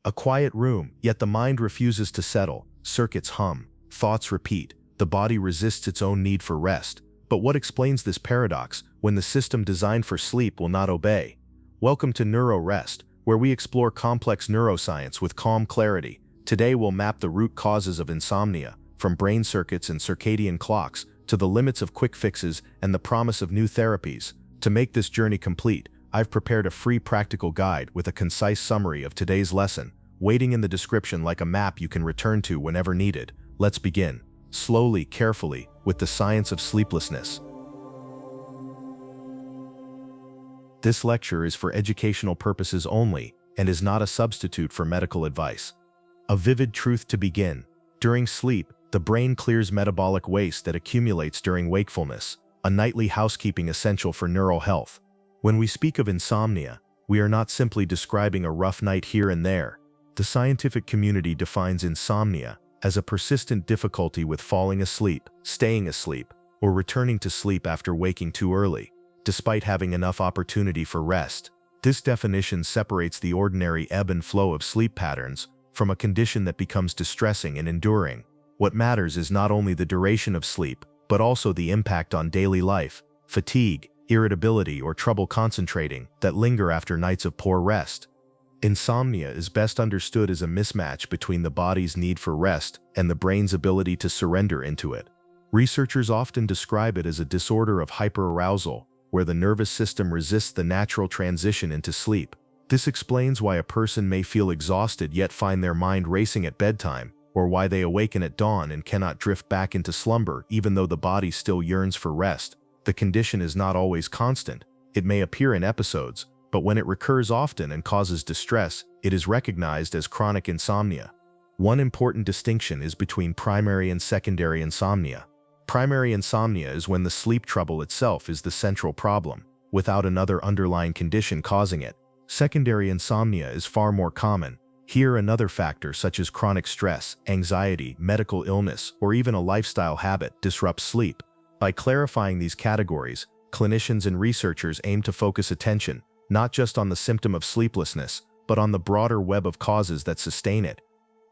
A quiet room, yet the mind refuses to settle, circuits hum, thoughts repeat, the body resists its own need for rest. But what explains this paradox when the system designed for sleep will not obey? Welcome to Neuro-Rest, where we explore complex neuroscience with calm clarity. Today we'll map the root causes of insomnia, from brain circuits and circadian clocks to the limits of quick fixes and the promise of new therapies. To make this journey complete, I've prepared a free practical guide with a concise summary of today's lesson, waiting in the description like a map you can return to whenever needed. Let's begin, slowly, carefully, with the science of sleeplessness. This lecture is for educational purposes only and is not a substitute for medical advice. A vivid truth to begin. During sleep, the brain clears metabolic waste that accumulates during wakefulness, a nightly housekeeping essential for neural health. When we speak of insomnia, we are not simply describing a rough night here and there. The scientific community defines insomnia as a persistent difficulty with falling asleep, staying asleep, or returning to sleep after waking too early, despite having enough opportunity for rest. This definition separates the ordinary ebb and flow of sleep patterns from a condition that becomes distressing and enduring. What matters is not only the duration of sleep, but also the impact on daily life, fatigue, irritability, or trouble concentrating that linger after nights of poor rest. Insomnia is best understood as a mismatch between the body's need for rest and the brain's ability to surrender into it. Researchers often describe it as a disorder of hyperarousal, where the nervous system resists the natural transition into sleep. This explains why a person may feel exhausted yet find their mind racing at bedtime, or why they awaken at dawn and cannot drift back into slumber even though the body still yearns for rest. The condition is not always constant. It may appear in episodes, but when it recurs often and causes distress, it is recognized as chronic insomnia. One important distinction is between primary and secondary insomnia. Primary insomnia is when the sleep trouble itself is the central problem, without another underlying condition causing it. Secondary insomnia is far more common. Here, another factor such as chronic stress, anxiety, medical illness, or even a lifestyle habit disrupts sleep. By clarifying these categories, clinicians and researchers aim to focus attention not just on the symptom of sleeplessness, but on the broader web of causes that sustain it.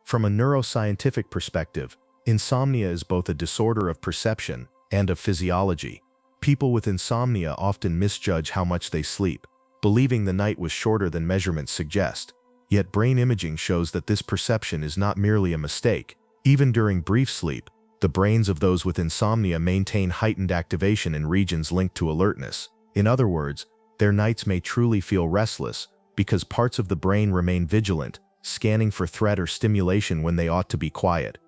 From a neuroscientific perspective, insomnia is both a disorder of perception and of physiology. People with insomnia often misjudge how much they sleep, believing the night was shorter than measurements suggest. Yet brain imaging shows that this perception is not merely a mistake. Even during brief sleep, the brains of those with insomnia maintain heightened activation in regions linked to alertness. In other words, their nights may truly feel restless because parts of the brain remain vigilant, scanning for threat or stimulation when they ought to be quiet.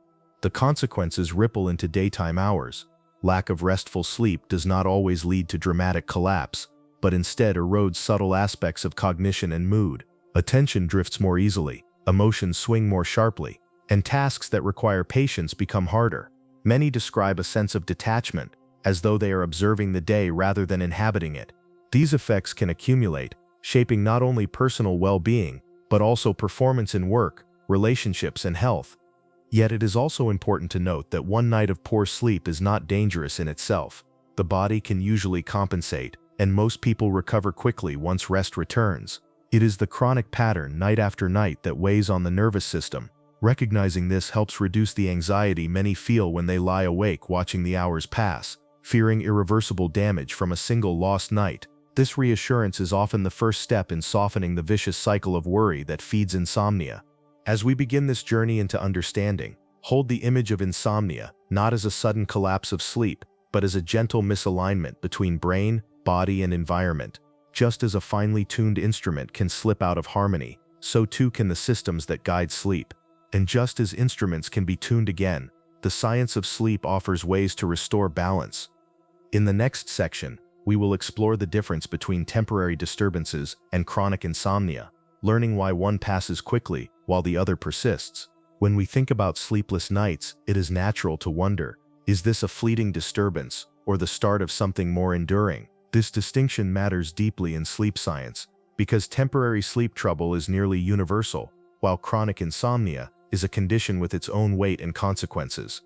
The consequences ripple into daytime hours. Lack of restful sleep does not always lead to dramatic collapse, but instead erodes subtle aspects of cognition and mood. Attention drifts more easily, emotions swing more sharply, and tasks that require patience become harder. Many describe a sense of detachment, as though they are observing the day rather than inhabiting it. These effects can accumulate, shaping not only personal well-being, but also performance in work, relationships, and health. Yet it is also important to note that one night of poor sleep is not dangerous in itself. The body can usually compensate, and most people recover quickly once rest returns. It is the chronic pattern night after night that weighs on the nervous system. Recognizing this helps reduce the anxiety many feel when they lie awake watching the hours pass, fearing irreversible damage from a single lost night. This reassurance is often the first step in softening the vicious cycle of worry that feeds insomnia. As we begin this journey into understanding, hold the image of insomnia not as a sudden collapse of sleep, but as a gentle misalignment between brain, body, and environment. Just as a finely tuned instrument can slip out of harmony, so too can the systems that guide sleep. And just as instruments can be tuned again, the science of sleep offers ways to restore balance. In the next section, we will explore the difference between temporary disturbances and chronic insomnia, learning why one passes quickly while the other persists. When we think about sleepless nights, it is natural to wonder, is this a fleeting disturbance or the start of something more enduring? This distinction matters deeply in sleep science because temporary sleep trouble is nearly universal, while chronic insomnia is a condition with its own weight and consequences.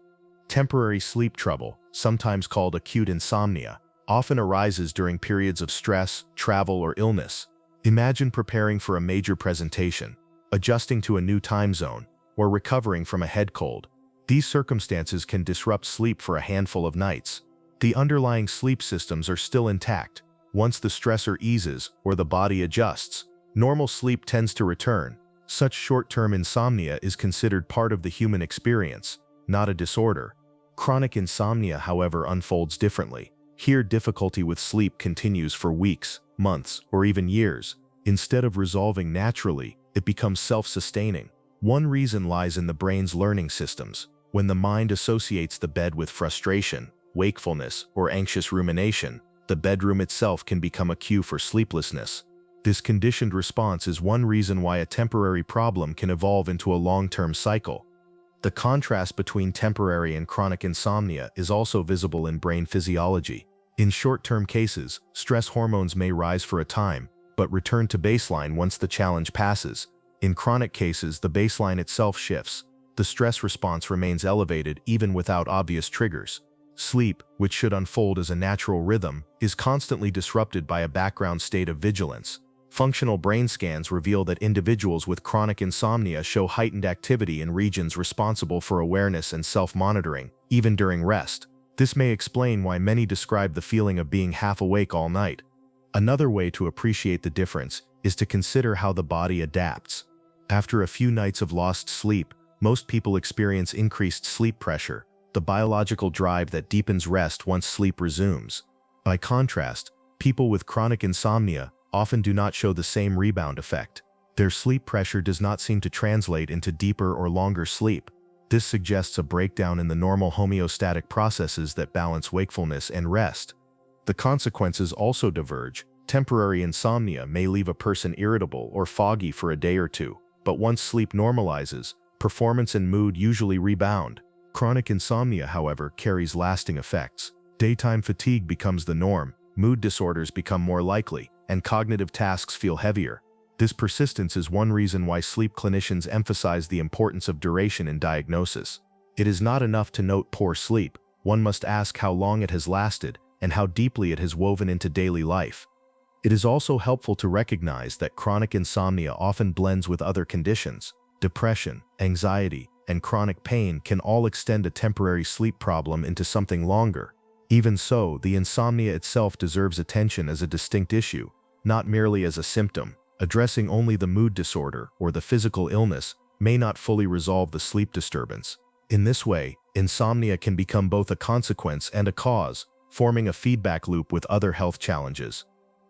Temporary sleep trouble, sometimes called acute insomnia, often arises during periods of stress, travel, or illness. Imagine preparing for a major presentation. adjusting to a new time zone, or recovering from a head cold. These circumstances can disrupt sleep for a handful of nights. The underlying sleep systems are still intact. Once the stressor eases or the body adjusts, normal sleep tends to return. Such short-term insomnia is considered part of the human experience, not a disorder. Chronic insomnia, however, unfolds differently. Here, difficulty with sleep continues for weeks, months, or even years. Instead of resolving naturally, it becomes self-sustaining. One reason lies in the brain's learning systems. When the mind associates the bed with frustration, wakefulness, or anxious rumination, the bedroom itself can become a cue for sleeplessness. This conditioned response is one reason why a temporary problem can evolve into a long-term cycle. The contrast between temporary and chronic insomnia is also visible in brain physiology. In short-term cases, stress hormones may rise for a time, but return to baseline once the challenge passes. In chronic cases, the baseline itself shifts. The stress response remains elevated even without obvious triggers. Sleep, which should unfold as a natural rhythm, is constantly disrupted by a background state of vigilance. Functional brain scans reveal that individuals with chronic insomnia show heightened activity in regions responsible for awareness and self-monitoring, even during rest. This may explain why many describe the feeling of being half awake all night. Another way to appreciate the difference is to consider how the body adapts. After a few nights of lost sleep, most people experience increased sleep pressure, the biological drive that deepens rest once sleep resumes. By contrast, people with chronic insomnia often do not show the same rebound effect. Their sleep pressure does not seem to translate into deeper or longer sleep. This suggests a breakdown in the normal homeostatic processes that balance wakefulness and rest. The consequences also diverge. Temporary insomnia may leave a person irritable or foggy for a day or two, but once sleep normalizes, performance and mood usually rebound. Chronic insomnia, however, carries lasting effects. Daytime fatigue becomes the norm, mood disorders become more likely, and cognitive tasks feel heavier. This persistence is one reason why sleep clinicians emphasize the importance of duration in diagnosis. It is not enough to note poor sleep. One must ask how long it has lasted and how deeply it has woven into daily life. It is also helpful to recognize that chronic insomnia often blends with other conditions. Depression, anxiety, and chronic pain can all extend a temporary sleep problem into something longer. Even so, the insomnia itself deserves attention as a distinct issue, not merely as a symptom. Addressing only the mood disorder or the physical illness may not fully resolve the sleep disturbance. In this way, insomnia can become both a consequence and a cause, forming a feedback loop with other health challenges.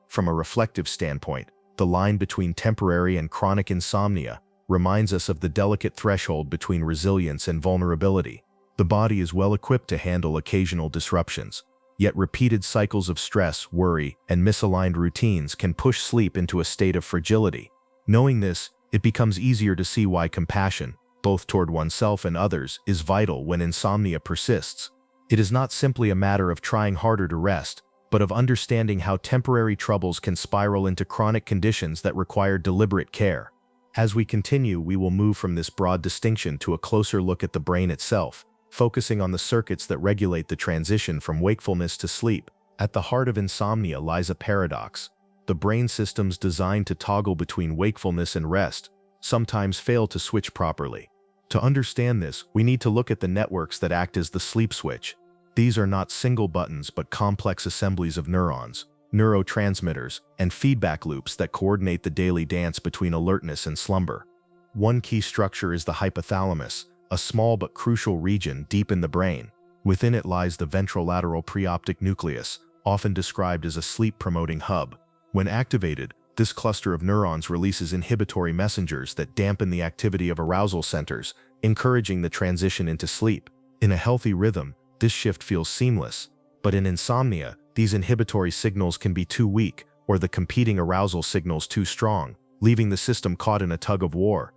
From a reflective standpoint, the line between temporary and chronic insomnia reminds us of the delicate threshold between resilience and vulnerability. The body is well equipped to handle occasional disruptions, yet repeated cycles of stress, worry, and misaligned routines can push sleep into a state of fragility. Knowing this, it becomes easier to see why compassion, both toward oneself and others, is vital when insomnia persists. It is not simply a matter of trying harder to rest, but of understanding how temporary troubles can spiral into chronic conditions that require deliberate care. As we continue, we will move from this broad distinction to a closer look at the brain itself, focusing on the circuits that regulate the transition from wakefulness to sleep. At the heart of insomnia lies a paradox. The brain systems designed to toggle between wakefulness and rest sometimes fail to switch properly. To understand this, we need to look at the networks that act as the sleep switch. These are not single buttons but complex assemblies of neurons, neurotransmitters, and feedback loops that coordinate the daily dance between alertness and slumber. One key structure is the hypothalamus, a small but crucial region deep in the brain. Within it lies the ventrolateral preoptic nucleus, often described as a sleep-promoting hub. When activated, this cluster of neurons releases inhibitory messengers that dampen the activity of arousal centers, encouraging the transition into sleep. In a healthy rhythm, this shift feels seamless, but in insomnia, these inhibitory signals can be too weak, or the competing arousal signals too strong, leaving the system caught in a tug of war.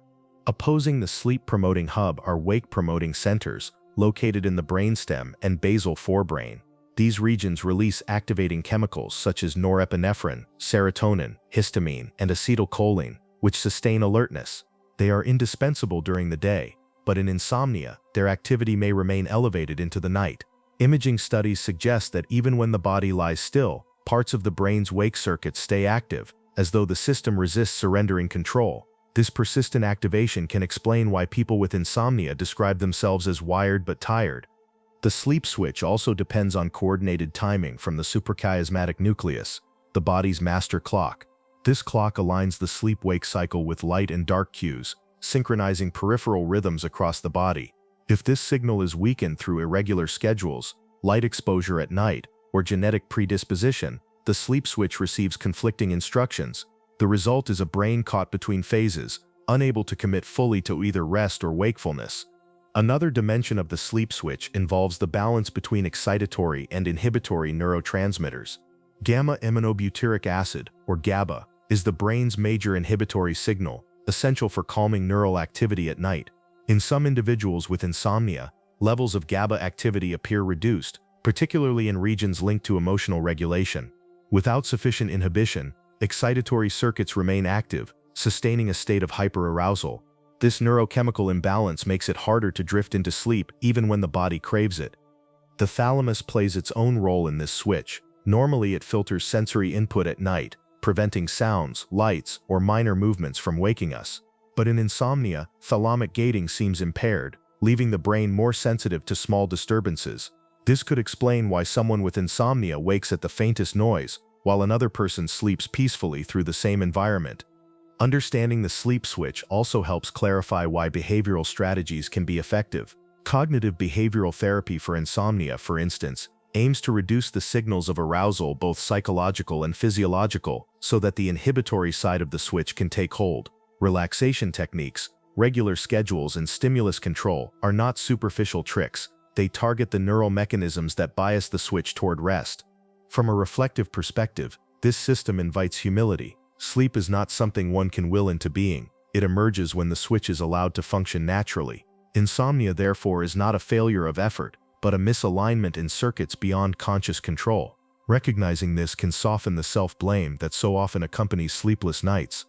Opposing the sleep-promoting hub are wake-promoting centers, located in the brainstem and basal forebrain. These regions release activating chemicals such as norepinephrine, serotonin, histamine, and acetylcholine, which sustain alertness. They are indispensable during the day, but in insomnia, their activity may remain elevated into the night. Imaging studies suggest that even when the body lies still, parts of the brain's wake circuits stay active, as though the system resists surrendering control. This persistent activation can explain why people with insomnia describe themselves as wired but tired. The sleep switch also depends on coordinated timing from the suprachiasmatic nucleus, the body's master clock. This clock aligns the sleep-wake cycle with light and dark cues, synchronizing peripheral rhythms across the body. If this signal is weakened through irregular schedules, light exposure at night, or genetic predisposition, the sleep switch receives conflicting instructions. The result is a brain caught between phases, unable to commit fully to either rest or wakefulness. Another dimension of the sleep switch involves the balance between excitatory and inhibitory neurotransmitters. Gamma-aminobutyric acid, or GABA, is the brain's major inhibitory signal, essential for calming neural activity at night. In some individuals with insomnia, levels of GABA activity appear reduced, particularly in regions linked to emotional regulation. Without sufficient inhibition, excitatory circuits remain active, sustaining a state of hyperarousal. This neurochemical imbalance makes it harder to drift into sleep even when the body craves it. The thalamus plays its own role in this switch. Normally, it filters sensory input at night, preventing sounds, lights, or minor movements from waking us. But in insomnia, thalamic gating seems impaired, leaving the brain more sensitive to small disturbances. This could explain why someone with insomnia wakes at the faintest noise, while another person sleeps peacefully through the same environment. Understanding the sleep switch also helps clarify why behavioral strategies can be effective. Cognitive behavioral therapy for insomnia, for instance, aims to reduce the signals of arousal, both psychological and physiological, so that the inhibitory side of the switch can take hold. Relaxation techniques, regular schedules, and stimulus control are not superficial tricks. They target the neural mechanisms that bias the switch toward rest. From a reflective perspective, this system invites humility. Sleep is not something one can will into being. It emerges when the switch is allowed to function naturally. Insomnia, therefore, is not a failure of effort, but a misalignment in circuits beyond conscious control. Recognizing this can soften the self-blame that so often accompanies sleepless nights.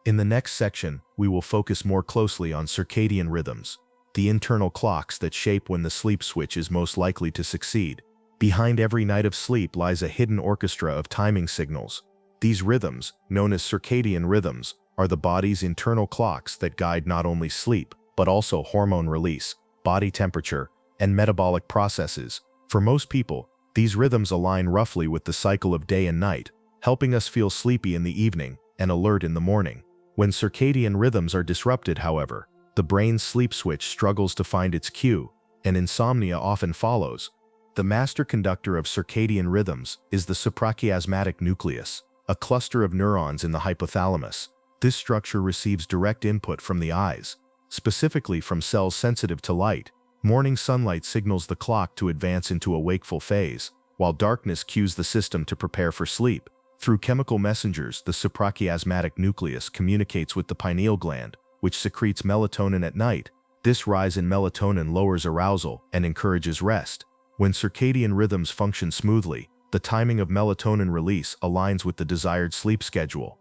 In the next section, we will focus more closely on circadian rhythms, the internal clocks that shape when the sleep switch is most likely to succeed. Behind every night of sleep lies a hidden orchestra of timing signals. These rhythms, known as circadian rhythms, are the body's internal clocks that guide not only sleep, but also hormone release, body temperature, and metabolic processes. For most people, these rhythms align roughly with the cycle of day and night, helping us feel sleepy in the evening and alert in the morning. When circadian rhythms are disrupted, however, the brain's sleep switch struggles to find its cue, and insomnia often follows. The master conductor of circadian rhythms is the suprachiasmatic nucleus, a cluster of neurons in the hypothalamus. This structure receives direct input from the eyes, specifically from cells sensitive to light. Morning sunlight signals the clock to advance into a wakeful phase, while darkness cues the system to prepare for sleep. Through chemical messengers, the suprachiasmatic nucleus communicates with the pineal gland, which secretes melatonin at night. This rise in melatonin lowers arousal and encourages rest. When circadian rhythms function smoothly, the timing of melatonin release aligns with the desired sleep schedule.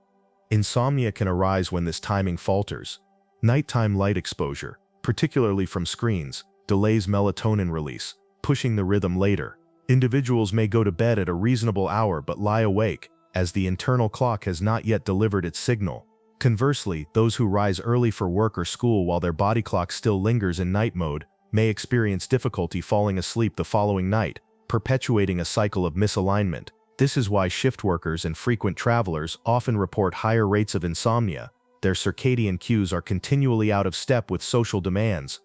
Insomnia can arise when this timing falters. Nighttime light exposure, particularly from screens, delays melatonin release, pushing the rhythm later. Individuals may go to bed at a reasonable hour but lie awake, as the internal clock has not yet delivered its signal. Conversely, those who rise early for work or school while their body clock still lingers in night mode may experience difficulty falling asleep the following night, perpetuating a cycle of misalignment. This is why shift workers and frequent travelers often report higher rates of insomnia. Their circadian cues are continually out of step with social demands.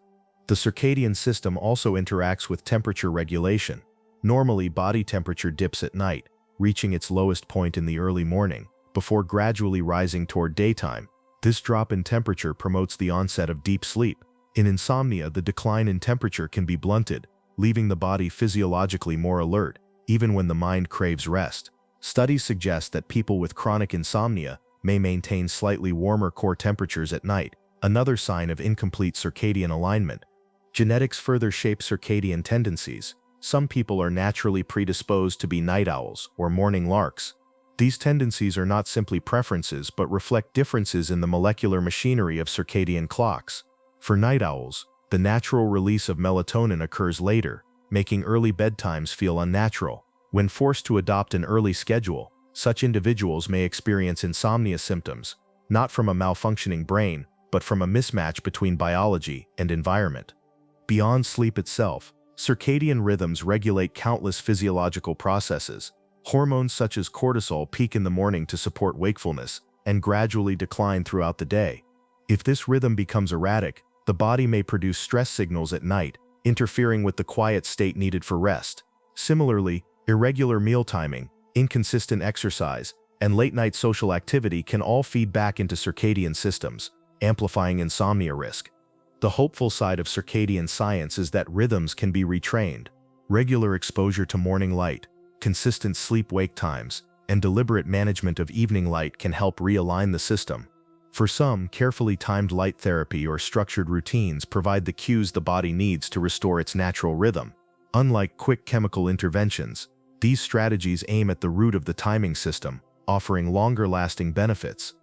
The circadian system also interacts with temperature regulation. Normally, body temperature dips at night, reaching its lowest point in the early morning, before gradually rising toward daytime. This drop in temperature promotes the onset of deep sleep. In insomnia, the decline in temperature can be blunted, leaving the body physiologically more alert, even when the mind craves rest. Studies suggest that people with chronic insomnia may maintain slightly warmer core temperatures at night, another sign of incomplete circadian alignment. Genetics further shape circadian tendencies. Some people are naturally predisposed to be night owls or morning larks. These tendencies are not simply preferences but reflect differences in the molecular machinery of circadian clocks. For night owls, the natural release of melatonin occurs later, making early bedtimes feel unnatural. When forced to adopt an early schedule, such individuals may experience insomnia symptoms. not from a malfunctioning brain, but from a mismatch between biology and environment. Beyond sleep itself, circadian rhythms regulate countless physiological processes. Hormones such as cortisol peak in the morning to support wakefulness and gradually decline throughout the day. If this rhythm becomes erratic, the body may produce stress signals at night, interfering with the quiet state needed for rest. Similarly, irregular meal timing, inconsistent exercise, and late-night social activity can all feed back into circadian systems, amplifying insomnia risk. The hopeful side of circadian science is that rhythms can be retrained. Regular exposure to morning light, consistent sleep-wake times, and deliberate management of evening light can help realign the system. For some, carefully timed light therapy or structured routines provide the cues the body needs to restore its natural rhythm. Unlike quick chemical interventions, these strategies aim at the root of the timing system, offering longer-lasting benefits.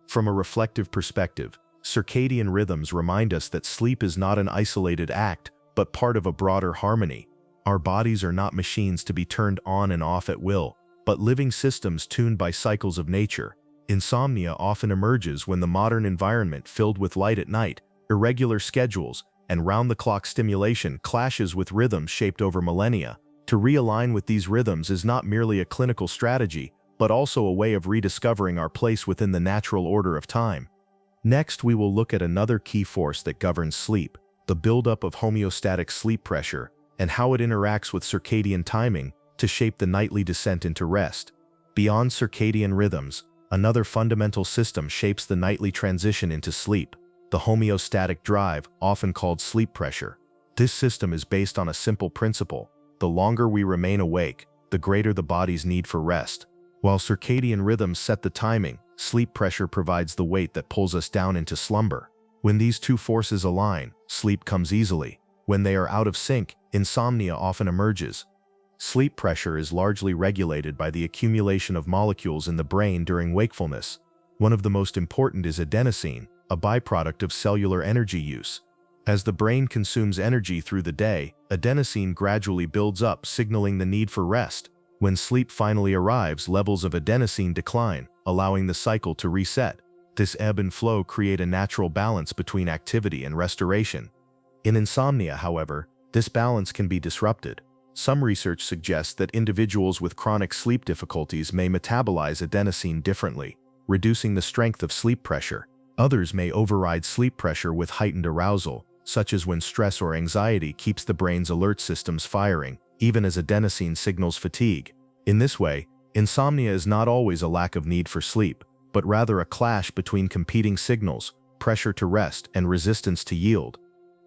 From a reflective perspective, circadian rhythms remind us that sleep is not an isolated act, but part of a broader harmony. Our bodies are not machines to be turned on and off at will, but living systems tuned by cycles of nature. Insomnia often emerges when the modern environment filled with light at night, irregular schedules, and round-the-clock stimulation clashes with rhythms shaped over millennia. To realign with these rhythms is not merely a clinical strategy, but also a way of rediscovering our place within the natural order of time. Next, we will look at another key force that governs sleep, the buildup of homeostatic sleep pressure, and how it interacts with circadian timing to shape the nightly descent into rest. Beyond circadian rhythms, another fundamental system shapes the nightly transition into sleep, the homeostatic drive, often called sleep pressure. This system is based on a simple principle: the longer we remain awake, the greater the body's need for rest. While circadian rhythms set the timing, sleep pressure provides the weight that pulls us down into slumber. When these two forces align, sleep comes easily. When they are out of sync, insomnia often emerges. Sleep pressure is largely regulated by the accumulation of molecules in the brain during wakefulness. One of the most important is adenosine, a byproduct of cellular energy use. As the brain consumes energy through the day, adenosine gradually builds up, signaling the need for rest. When sleep finally arrives, levels of adenosine decline, allowing the cycle to reset. This ebb and flow create a natural balance between activity and restoration. In insomnia, however, this balance can be disrupted. Some research suggests that individuals with chronic sleep difficulties may metabolize adenosine differently, reducing the strength of sleep pressure. Others may override sleep pressure with heightened arousal, such as when stress or anxiety keeps the brain's alert systems firing, even as adenosine signals fatigue. In this way, insomnia is not always a lack of need for sleep, but rather a clash between competing signals, pressure to rest and resistance to yield.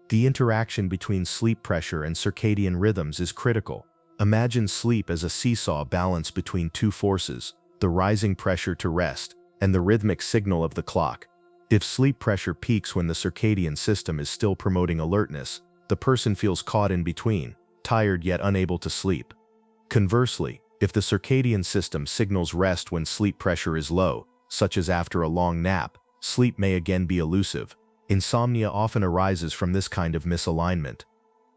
The interaction between sleep pressure and circadian rhythms is critical. Imagine sleep as a seesaw balance between two forces, the rising pressure to rest and the rhythmic signal of the clock. If sleep pressure peaks when the circadian system is still promoting alertness, the person feels caught in between, tired yet unable to sleep. Conversely, if the circadian system signals rest when sleep pressure is low, such as after a long nap, sleep may again be elusive. Insomnia often arises from this kind of misalignment.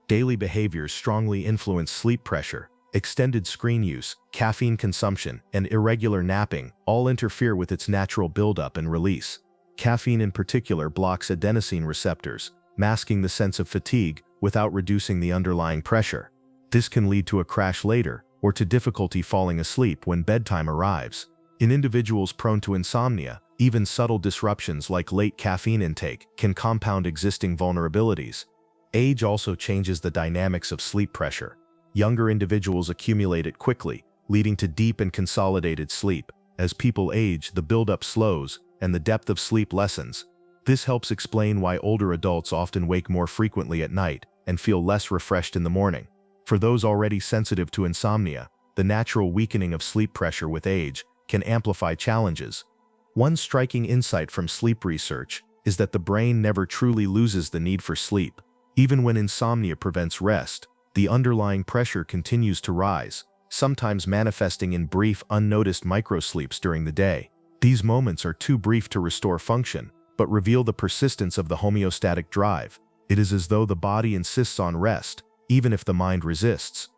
Daily behaviors strongly influence sleep pressure. Extended screen use, caffeine consumption, and irregular napping all interfere with its natural buildup and release. Caffeine in particular blocks adenosine receptors, masking the sense of fatigue without reducing the underlying pressure. This can lead to a crash later, or to difficulty falling asleep when bedtime arrives. In individuals prone to insomnia, even subtle disruptions like late caffeine intake can compound existing vulnerabilities. Age also changes the dynamics of sleep pressure. Younger individuals accumulate it quickly, leading to deep and consolidated sleep. As people age, the buildup slows, and the depth of sleep lessens. This helps explain why older adults often wake more frequently at night and feel less refreshed in the morning. For those already sensitive to insomnia, the natural weakening of sleep pressure with age can amplify challenges. One striking insight from sleep research is that the brain never truly loses the need for sleep. Even when insomnia prevents rest, the underlying pressure continues to rise, sometimes manifesting in brief, unnoticed microsleeps during the day. These moments are too brief to restore function, but reveal the persistence of the homeostatic drive. It is as though the body insists on rest, even if the mind resists.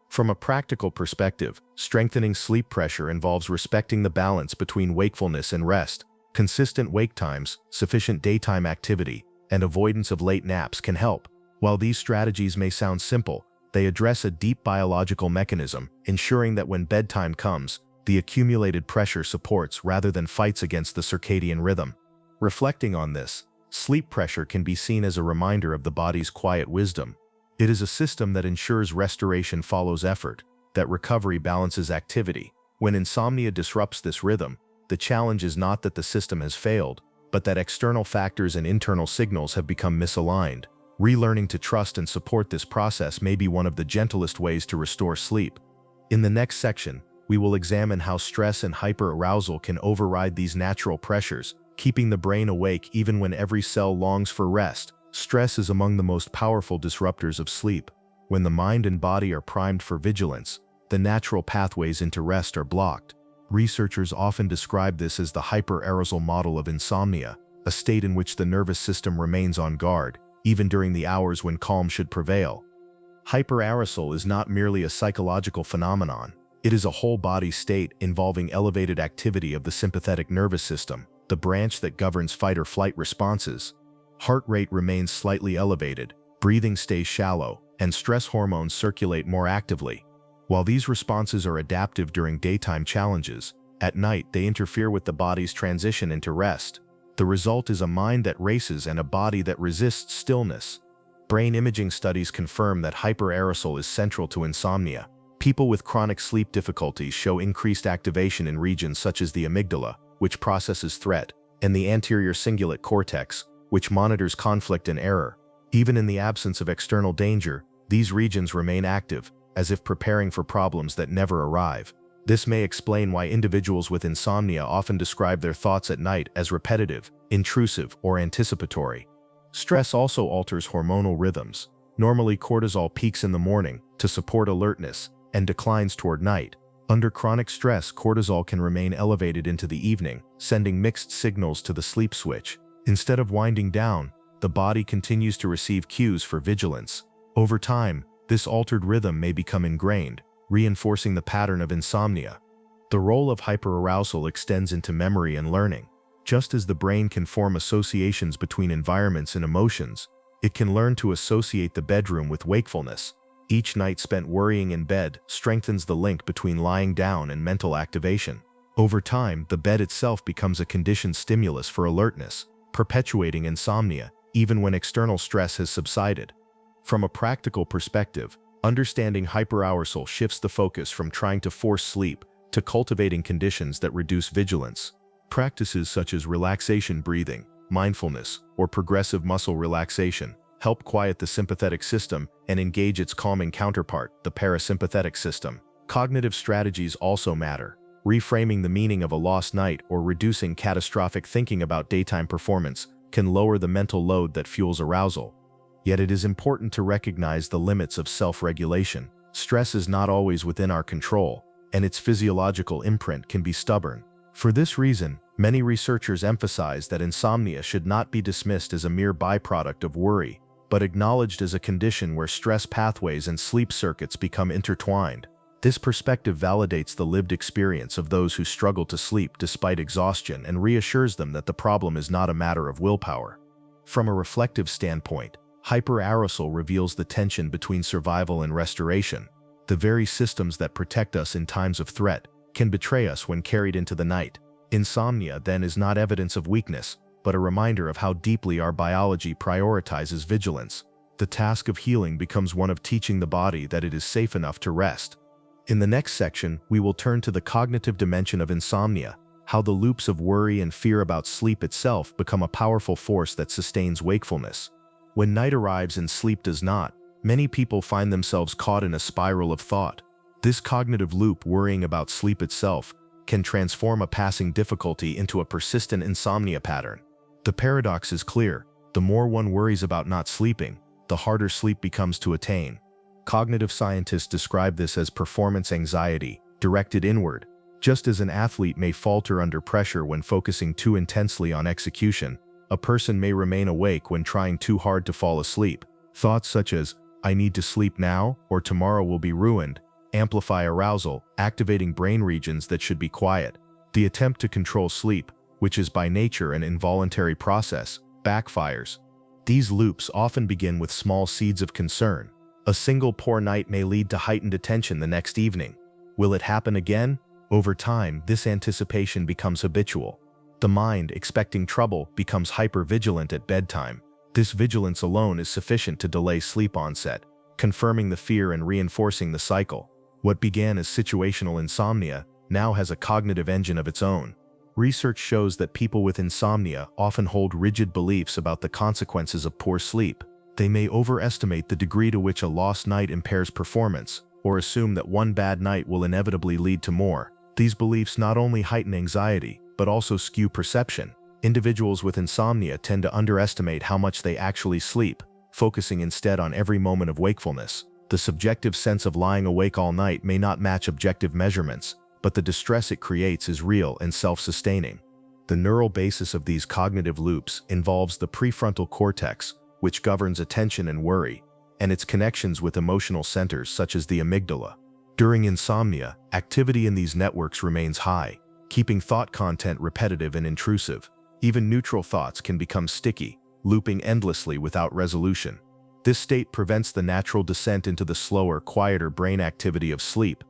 From a practical perspective, strengthening sleep pressure involves respecting the balance between wakefulness and rest. Consistent wake times, sufficient daytime activity, and avoidance of late naps can help. While these strategies may sound simple, they address a deep biological mechanism, ensuring that when bedtime comes, the accumulated pressure supports rather than fights against the circadian rhythm. Reflecting on this, sleep pressure can be seen as a reminder of the body's quiet wisdom. It is a system that ensures restoration follows effort, that recovery balances activity. When insomnia disrupts this rhythm, the challenge is not that the system has failed, but that external factors and internal signals have become misaligned. Relearning to trust and support this process may be one of the gentlest ways to restore sleep. In the next section, we will examine how stress and hyperarousal can override these natural pressures, keeping the brain awake even when every cell longs for rest. Stress is among the most powerful disruptors of sleep. When the mind and body are primed for vigilance, the natural pathways into rest are blocked. Researchers often describe this as the hyperarousal model of insomnia, a state in which the nervous system remains on guard, even during the hours when calm should prevail. Hyperarousal is not merely a psychological phenomenon. It is a whole-body state involving elevated activity of the sympathetic nervous system, the branch that governs fight-or-flight responses. Heart rate remains slightly elevated, breathing stays shallow, and stress hormones circulate more actively. While these responses are adaptive during daytime challenges, at night they interfere with the body's transition into rest. The result is a mind that races and a body that resists stillness. Brain imaging studies confirm that hyperarousal is central to insomnia. People with chronic sleep difficulties show increased activation in regions such as the amygdala, which processes threat, and the anterior cingulate cortex, which monitors conflict and error. Even in the absence of external danger, these regions remain active, as if preparing for problems that never arrive. This may explain why individuals with insomnia often describe their thoughts at night as repetitive, intrusive, or anticipatory. Stress also alters hormonal rhythms. Normally, cortisol peaks in the morning to support alertness and declines toward night. Under chronic stress, cortisol can remain elevated into the evening, sending mixed signals to the sleep switch. Instead of winding down, the body continues to receive cues for vigilance. Over time, this altered rhythm may become ingrained, reinforcing the pattern of insomnia. The role of hyperarousal extends into memory and learning. Just as the brain can form associations between environments and emotions, it can learn to associate the bedroom with wakefulness. Each night spent worrying in bed strengthens the link between lying down and mental activation. Over time, the bed itself becomes a conditioned stimulus for alertness, perpetuating insomnia, even when external stress has subsided. From a practical perspective, understanding hyperarousal shifts the focus from trying to force sleep to cultivating conditions that reduce vigilance. Practices such as relaxation breathing, mindfulness, or progressive muscle relaxation help quiet the sympathetic system and engage its calming counterpart, the parasympathetic system. Cognitive strategies also matter. Reframing the meaning of a lost night or reducing catastrophic thinking about daytime performance can lower the mental load that fuels arousal. Yet it is important to recognize the limits of self-regulation. Stress is not always within our control, and its physiological imprint can be stubborn. For this reason, many researchers emphasize that insomnia should not be dismissed as a mere byproduct of worry, but acknowledged as a condition where stress pathways and sleep circuits become intertwined. This perspective validates the lived experience of those who struggle to sleep despite exhaustion and reassures them that the problem is not a matter of willpower. From a reflective standpoint, hyperarousal reveals the tension between survival and restoration. The very systems that protect us in times of threat can betray us when carried into the night. Insomnia, then, is not evidence of weakness, but a reminder of how deeply our biology prioritizes vigilance. The task of healing becomes one of teaching the body that it is safe enough to rest. In the next section, we will turn to the cognitive dimension of insomnia, how the loops of worry and fear about sleep itself become a powerful force that sustains wakefulness. When night arrives and sleep does not, many people find themselves caught in a spiral of thought. This cognitive loop, worrying about sleep itself, can transform a passing difficulty into a persistent insomnia pattern. The paradox is clear: the more one worries about not sleeping, the harder sleep becomes to attain. Cognitive scientists describe this as performance anxiety, directed inward. Just as an athlete may falter under pressure when focusing too intensely on execution, a person may remain awake when trying too hard to fall asleep. Thoughts such as, "I need to sleep now," or "tomorrow will be ruined," amplify arousal, activating brain regions that should be quiet. The attempt to control sleep, which is by nature an involuntary process, backfires. These loops often begin with small seeds of concern. A single poor night may lead to heightened attention the next evening. Will it happen again? Over time, this anticipation becomes habitual. The mind, expecting trouble, becomes hypervigilant at bedtime. This vigilance alone is sufficient to delay sleep onset, confirming the fear and reinforcing the cycle. What began as situational insomnia now has a cognitive engine of its own. Research shows that people with insomnia often hold rigid beliefs about the consequences of poor sleep. They may overestimate the degree to which a lost night impairs performance, or assume that one bad night will inevitably lead to more. These beliefs not only heighten anxiety, but also skew perception. Individuals with insomnia tend to underestimate how much they actually sleep, focusing instead on every moment of wakefulness. The subjective sense of lying awake all night may not match objective measurements, but the distress it creates is real and self-sustaining. The neural basis of these cognitive loops involves the prefrontal cortex, which governs attention and worry, and its connections with emotional centers such as the amygdala. During insomnia, activity in these networks remains high, keeping thought content repetitive and intrusive. Even neutral thoughts can become sticky, looping endlessly without resolution. This state prevents the natural descent into the slower, quieter brain activity of sleep.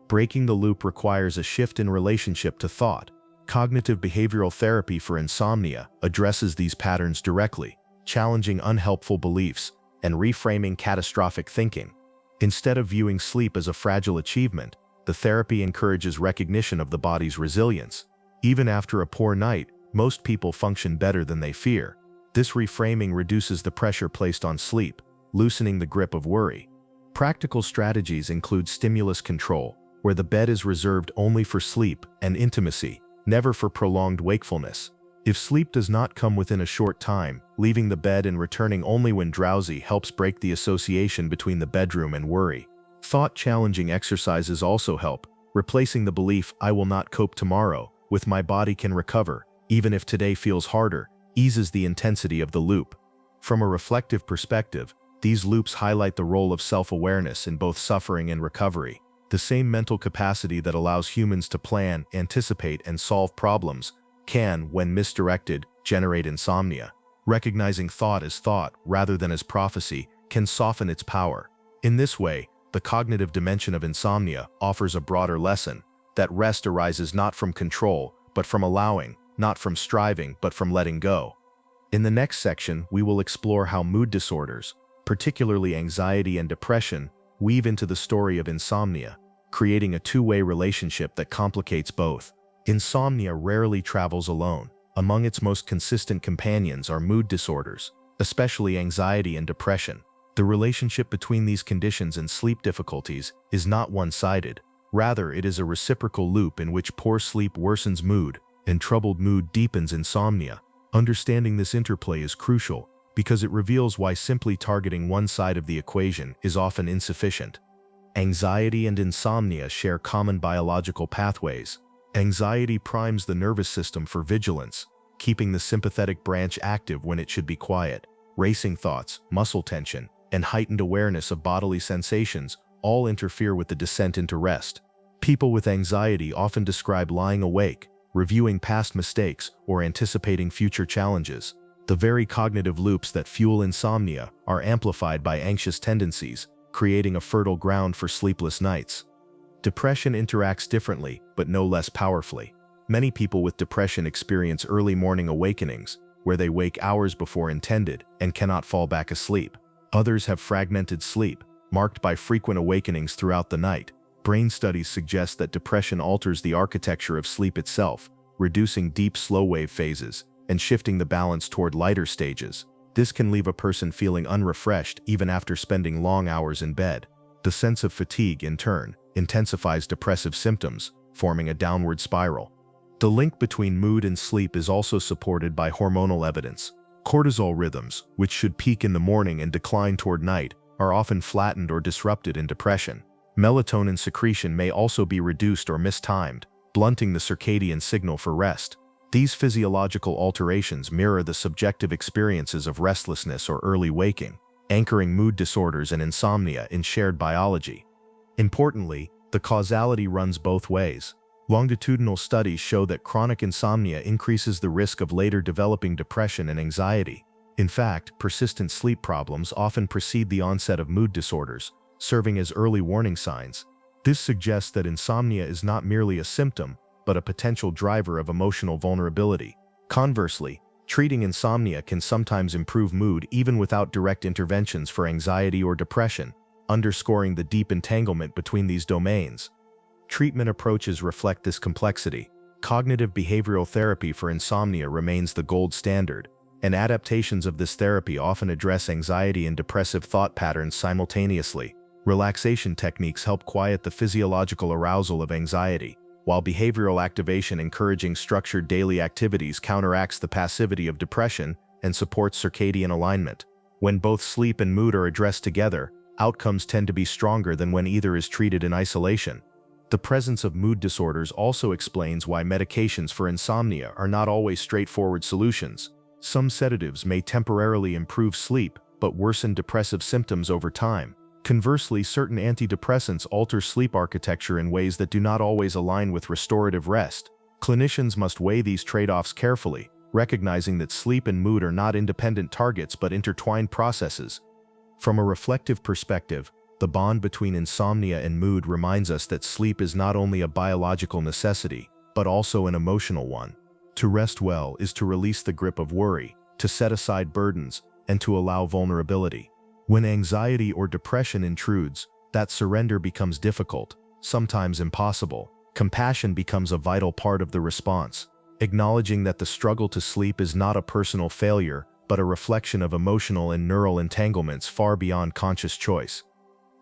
Breaking the loop requires a shift in relationship to thought. Cognitive behavioral therapy for insomnia addresses these patterns directly, challenging unhelpful beliefs and reframing catastrophic thinking. Instead of viewing sleep as a fragile achievement, the therapy encourages recognition of the body's resilience. Even after a poor night, most people function better than they fear. This reframing reduces the pressure placed on sleep, loosening the grip of worry. Practical strategies include stimulus control, where the bed is reserved only for sleep and intimacy, never for prolonged wakefulness. If sleep does not come within a short time, leaving the bed and returning only when drowsy helps break the association between the bedroom and worry. Thought-challenging exercises also help, replacing the belief "I will not cope tomorrow" with "my body can recover, even if today feels harder," eases the intensity of the loop. From a reflective perspective, these loops highlight the role of self-awareness in both suffering and recovery. The same mental capacity that allows humans to plan, anticipate, and solve problems can, when misdirected, generate insomnia. Recognizing thought as thought rather than as prophecy can soften its power. In this way, the cognitive dimension of insomnia offers a broader lesson, that rest arises not from control, but from allowing, not from striving, but from letting go. In the next section, we will explore how mood disorders, particularly anxiety and depression, weave into the story of insomnia, creating a two-way relationship that complicates both. Insomnia rarely travels alone. Among its most consistent companions are mood disorders, especially anxiety and depression. The relationship between these conditions and sleep difficulties is not one-sided. Rather, it is a reciprocal loop in which poor sleep worsens mood, and troubled mood deepens insomnia. Understanding this interplay is crucial, because it reveals why simply targeting one side of the equation is often insufficient. Anxiety and insomnia share common biological pathways. Anxiety primes the nervous system for vigilance, keeping the sympathetic branch active when it should be quiet. Racing thoughts, muscle tension, and heightened awareness of bodily sensations all interfere with the descent into rest. People with anxiety often describe lying awake, reviewing past mistakes, or anticipating future challenges. The very cognitive loops that fuel insomnia are amplified by anxious tendencies, creating a fertile ground for sleepless nights. Depression interacts differently, but no less powerfully. Many people with depression experience early morning awakenings, where they wake hours before intended and cannot fall back asleep. Others have fragmented sleep, marked by frequent awakenings throughout the night. Brain studies suggest that depression alters the architecture of sleep itself, reducing deep slow-wave phases and shifting the balance toward lighter stages. This can leave a person feeling unrefreshed even after spending long hours in bed. The sense of fatigue, in turn, intensifies depressive symptoms, forming a downward spiral. The link between mood and sleep is also supported by hormonal evidence. Cortisol rhythms, which should peak in the morning and decline toward night, are often flattened or disrupted in depression. Melatonin secretion may also be reduced or mistimed, blunting the circadian signal for rest. These physiological alterations mirror the subjective experiences of restlessness or early waking, anchoring mood disorders and insomnia in shared biology. Importantly, the causality runs both ways. Longitudinal studies show that chronic insomnia increases the risk of later developing depression and anxiety. In fact, persistent sleep problems often precede the onset of mood disorders, serving as early warning signs. This suggests that insomnia is not merely a symptom, but a potential driver of emotional vulnerability. Conversely, treating insomnia can sometimes improve mood even without direct interventions for anxiety or depression, underscoring the deep entanglement between these domains. Treatment approaches reflect this complexity. Cognitive behavioral therapy for insomnia remains the gold standard, and adaptations of this therapy often address anxiety and depressive thought patterns simultaneously. Relaxation techniques help quiet the physiological arousal of anxiety, while behavioral activation encouraging structured daily activities counteracts the passivity of depression and supports circadian alignment. When both sleep and mood are addressed together, outcomes tend to be stronger than when either is treated in isolation. The presence of mood disorders also explains why medications for insomnia are not always straightforward solutions. Some sedatives may temporarily improve sleep, but worsen depressive symptoms over time. Conversely, certain antidepressants alter sleep architecture in ways that do not always align with restorative rest. Clinicians must weigh these trade-offs carefully, recognizing that sleep and mood are not independent targets but intertwined processes. From a reflective perspective, the bond between insomnia and mood reminds us that sleep is not only a biological necessity, but also an emotional one. To rest well is to release the grip of worry, to set aside burdens, and to allow vulnerability. When anxiety or depression intrudes, that surrender becomes difficult, sometimes impossible. Compassion becomes a vital part of the response, acknowledging that the struggle to sleep is not a personal failure, but a reflection of emotional and neural entanglements far beyond conscious choice.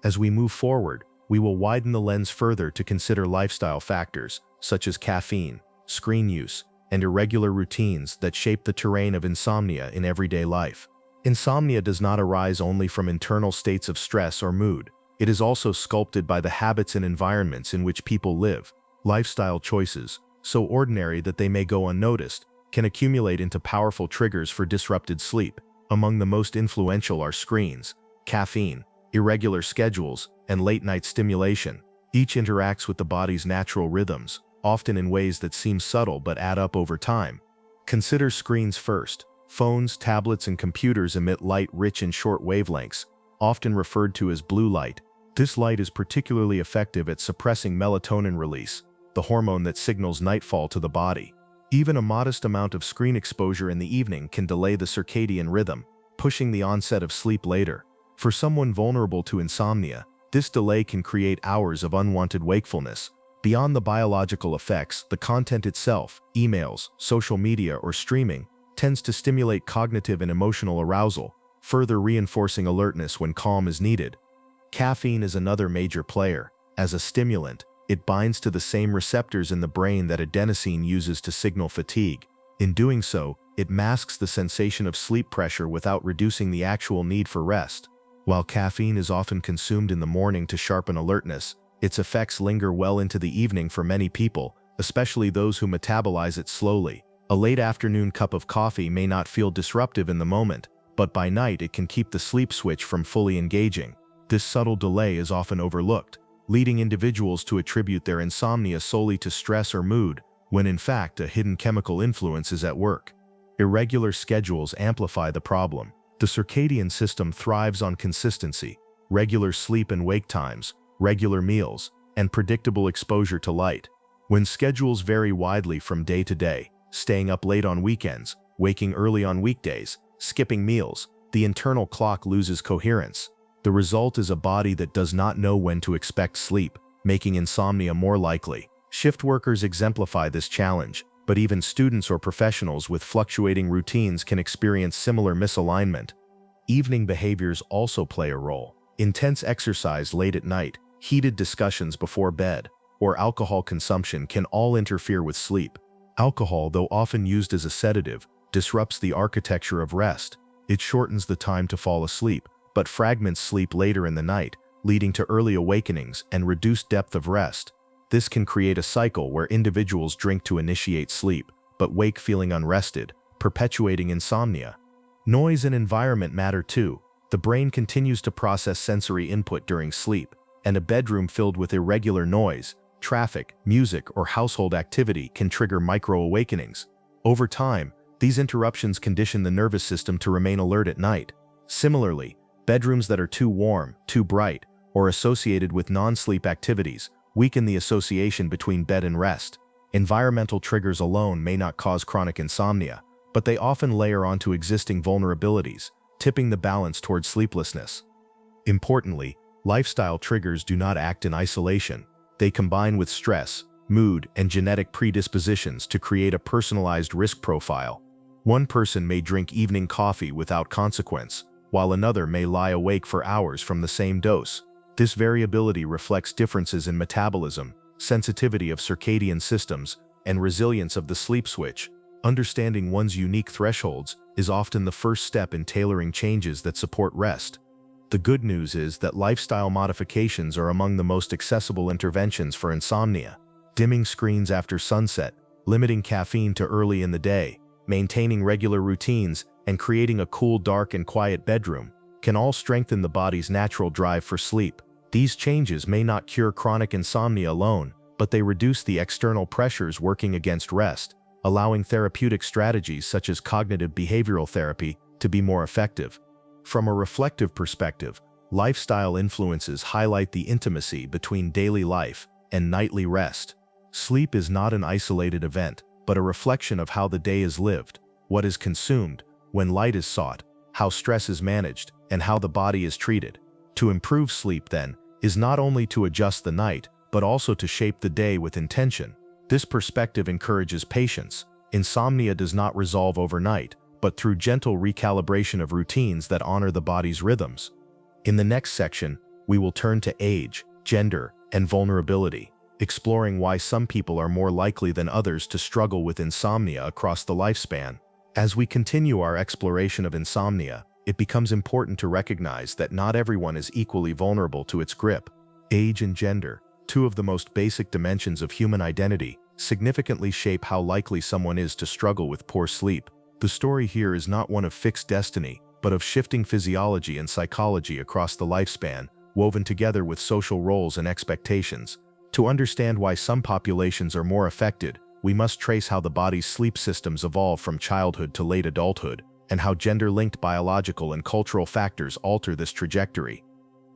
As we move forward, we will widen the lens further to consider lifestyle factors, such as caffeine, screen use, and irregular routines that shape the terrain of insomnia in everyday life. Insomnia does not arise only from internal states of stress or mood. It is also sculpted by the habits and environments in which people live. Lifestyle choices, so ordinary that they may go unnoticed, can accumulate into powerful triggers for disrupted sleep. Among the most influential are screens, caffeine, irregular schedules, and late-night stimulation. Each interacts with the body's natural rhythms, often in ways that seem subtle but add up over time. Consider screens first. Phones, tablets, and computers emit light rich in short wavelengths, often referred to as blue light. This light is particularly effective at suppressing melatonin release, the hormone that signals nightfall to the body. Even a modest amount of screen exposure in the evening can delay the circadian rhythm, pushing the onset of sleep later. For someone vulnerable to insomnia, this delay can create hours of unwanted wakefulness. Beyond the biological effects, the content itself, emails, social media, or streaming, tends to stimulate cognitive and emotional arousal, further reinforcing alertness when calm is needed. Caffeine is another major player. As a stimulant, it binds to the same receptors in the brain that adenosine uses to signal fatigue. In doing so, it masks the sensation of sleep pressure without reducing the actual need for rest. While caffeine is often consumed in the morning to sharpen alertness, its effects linger well into the evening for many people, especially those who metabolize it slowly. A late afternoon cup of coffee may not feel disruptive in the moment, but by night it can keep the sleep switch from fully engaging. This subtle delay is often overlooked, leading individuals to attribute their insomnia solely to stress or mood, when in fact a hidden chemical influence is at work. Irregular schedules amplify the problem. The circadian system thrives on consistency, regular sleep and wake times, regular meals, and predictable exposure to light. When schedules vary widely from day to day, staying up late on weekends, waking early on weekdays, skipping meals, the internal clock loses coherence. The result is a body that does not know when to expect sleep, making insomnia more likely. Shift workers exemplify this challenge, but even students or professionals with fluctuating routines can experience similar misalignment. Evening behaviors also play a role. Intense exercise late at night, heated discussions before bed, or alcohol consumption can all interfere with sleep. Alcohol, though often used as a sedative, disrupts the architecture of rest. It shortens the time to fall asleep, but fragments sleep later in the night, leading to early awakenings and reduced depth of rest. This can create a cycle where individuals drink to initiate sleep, but wake feeling unrested, perpetuating insomnia. Noise and environment matter too. The brain continues to process sensory input during sleep, and a bedroom filled with irregular noise, traffic, music, or household activity can trigger micro-awakenings. Over time, these interruptions condition the nervous system to remain alert at night. Similarly, bedrooms that are too warm, too bright, or associated with non-sleep activities weaken the association between bed and rest. Environmental triggers alone may not cause chronic insomnia, but they often layer onto existing vulnerabilities, tipping the balance towards sleeplessness. Importantly, lifestyle triggers do not act in isolation. They combine with stress, mood, and genetic predispositions to create a personalized risk profile. One person may drink evening coffee without consequence, while another may lie awake for hours from the same dose. This variability reflects differences in metabolism, sensitivity of circadian systems, and resilience of the sleep switch. Understanding one's unique thresholds is often the first step in tailoring changes that support rest. The good news is that lifestyle modifications are among the most accessible interventions for insomnia. Dimming screens after sunset, limiting caffeine to early in the day, maintaining regular routines, and creating a cool, dark, and quiet bedroom can all strengthen the body's natural drive for sleep. These changes may not cure chronic insomnia alone, but they reduce the external pressures working against rest, allowing therapeutic strategies such as cognitive behavioral therapy to be more effective. From a reflective perspective, lifestyle influences highlight the intimacy between daily life and nightly rest. Sleep is not an isolated event, but a reflection of how the day is lived, what is consumed, when light is sought, how stress is managed, and how the body is treated. To improve sleep, then, is not only to adjust the night, but also to shape the day with intention. This perspective encourages patience. Insomnia does not resolve overnight, but through gentle recalibration of routines that honor the body's rhythms. In the next section, we will turn to age, gender, and vulnerability, exploring why some people are more likely than others to struggle with insomnia across the lifespan. As we continue our exploration of insomnia, it becomes important to recognize that not everyone is equally vulnerable to its grip. Age and gender, two of the most basic dimensions of human identity, significantly shape how likely someone is to struggle with poor sleep. The story here is not one of fixed destiny, but of shifting physiology and psychology across the lifespan, woven together with social roles and expectations. To understand why some populations are more affected, we must trace how the body's sleep systems evolve from childhood to late adulthood, and how gender-linked biological and cultural factors alter this trajectory.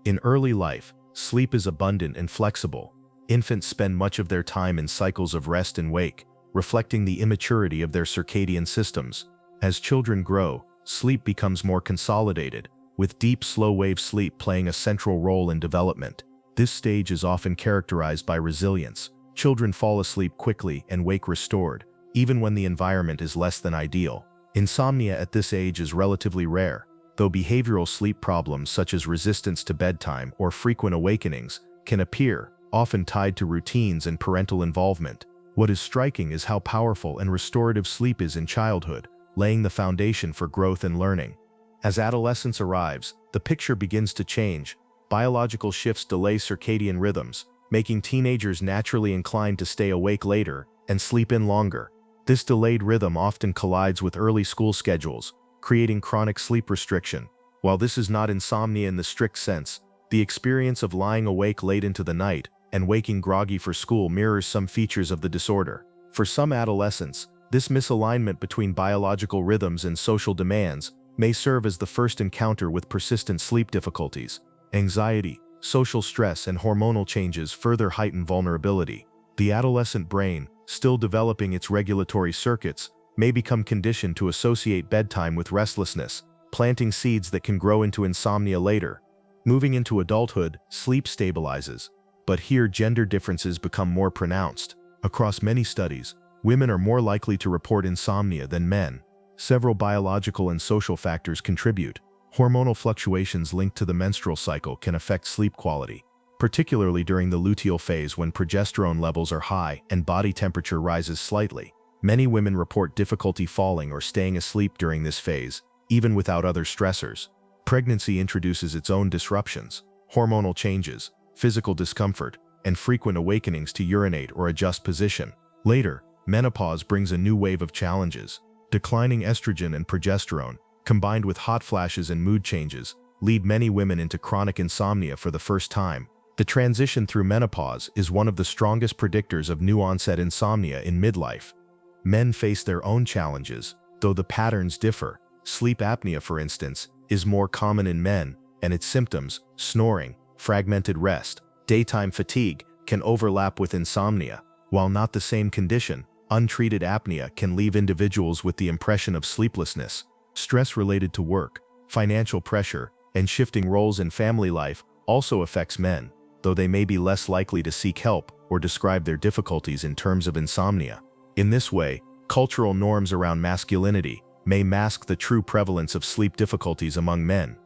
In early life, sleep is abundant and flexible. Infants spend much of their time in cycles of rest and wake, reflecting the immaturity of their circadian systems. As children grow, sleep becomes more consolidated, with deep, slow-wave sleep playing a central role in development. This stage is often characterized by resilience. Children fall asleep quickly and wake restored, even when the environment is less than ideal. Insomnia at this age is relatively rare, though behavioral sleep problems such as resistance to bedtime or frequent awakenings can appear, often tied to routines and parental involvement. What is striking is how powerful and restorative sleep is in childhood, laying the foundation for growth and learning. As adolescence arrives, the picture begins to change. Biological shifts delay circadian rhythms, making teenagers naturally inclined to stay awake later and sleep in longer. This delayed rhythm often collides with early school schedules, creating chronic sleep restriction. While this is not insomnia in the strict sense, the experience of lying awake late into the night and waking groggy for school mirrors some features of the disorder. For some adolescents, this misalignment between biological rhythms and social demands may serve as the first encounter with persistent sleep difficulties. Anxiety, social stress, and hormonal changes further heighten vulnerability. The adolescent brain, still developing its regulatory circuits, may become conditioned to associate bedtime with restlessness, planting seeds that can grow into insomnia later. Moving into adulthood, sleep stabilizes, but here gender differences become more pronounced. Across many studies, women are more likely to report insomnia than men. Several biological and social factors contribute. Hormonal fluctuations linked to the menstrual cycle can affect sleep quality, particularly during the luteal phase when progesterone levels are high and body temperature rises slightly. Many women report difficulty falling or staying asleep during this phase, even without other stressors. Pregnancy introduces its own disruptions, hormonal changes, physical discomfort, and frequent awakenings to urinate or adjust position. Later, menopause brings a new wave of challenges. Declining estrogen and progesterone, combined with hot flashes and mood changes, lead many women into chronic insomnia for the first time. The transition through menopause is one of the strongest predictors of new-onset insomnia in midlife. Men face their own challenges, though the patterns differ. Sleep apnea, for instance, is more common in men, and its symptoms, snoring, fragmented rest, daytime fatigue, can overlap with insomnia. While not the same condition, untreated apnea can leave individuals with the impression of sleeplessness. Stress related to work, financial pressure, and shifting roles in family life also affects men, though they may be less likely to seek help or describe their difficulties in terms of insomnia. In this way, cultural norms around masculinity may mask the true prevalence of sleep difficulties among men.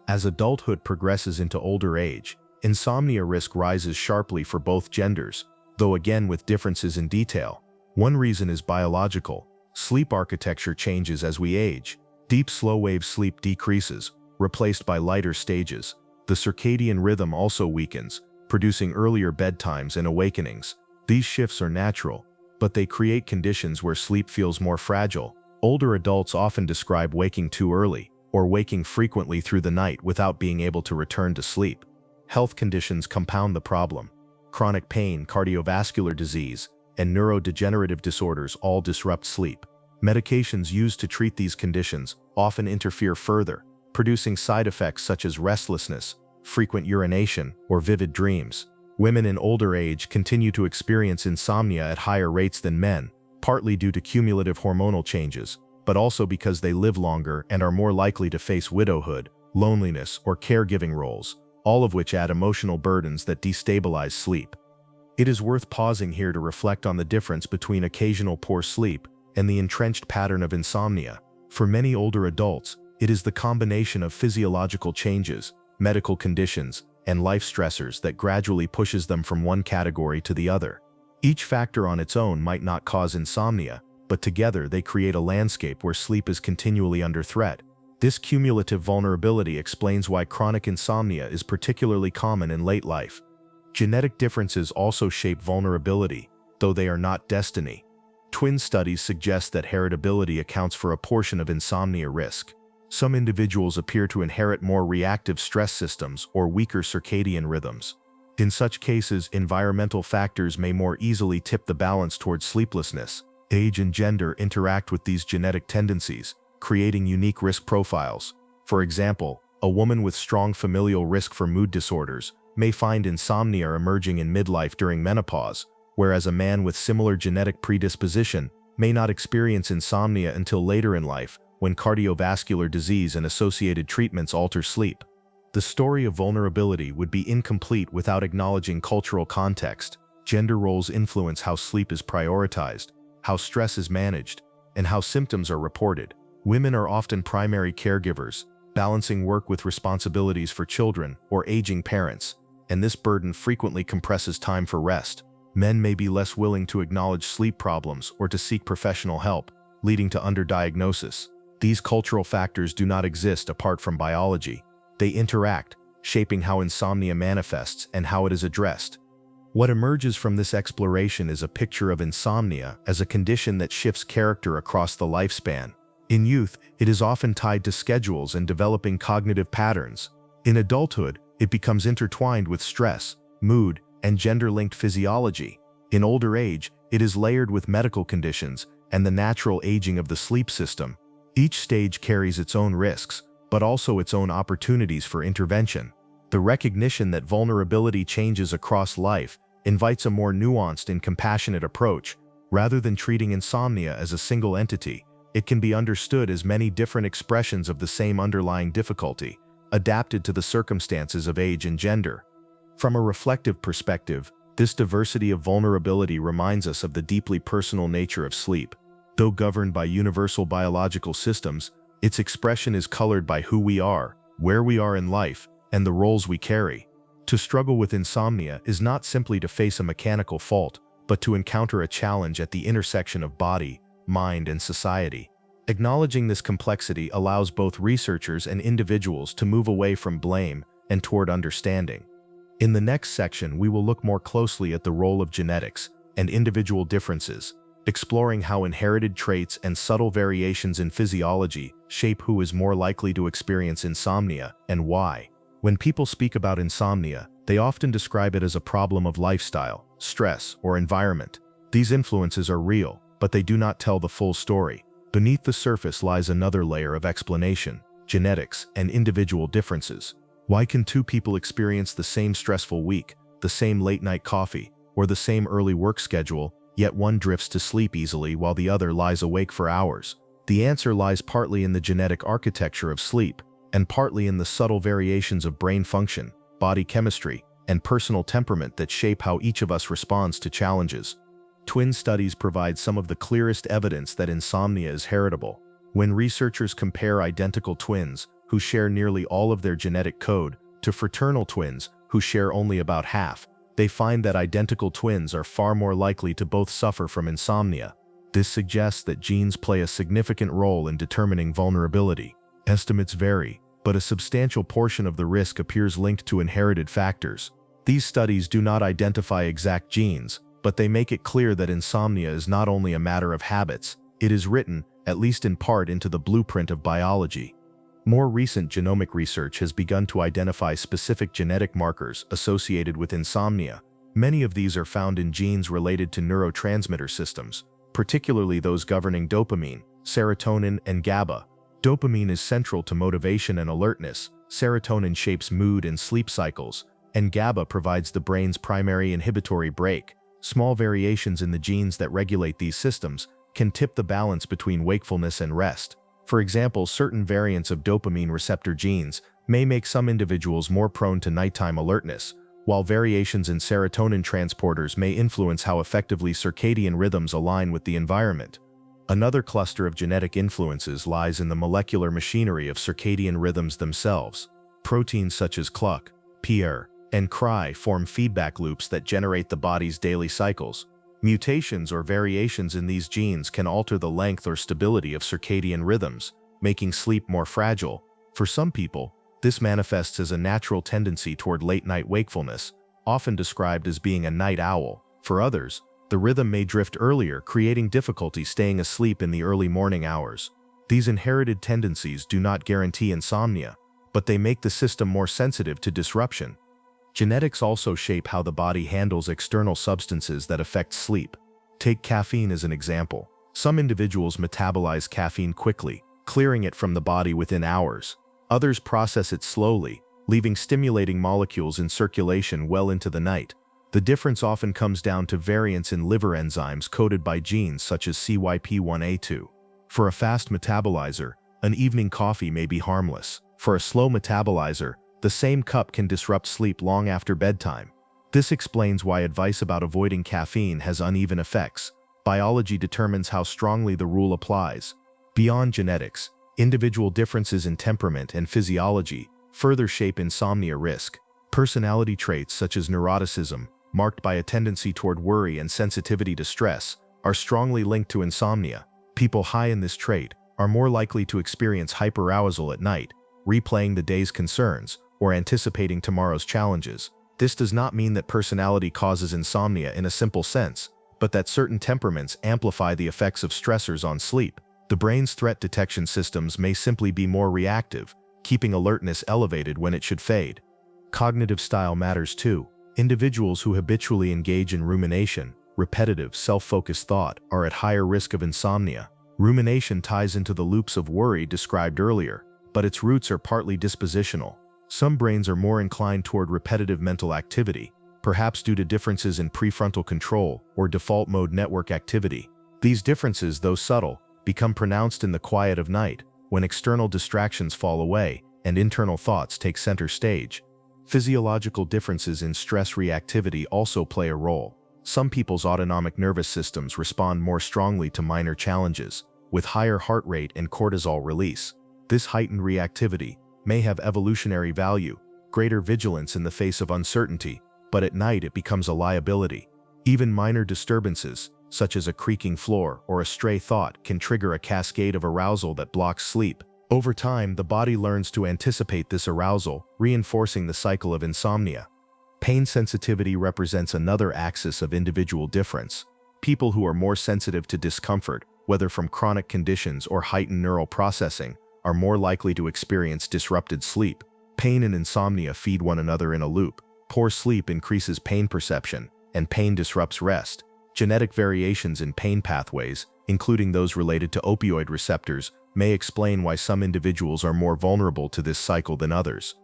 As adulthood progresses into older age, insomnia risk rises sharply for both genders, though again with differences in detail. One reason is biological. Sleep architecture changes as we age. Deep slow-wave sleep decreases, replaced by lighter stages. The circadian rhythm also weakens, producing earlier bedtimes and awakenings. These shifts are natural, but they create conditions where sleep feels more fragile. Older adults often describe waking too early, or waking frequently through the night without being able to return to sleep. Health conditions compound the problem. Chronic pain, cardiovascular disease, and neurodegenerative disorders all disrupt sleep. Medications used to treat these conditions often interfere further, producing side effects such as restlessness, frequent urination, or vivid dreams. Women in older age continue to experience insomnia at higher rates than men, partly due to cumulative hormonal changes, but also because they live longer and are more likely to face widowhood, loneliness, or caregiving roles, all of which add emotional burdens that destabilize sleep. It is worth pausing here to reflect on the difference between occasional poor sleep and the entrenched pattern of insomnia. For many older adults, it is the combination of physiological changes, medical conditions, and life stressors that gradually pushes them from one category to the other. Each factor on its own might not cause insomnia, but together they create a landscape where sleep is continually under threat. This cumulative vulnerability explains why chronic insomnia is particularly common in late life. Genetic differences also shape vulnerability, though they are not destiny. Twin studies suggest that heritability accounts for a portion of insomnia risk. Some individuals appear to inherit more reactive stress systems or weaker circadian rhythms. In such cases, environmental factors may more easily tip the balance towards sleeplessness. Age and gender interact with these genetic tendencies, creating unique risk profiles. For example, a woman with strong familial risk for mood disorders may find insomnia emerging in midlife during menopause, whereas a man with similar genetic predisposition may not experience insomnia until later in life, when cardiovascular disease and associated treatments alter sleep. The story of vulnerability would be incomplete without acknowledging cultural context. Gender roles influence how sleep is prioritized, how stress is managed, and how symptoms are reported. Women are often primary caregivers, balancing work with responsibilities for children or aging parents, and this burden frequently compresses time for rest. Men may be less willing to acknowledge sleep problems or to seek professional help, leading to underdiagnosis. These cultural factors do not exist apart from biology. They interact, shaping how insomnia manifests and how it is addressed. What emerges from this exploration is a picture of insomnia as a condition that shifts character across the lifespan. In youth, it is often tied to schedules and developing cognitive patterns. In adulthood, it becomes intertwined with stress, mood, and gender-linked physiology. In older age, it is layered with medical conditions and the natural aging of the sleep system. Each stage carries its own risks, but also its own opportunities for intervention. The recognition that vulnerability changes across life invites a more nuanced and compassionate approach. Rather than treating insomnia as a single entity, it can be understood as many different expressions of the same underlying difficulty, adapted to the circumstances of age and gender. From a reflective perspective, this diversity of vulnerability reminds us of the deeply personal nature of sleep. Though governed by universal biological systems, its expression is colored by who we are, where we are in life, and the roles we carry. To struggle with insomnia is not simply to face a mechanical fault, but to encounter a challenge at the intersection of body, mind, and society. Acknowledging this complexity allows both researchers and individuals to move away from blame and toward understanding. In the next section, we will look more closely at the role of genetics and individual differences, exploring how inherited traits and subtle variations in physiology shape who is more likely to experience insomnia and why. When people speak about insomnia, They often describe it as a problem of lifestyle, stress, or environment. These influences are real, but they do not tell the full story. Beneath the surface lies another layer of explanation: genetics and individual differences. Why can two people experience the same stressful week, the same late-night coffee, or the same early work schedule, yet one drifts to sleep easily while the other lies awake for hours? The answer lies partly in the genetic architecture of sleep, and partly in the subtle variations of brain function, body chemistry, and personal temperament that shape how each of us responds to challenges. Twin studies provide some of the clearest evidence that insomnia is heritable. When researchers compare identical twins, who share nearly all of their genetic code, to fraternal twins, who share only about half, they find that identical twins are far more likely to both suffer from insomnia. This suggests that genes play a significant role in determining vulnerability. Estimates vary, but a substantial portion of the risk appears linked to inherited factors. These studies do not identify exact genes, but they make it clear that insomnia is not only a matter of habits, it is written, at least in part, into the blueprint of biology. More recent genomic research has begun to identify specific genetic markers associated with insomnia. Many of these are found in genes related to neurotransmitter systems, particularly those governing dopamine, serotonin, and GABA. Dopamine is central to motivation and alertness, serotonin shapes mood and sleep cycles, and GABA provides the brain's primary inhibitory brake. Small variations in the genes that regulate these systems can tip the balance between wakefulness and rest. For example, certain variants of dopamine receptor genes may make some individuals more prone to nighttime alertness, while variations in serotonin transporters may influence how effectively circadian rhythms align with the environment. Another cluster of genetic influences lies in the molecular machinery of circadian rhythms themselves. Proteins such as CLUC, PR, and CRY form feedback loops that generate the body's daily cycles. Mutations or variations in these genes can alter the length or stability of circadian rhythms, making sleep more fragile. For some people, this manifests as a natural tendency toward late-night wakefulness, often described as being a night owl. For others, the rhythm may drift earlier, creating difficulty staying asleep in the early morning hours. These inherited tendencies do not guarantee insomnia, but they make the system more sensitive to disruption. Genetics also shape how the body handles external substances that affect sleep. Take caffeine as an example. Some individuals metabolize caffeine quickly, clearing it from the body within hours. Others process it slowly, leaving stimulating molecules in circulation well into the night. The difference often comes down to variants in liver enzymes coded by genes such as CYP1A2. For a fast metabolizer, an evening coffee may be harmless. For a slow metabolizer, the same cup can disrupt sleep long after bedtime. This explains why advice about avoiding caffeine has uneven effects. Biology determines how strongly the rule applies. Beyond genetics, individual differences in temperament and physiology further shape insomnia risk. Personality traits such as neuroticism, marked by a tendency toward worry and sensitivity to stress, are strongly linked to insomnia. People high in this trait are more likely to experience hyperarousal at night, replaying the day's concerns, or anticipating tomorrow's challenges. This does not mean that personality causes insomnia in a simple sense, but that certain temperaments amplify the effects of stressors on sleep. The brain's threat detection systems may simply be more reactive, keeping alertness elevated when it should fade. Cognitive style matters too. Individuals who habitually engage in rumination, repetitive, self-focused thought, are at higher risk of insomnia. Rumination ties into the loops of worry described earlier, but its roots are partly dispositional. Some brains are more inclined toward repetitive mental activity, perhaps due to differences in prefrontal control or default mode network activity. These differences, though subtle, become pronounced in the quiet of night, when external distractions fall away and internal thoughts take center stage. Physiological differences in stress reactivity also play a role. Some people's autonomic nervous systems respond more strongly to minor challenges, with higher heart rate and cortisol release. This heightened reactivity may have evolutionary value, greater vigilance in the face of uncertainty, but at night it becomes a liability. Even minor disturbances, such as a creaking floor or a stray thought, can trigger a cascade of arousal that blocks sleep. Over time, the body learns to anticipate this arousal, reinforcing the cycle of insomnia. Pain sensitivity represents another axis of individual difference. People who are more sensitive to discomfort, whether from chronic conditions or heightened neural processing, are more likely to experience disrupted sleep. Pain and insomnia feed one another in a loop, Poor sleep increases pain perception, and pain disrupts rest. Genetic variations in pain pathways, including those related to opioid receptors, may explain why some individuals are more vulnerable to this cycle than others.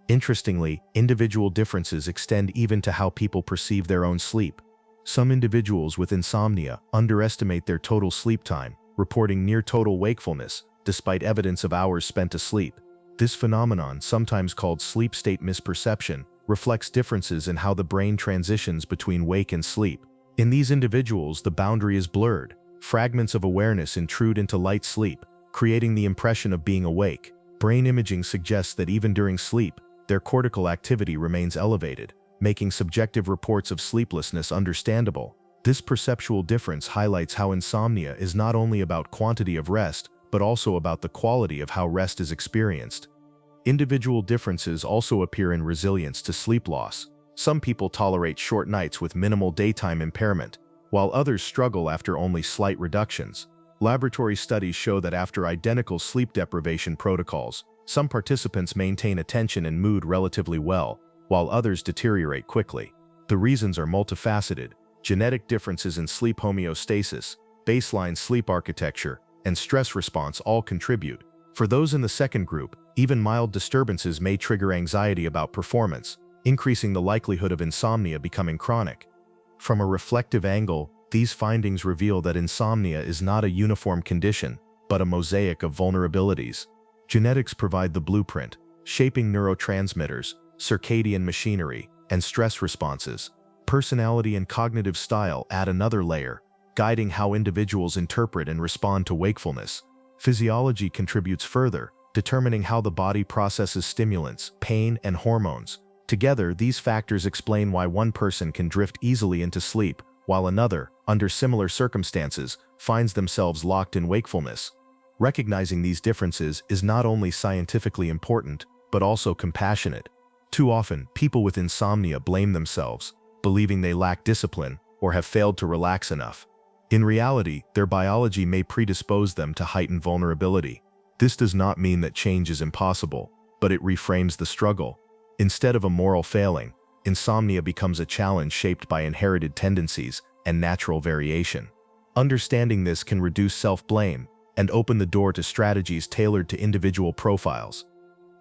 Interestingly, individual differences extend even to how people perceive their own sleep. Some individuals with insomnia underestimate their total sleep time, reporting near-total wakefulness, despite evidence of hours spent asleep. This phenomenon, sometimes called sleep state misperception, reflects differences in how the brain transitions between wake and sleep. In these individuals, the boundary is blurred. Fragments of awareness intrude into light sleep, creating the impression of being awake. Brain imaging suggests that even during sleep, their cortical activity remains elevated, making subjective reports of sleeplessness understandable. This perceptual difference highlights how insomnia is not only about quantity of rest, but also about the quality of how rest is experienced. Individual differences also appear in resilience to sleep loss. Some people tolerate short nights with minimal daytime impairment, while others struggle after only slight reductions. Laboratory studies show that after identical sleep deprivation protocols, some participants maintain attention and mood relatively well, while others deteriorate quickly. The reasons are multifaceted. Genetic differences in sleep homeostasis, baseline sleep architecture, and stress response all contribute. For those in the second group, even mild disturbances may trigger anxiety about performance, increasing the likelihood of insomnia becoming chronic. From a reflective angle, these findings reveal that insomnia is not a uniform condition, but a mosaic of vulnerabilities. Genetics provide the blueprint, shaping neurotransmitters, circadian machinery, and stress responses. Personality and cognitive style add another layer, guiding how individuals interpret and respond to wakefulness. Physiology contributes further, determining how the body processes stimulants, pain, and hormones. Together, these factors explain why one person can drift easily into sleep, while another, under similar circumstances, finds themselves locked in wakefulness. Recognizing these differences is not only scientifically important, but also compassionate. Too often, people with insomnia blame themselves, believing they lack discipline or have failed to relax enough. In reality, their biology may predispose them to heightened vulnerability. This does not mean that change is impossible, but it reframes the struggle. Instead of a moral failing, insomnia becomes a challenge shaped by inherited tendencies and natural variation. Understanding this can reduce self-blame and open the door to strategies tailored to individual profiles.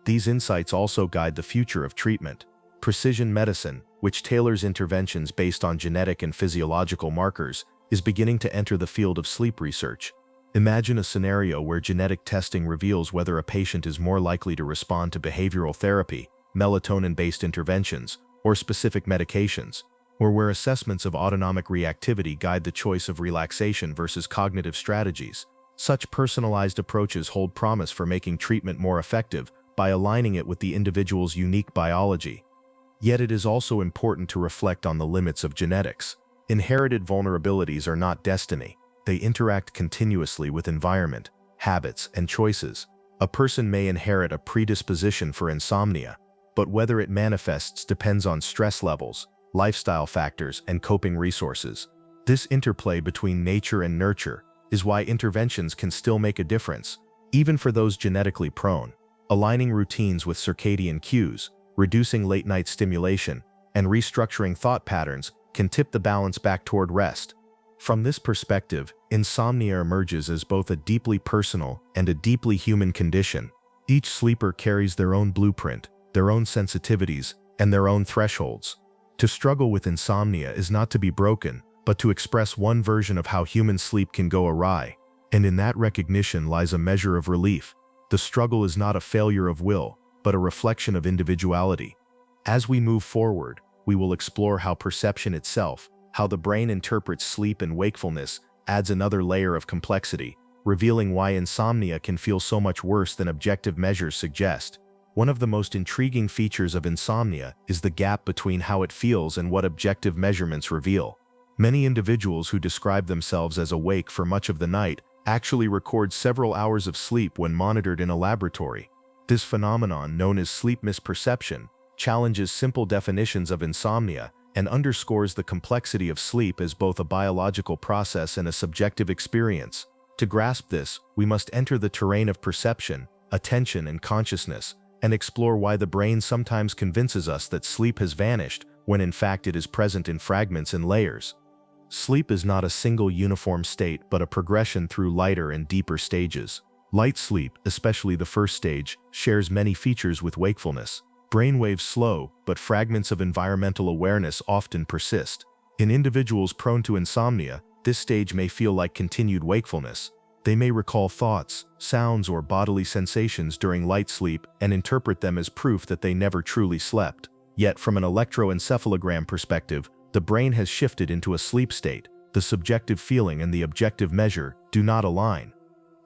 These insights also guide the future of treatment. Precision medicine, which tailors interventions based on genetic and physiological markers, is beginning to enter the field of sleep research. Imagine a scenario where genetic testing reveals whether a patient is more likely to respond to behavioral therapy, melatonin-based interventions, or specific medications, or where assessments of autonomic reactivity guide the choice of relaxation versus cognitive strategies. Such personalized approaches hold promise for making treatment more effective by aligning it with the individual's unique biology. Yet it is also important to reflect on the limits of genetics. Inherited vulnerabilities are not destiny. They interact continuously with environment, habits, and choices. A person may inherit a predisposition for insomnia, but whether it manifests depends on stress levels, lifestyle factors, and coping resources. This interplay between nature and nurture is why interventions can still make a difference, even for those genetically prone. Aligning routines with circadian cues, reducing late-night stimulation, and restructuring thought patterns can tip the balance back toward rest. From this perspective, insomnia emerges as both a deeply personal and a deeply human condition. Each sleeper carries their own blueprint, their own sensitivities, and their own thresholds. To struggle with insomnia is not to be broken, but to express one version of how human sleep can go awry. And in that recognition lies a measure of relief. The struggle is not a failure of will, but a reflection of individuality. As we move forward, we will explore how perception itself, how the brain interprets sleep and wakefulness, adds another layer of complexity, revealing why insomnia can feel so much worse than objective measures suggest. One of the most intriguing features of insomnia is the gap between how it feels and what objective measurements reveal. Many individuals who describe themselves as awake for much of the night actually record several hours of sleep when monitored in a laboratory. This phenomenon, known as sleep misperception, challenges simple definitions of insomnia and underscores the complexity of sleep as both a biological process and a subjective experience. To grasp this, we must enter the terrain of perception, attention, and consciousness, and explore why the brain sometimes convinces us that sleep has vanished when in fact it is present in fragments and layers. Sleep is not a single uniform state but a progression through lighter and deeper stages. Light sleep, especially the first stage, shares many features with wakefulness. Brainwaves slow, but fragments of environmental awareness often persist. In individuals prone to insomnia, this stage may feel like continued wakefulness. They may recall thoughts, sounds, or bodily sensations during light sleep and interpret them as proof that they never truly slept. Yet, from an electroencephalogram perspective, the brain has shifted into a sleep state. The subjective feeling and the objective measure do not align.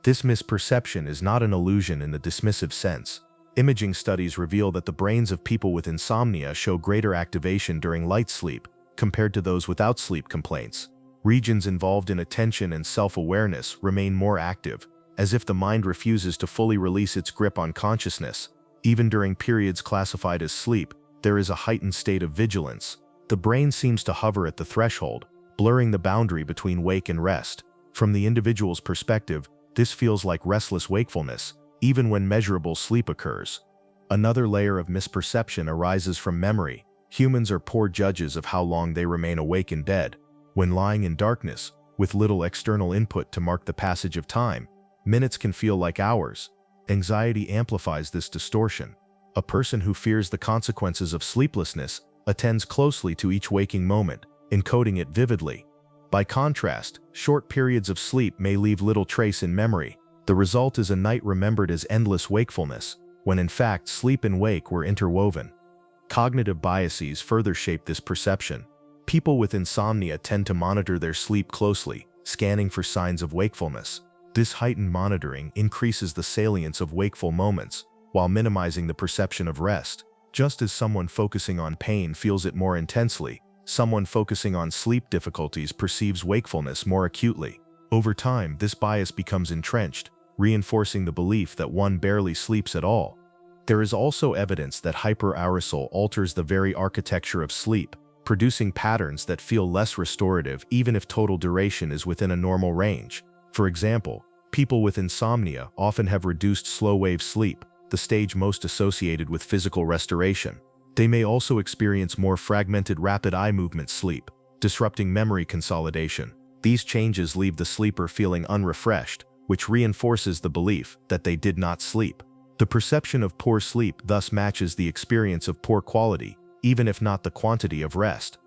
This misperception is not an illusion in the dismissive sense. Imaging studies reveal that the brains of people with insomnia show greater activation during light sleep compared to those without sleep complaints. Regions involved in attention and self-awareness remain more active, as if the mind refuses to fully release its grip on consciousness. Even during periods classified as sleep, there is a heightened state of vigilance. The brain seems to hover at the threshold, blurring the boundary between wake and rest. From the individual's perspective, this feels like restless wakefulness, even when measurable sleep occurs. Another layer of misperception arises from memory. Humans are poor judges of how long they remain awake in bed. When lying in darkness, with little external input to mark the passage of time, minutes can feel like hours. Anxiety amplifies this distortion. A person who fears the consequences of sleeplessness attends closely to each waking moment, encoding it vividly. By contrast, short periods of sleep may leave little trace in memory. The result is a night remembered as endless wakefulness, when in fact sleep and wake were interwoven. Cognitive biases further shape this perception. People with insomnia tend to monitor their sleep closely, scanning for signs of wakefulness. This heightened monitoring increases the salience of wakeful moments, while minimizing the perception of rest. Just as someone focusing on pain feels it more intensely, someone focusing on sleep difficulties perceives wakefulness more acutely. Over time, this bias becomes entrenched, reinforcing the belief that one barely sleeps at all. There is also evidence that hyperarousal alters the very architecture of sleep, producing patterns that feel less restorative even if total duration is within a normal range. For example, people with insomnia often have reduced slow-wave sleep, the stage most associated with physical restoration. They may also experience more fragmented rapid eye movement sleep, disrupting memory consolidation. These changes leave the sleeper feeling unrefreshed, which reinforces the belief that they did not sleep. The perception of poor sleep thus matches the experience of poor quality, even if not the quantity of rest.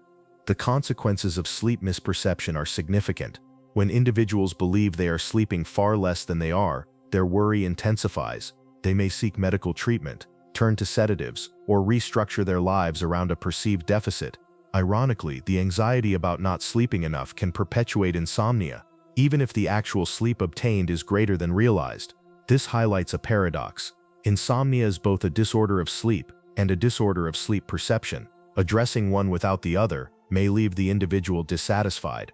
The consequences of sleep misperception are significant. When individuals believe they are sleeping far less than they are, their worry intensifies. They may seek medical treatment, turn to sedatives, or restructure their lives around a perceived deficit. Ironically, the anxiety about not sleeping enough can perpetuate insomnia, even if the actual sleep obtained is greater than realized. This highlights a paradox. Insomnia is both a disorder of sleep and a disorder of sleep perception. Addressing one without the other may leave the individual dissatisfied.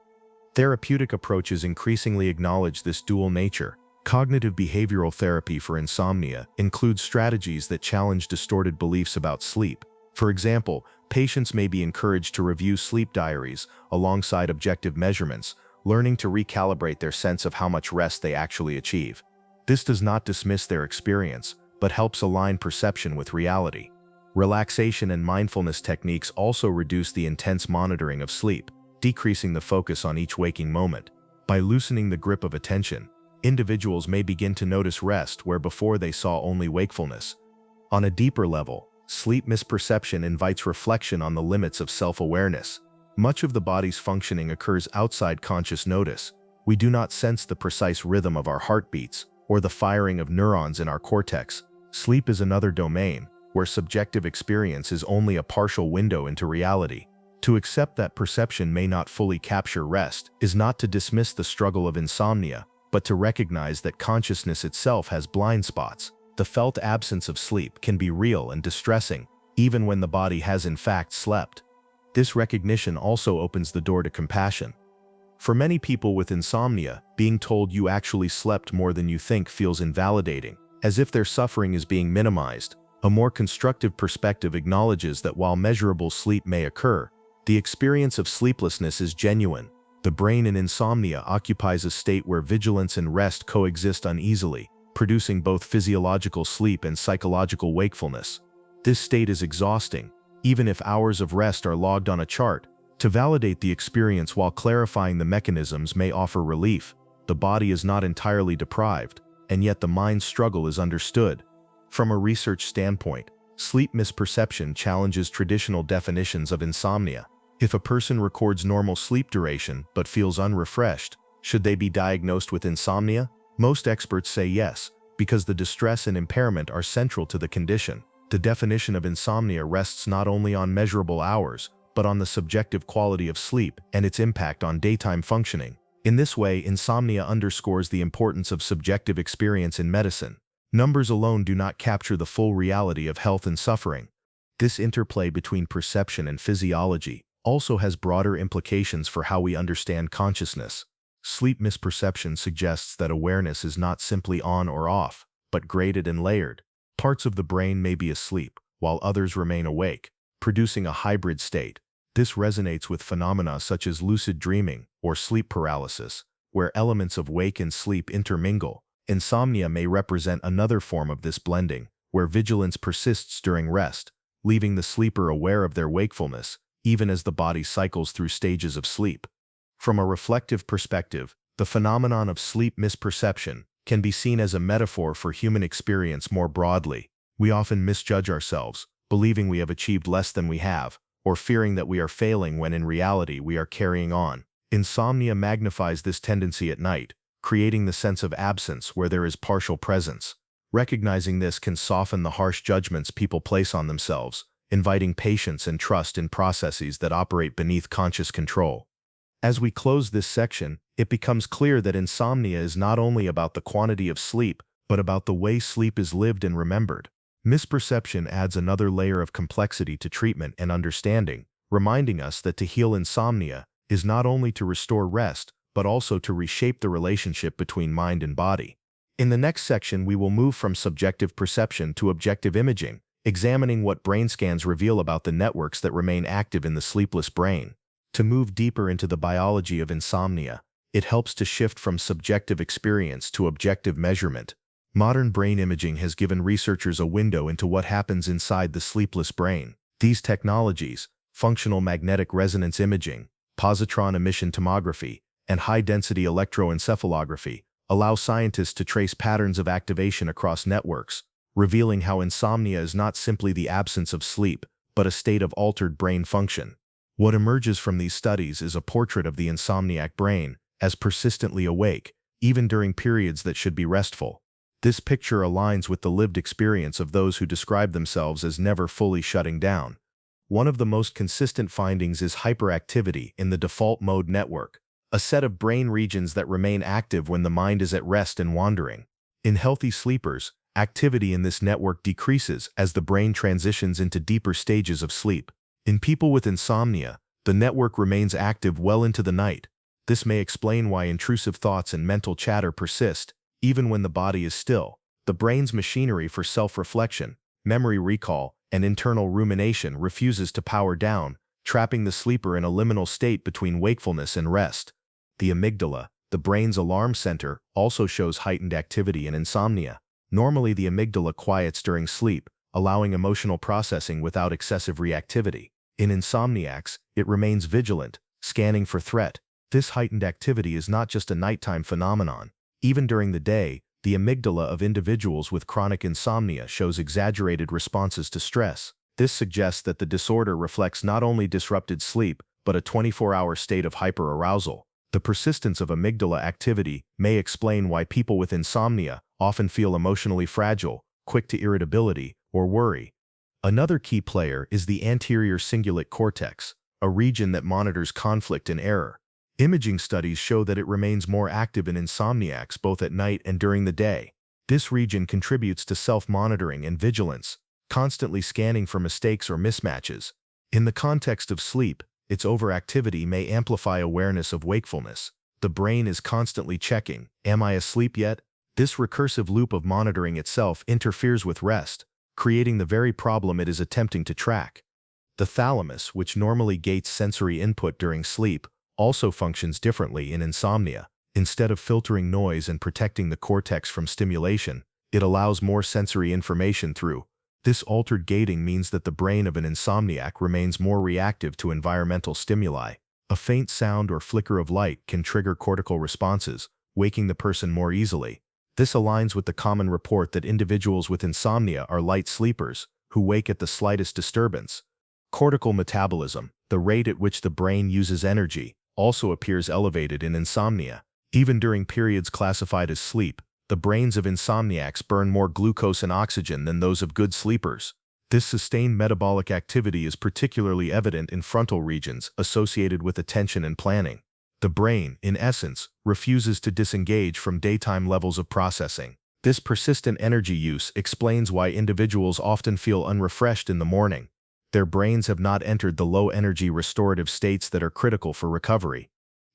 Therapeutic approaches increasingly acknowledge this dual nature. Cognitive behavioral therapy for insomnia includes strategies that challenge distorted beliefs about sleep. For example, patients may be encouraged to review sleep diaries alongside objective measurements, learning to recalibrate their sense of how much rest they actually achieve. This does not dismiss their experience, but helps align perception with reality. Relaxation and mindfulness techniques also reduce the intense monitoring of sleep, decreasing the focus on each waking moment. By loosening the grip of attention, individuals may begin to notice rest where before they saw only wakefulness. On a deeper level, sleep misperception invites reflection on the limits of self-awareness. Much of the body's functioning occurs outside conscious notice. We do not sense the precise rhythm of our heartbeats or the firing of neurons in our cortex. Sleep is another domain where subjective experience is only a partial window into reality. To accept that perception may not fully capture rest is not to dismiss the struggle of insomnia, but to recognize that consciousness itself has blind spots. The felt absence of sleep can be real and distressing, even when the body has in fact slept. This recognition also opens the door to compassion. For many people with insomnia, being told you actually slept more than you think feels invalidating, as if their suffering is being minimized. A more constructive perspective acknowledges that while measurable sleep may occur, the experience of sleeplessness is genuine. The brain in insomnia occupies a state where vigilance and rest coexist uneasily, producing both physiological sleep and psychological wakefulness. This state is exhausting, even if hours of rest are logged on a chart. To validate the experience while clarifying the mechanisms may offer relief. The body is not entirely deprived, and yet the mind's struggle is understood. From a research standpoint, sleep misperception challenges traditional definitions of insomnia. If a person records normal sleep duration but feels unrefreshed, should they be diagnosed with insomnia? Most experts say yes, because the distress and impairment are central to the condition. The definition of insomnia rests not only on measurable hours, but on the subjective quality of sleep and its impact on daytime functioning. In this way, insomnia underscores the importance of subjective experience in medicine. Numbers alone do not capture the full reality of health and suffering. This interplay between perception and physiology also has broader implications for how we understand consciousness. Sleep misperception suggests that awareness is not simply on or off, but graded and layered. Parts of the brain may be asleep, while others remain awake, producing a hybrid state. This resonates with phenomena such as lucid dreaming or sleep paralysis, where elements of wake and sleep intermingle. Insomnia may represent another form of this blending, where vigilance persists during rest, leaving the sleeper aware of their wakefulness, even as the body cycles through stages of sleep. From a reflective perspective, the phenomenon of sleep misperception can be seen as a metaphor for human experience more broadly. We often misjudge ourselves, believing we have achieved less than we have, or fearing that we are failing when in reality we are carrying on. Insomnia magnifies this tendency at night, creating the sense of absence where there is partial presence. Recognizing this can soften the harsh judgments people place on themselves, inviting patience and trust in processes that operate beneath conscious control. As we close this section, it becomes clear that insomnia is not only about the quantity of sleep, but about the way sleep is lived and remembered. Misperception adds another layer of complexity to treatment and understanding, reminding us that to heal insomnia is not only to restore rest, but also to reshape the relationship between mind and body. In the next section, we will move from subjective perception to objective imaging, examining what brain scans reveal about the networks that remain active in the sleepless brain. To move deeper into the biology of insomnia, it helps to shift from subjective experience to objective measurement. Modern brain imaging has given researchers a window into what happens inside the sleepless brain. These technologies, functional magnetic resonance imaging, positron emission tomography, and high-density electroencephalography, allow scientists to trace patterns of activation across networks, revealing how insomnia is not simply the absence of sleep, but a state of altered brain function. What emerges from these studies is a portrait of the insomniac brain as persistently awake, even during periods that should be restful. This picture aligns with the lived experience of those who describe themselves as never fully shutting down. One of the most consistent findings is hyperactivity in the default mode network, a set of brain regions that remain active when the mind is at rest and wandering. In healthy sleepers, activity in this network decreases as the brain transitions into deeper stages of sleep. In people with insomnia, the network remains active well into the night. This may explain why intrusive thoughts and mental chatter persist, even when the body is still. The brain's machinery for self-reflection, memory recall, and internal rumination refuses to power down, trapping the sleeper in a liminal state between wakefulness and rest. The amygdala, the brain's alarm center, also shows heightened activity in insomnia. Normally, the amygdala quiets during sleep, allowing emotional processing without excessive reactivity. In insomniacs, it remains vigilant, scanning for threat. This heightened activity is not just a nighttime phenomenon. Even during the day, the amygdala of individuals with chronic insomnia shows exaggerated responses to stress. This suggests that the disorder reflects not only disrupted sleep, but a 24-hour state of hyperarousal. The persistence of amygdala activity may explain why people with insomnia often feel emotionally fragile, quick to irritability, or worry. Another key player is the anterior cingulate cortex, a region that monitors conflict and error. Imaging studies show that it remains more active in insomniacs both at night and during the day. This region contributes to self-monitoring and vigilance, constantly scanning for mistakes or mismatches. In the context of sleep, its overactivity may amplify awareness of wakefulness. The brain is constantly checking, "Am I asleep yet?" This recursive loop of monitoring itself interferes with rest, creating the very problem it is attempting to track. The thalamus, which normally gates sensory input during sleep, also functions differently in insomnia. Instead of filtering noise and protecting the cortex from stimulation, It allows more sensory information through. This altered gating means that the brain of an insomniac remains more reactive to environmental stimuli. A faint sound or flicker of light can trigger cortical responses, waking the person more easily. This aligns with the common report that individuals with insomnia are light sleepers, who wake at the slightest disturbance. Cortical metabolism, the rate at which the brain uses energy, also appears elevated in insomnia. Even during periods classified as sleep, the brains of insomniacs burn more glucose and oxygen than those of good sleepers. This sustained metabolic activity is particularly evident in frontal regions associated with attention and planning. The brain, in essence, refuses to disengage from daytime levels of processing. This persistent energy use explains why individuals often feel unrefreshed in the morning. Their brains have not entered the low-energy restorative states that are critical for recovery.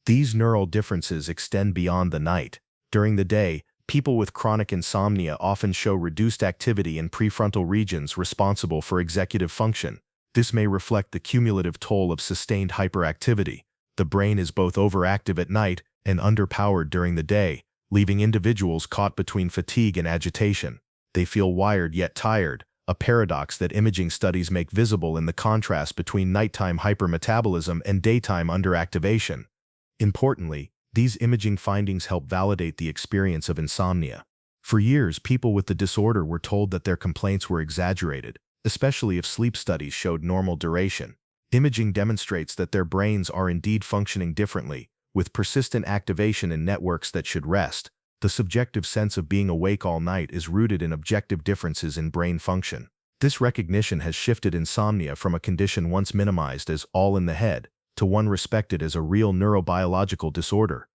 These neural differences extend beyond the night. During the day, people with chronic insomnia often show reduced activity in prefrontal regions responsible for executive function. This may reflect the cumulative toll of sustained hyperactivity. The brain is both overactive at night and underpowered during the day, leaving individuals caught between fatigue and agitation. They feel wired yet tired, a paradox that imaging studies make visible in the contrast between nighttime hypermetabolism and daytime underactivation. Importantly, these imaging findings help validate the experience of insomnia. For years, people with the disorder were told that their complaints were exaggerated, especially if sleep studies showed normal duration. Imaging demonstrates that their brains are indeed functioning differently, with persistent activation in networks that should rest. The subjective sense of being awake all night is rooted in objective differences in brain function. This recognition has shifted insomnia from a condition once minimized as all in the head to one respected as a real neurobiological disorder.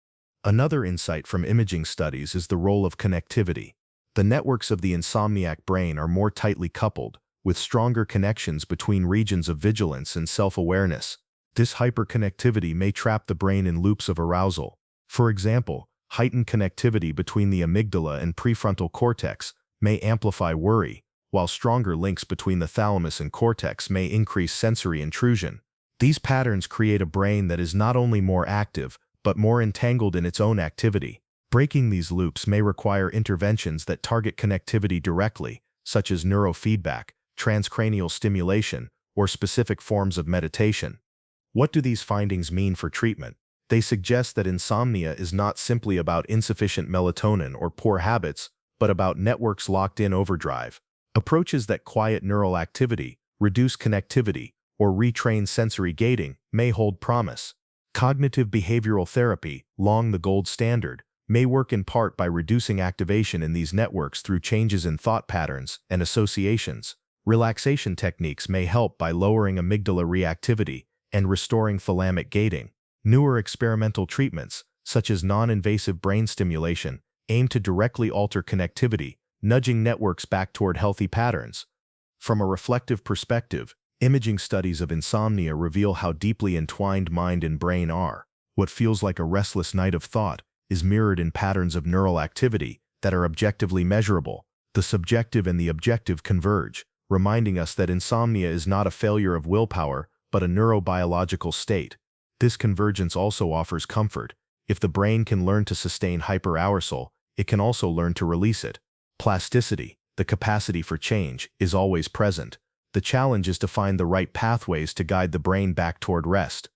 Another insight from imaging studies is the role of connectivity. The networks of the insomniac brain are more tightly coupled, with stronger connections between regions of vigilance and self-awareness. This hyperconnectivity may trap the brain in loops of arousal. For example, heightened connectivity between the amygdala and prefrontal cortex may amplify worry, while stronger links between the thalamus and cortex may increase sensory intrusion. These patterns create a brain that is not only more active, but more entangled in its own activity. Breaking these loops may require interventions that target connectivity directly, such as neurofeedback, transcranial stimulation, or specific forms of meditation. What do these findings mean for treatment? They suggest that insomnia is not simply about insufficient melatonin or poor habits, but about networks locked in overdrive. Approaches that quiet neural activity, reduce connectivity, or retrain sensory gating may hold promise. Cognitive behavioral therapy, long the gold standard, may work in part by reducing activation in these networks through changes in thought patterns and associations. Relaxation techniques may help by lowering amygdala reactivity and restoring thalamic gating. Newer experimental treatments, such as non-invasive brain stimulation, aim to directly alter connectivity, nudging networks back toward healthy patterns. From a reflective perspective, imaging studies of insomnia reveal how deeply entwined mind and brain are. What feels like a restless night of thought is mirrored in patterns of neural activity that are objectively measurable. The subjective and the objective converge, reminding us that insomnia is not a failure of willpower, but a neurobiological state. This convergence also offers comfort. If the brain can learn to sustain hyperarousal, it can also learn to release it. Plasticity, the capacity for change, is always present. The challenge is to find the right pathways to guide the brain back toward rest.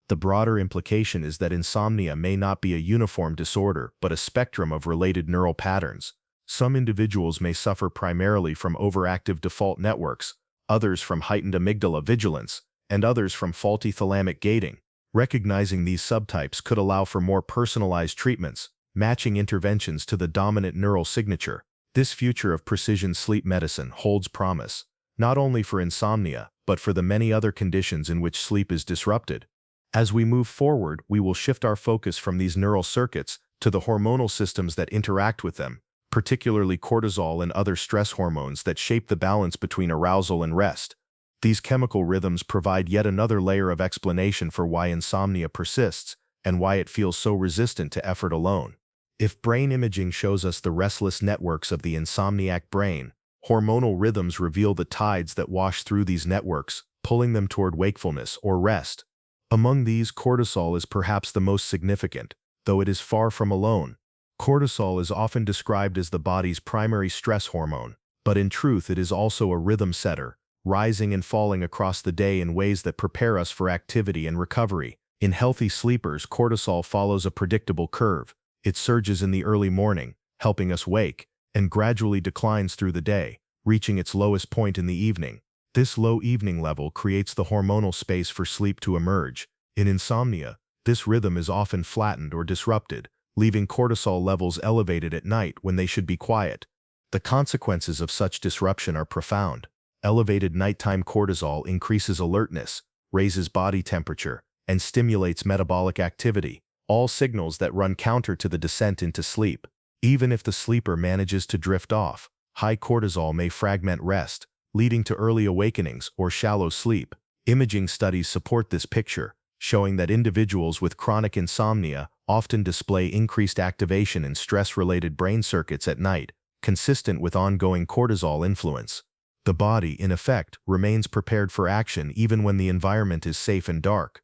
The broader implication is that insomnia may not be a uniform disorder, but a spectrum of related neural patterns. Some individuals may suffer primarily from overactive default networks, others from heightened amygdala vigilance, and others from faulty thalamic gating. Recognizing these subtypes could allow for more personalized treatments, matching interventions to the dominant neural signature. This future of precision sleep medicine holds promise, not only for insomnia, but for the many other conditions in which sleep is disrupted. As we move forward, we will shift our focus from these neural circuits to the hormonal systems that interact with them, particularly cortisol and other stress hormones that shape the balance between arousal and rest. These chemical rhythms provide yet another layer of explanation for why insomnia persists and why it feels so resistant to effort alone. If brain imaging shows us the restless networks of the insomniac brain, hormonal rhythms reveal the tides that wash through these networks, pulling them toward wakefulness or rest. Among these, cortisol is perhaps the most significant, though it is far from alone. Cortisol is often described as the body's primary stress hormone, but in truth it is also a rhythm setter, rising and falling across the day in ways that prepare us for activity and recovery. In healthy sleepers, cortisol follows a predictable curve. It surges in the early morning, helping us wake, and gradually declines through the day, reaching its lowest point in the evening. This low evening level creates the hormonal space for sleep to emerge. In insomnia, this rhythm is often flattened or disrupted, leaving cortisol levels elevated at night when they should be quiet. The consequences of such disruption are profound. Elevated nighttime cortisol increases alertness, raises body temperature, and stimulates metabolic activity, all signals that run counter to the descent into sleep. Even if the sleeper manages to drift off, high cortisol may fragment rest, leading to early awakenings or shallow sleep. Imaging studies support this picture, showing that individuals with chronic insomnia often display increased activation in stress-related brain circuits at night, consistent with ongoing cortisol influence. The body, in effect, remains prepared for action even when the environment is safe and dark.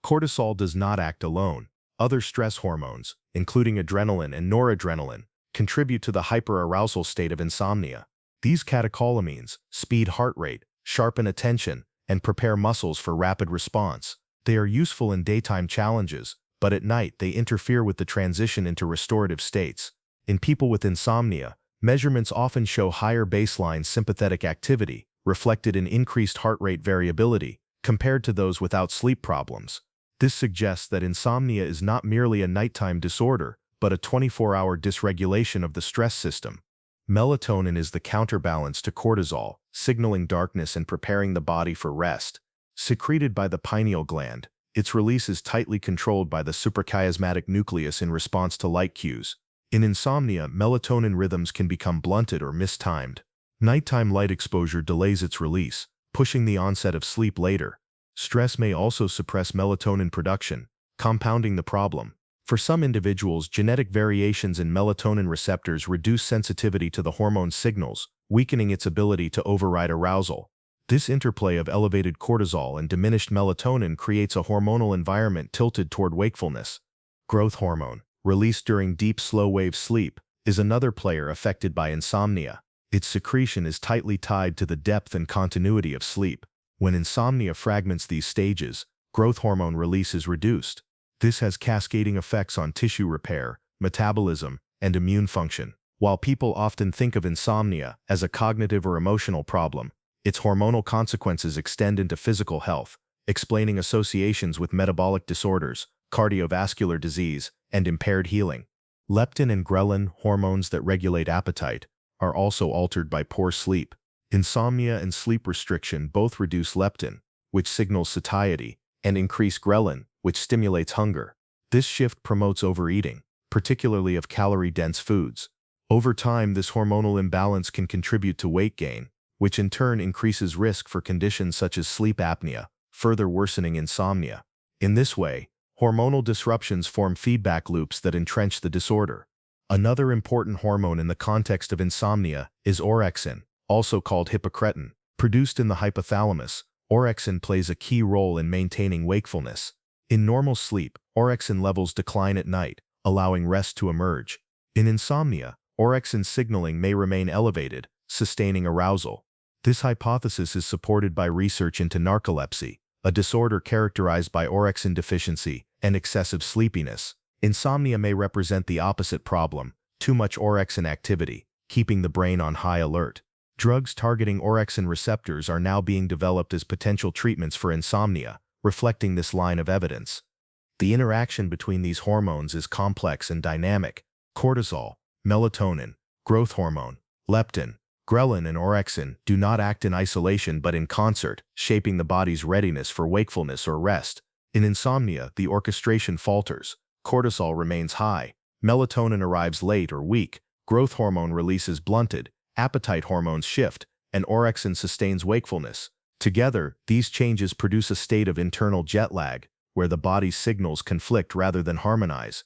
Cortisol does not act alone. Other stress hormones, including adrenaline and noradrenaline, contribute to the hyperarousal state of insomnia. These catecholamines speed heart rate, sharpen attention, and prepare muscles for rapid response. They are useful in daytime challenges, but at night they interfere with the transition into restorative states. In people with insomnia, measurements often show higher baseline sympathetic activity, reflected in increased heart rate variability, compared to those without sleep problems. This suggests that insomnia is not merely a nighttime disorder, but a 24-hour dysregulation of the stress system. Melatonin is the counterbalance to cortisol, signaling darkness and preparing the body for rest. Secreted by the pineal gland, its release is tightly controlled by the suprachiasmatic nucleus in response to light cues. In insomnia, melatonin rhythms can become blunted or mistimed. Nighttime light exposure delays its release, pushing the onset of sleep later. Stress may also suppress melatonin production, compounding the problem. For some individuals, genetic variations in melatonin receptors reduce sensitivity to the hormone's signals, weakening its ability to override arousal. This interplay of elevated cortisol and diminished melatonin creates a hormonal environment tilted toward wakefulness. Growth hormone, released during deep slow-wave sleep, is another player affected by insomnia. Its secretion is tightly tied to the depth and continuity of sleep. When insomnia fragments these stages, growth hormone release is reduced. This has cascading effects on tissue repair, metabolism, and immune function. While people often think of insomnia as a cognitive or emotional problem, its hormonal consequences extend into physical health, explaining associations with metabolic disorders, cardiovascular disease, and impaired healing. Leptin and ghrelin, hormones that regulate appetite, are also altered by poor sleep. Insomnia and sleep restriction both reduce leptin, which signals satiety, and increase ghrelin, which stimulates hunger. This shift promotes overeating, particularly of calorie-dense foods. Over time, this hormonal imbalance can contribute to weight gain, which in turn increases risk for conditions such as sleep apnea, further worsening insomnia. In this way, hormonal disruptions form feedback loops that entrench the disorder. Another important hormone in the context of insomnia is orexin, also called hypocretin. Produced in the hypothalamus, orexin plays a key role in maintaining wakefulness. In normal sleep, orexin levels decline at night, allowing rest to emerge. In insomnia, orexin signaling may remain elevated, sustaining arousal. This hypothesis is supported by research into narcolepsy, a disorder characterized by orexin deficiency and excessive sleepiness. Insomnia may represent the opposite problem, too much orexin activity, keeping the brain on high alert. Drugs targeting orexin receptors are now being developed as potential treatments for insomnia, reflecting this line of evidence. The interaction between these hormones is complex and dynamic. Cortisol, melatonin, growth hormone, leptin, ghrelin, and orexin do not act in isolation but in concert, shaping the body's readiness for wakefulness or rest. In insomnia, the orchestration falters. Cortisol remains high, melatonin arrives late or weak, growth hormone release is blunted, appetite hormones shift, and orexin sustains wakefulness. Together, these changes produce a state of internal jet lag, where the body's signals conflict rather than harmonize.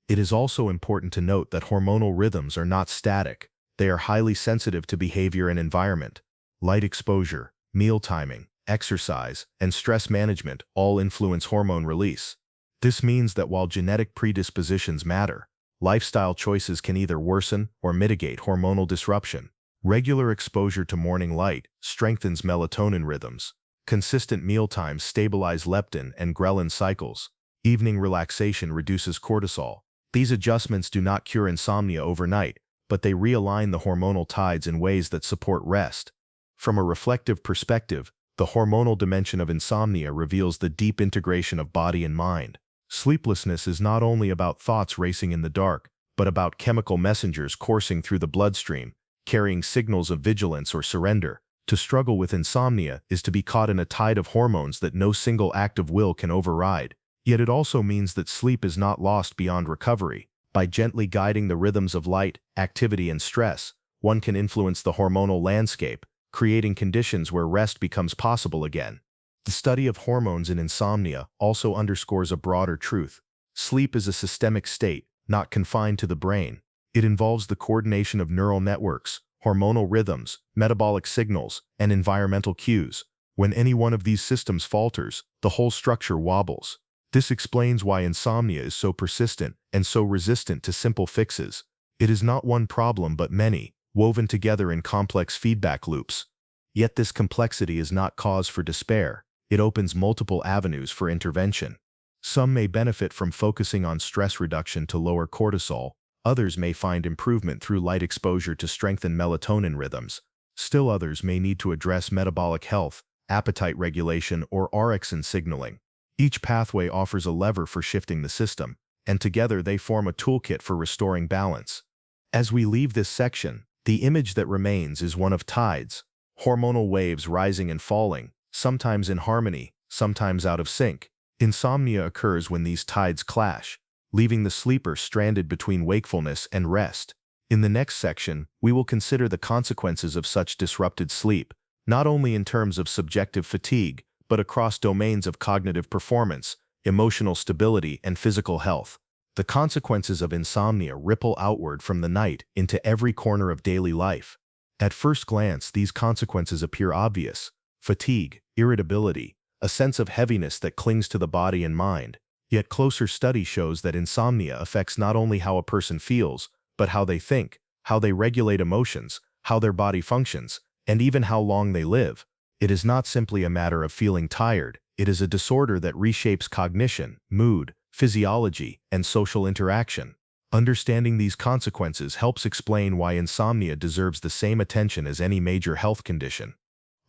It is also important to note that hormonal rhythms are not static. They are highly sensitive to behavior and environment. Light exposure, meal timing, exercise, and stress management all influence hormone release. This means that while genetic predispositions matter, Lifestyle choices can either worsen or mitigate hormonal disruption. Regular exposure to morning light strengthens melatonin rhythms. Consistent mealtimes stabilize leptin and ghrelin cycles. Evening relaxation reduces cortisol. These adjustments do not cure insomnia overnight, but they realign the hormonal tides in ways that support rest. From a reflective perspective, the hormonal dimension of insomnia reveals the deep integration of body and mind. Sleeplessness is not only about thoughts racing in the dark, but about chemical messengers coursing through the bloodstream, carrying signals of vigilance or surrender. To struggle with insomnia is to be caught in a tide of hormones that no single act of will can override. Yet it also means that sleep is not lost beyond recovery. By gently guiding the rhythms of light, activity, and stress, one can influence the hormonal landscape, creating conditions where rest becomes possible again. The study of hormones in insomnia also underscores a broader truth. Sleep is a systemic state, not confined to the brain. It involves the coordination of neural networks, hormonal rhythms, metabolic signals, and environmental cues. When any one of these systems falters, the whole structure wobbles. This explains why insomnia is so persistent and so resistant to simple fixes. It is not one problem but many, woven together in complex feedback loops. Yet this complexity is not cause for despair. It opens multiple avenues for intervention. Some may benefit from focusing on stress reduction to lower cortisol. Others may find improvement through light exposure to strengthen melatonin rhythms. Still others may need to address metabolic health, appetite regulation, or orexin signaling. Each pathway offers a lever for shifting the system, and together they form a toolkit for restoring balance. As we leave this section, the image that remains is one of tides, hormonal waves rising and falling, sometimes in harmony, sometimes out of sync. Insomnia occurs when these tides clash, leaving the sleeper stranded between wakefulness and rest. In the next section, we will consider the consequences of such disrupted sleep, not only in terms of subjective fatigue, but across domains of cognitive performance, emotional stability, and physical health. The consequences of insomnia ripple outward from the night into every corner of daily life. At first glance, these consequences appear obvious: fatigue, irritability, a sense of heaviness that clings to the body and mind. Yet closer study shows that insomnia affects not only how a person feels, but how they think, how they regulate emotions, how their body functions, and even how long they live. It is not simply a matter of feeling tired. It is a disorder that reshapes cognition, mood, physiology, and social interaction. Understanding these consequences helps explain why insomnia deserves the same attention as any major health condition.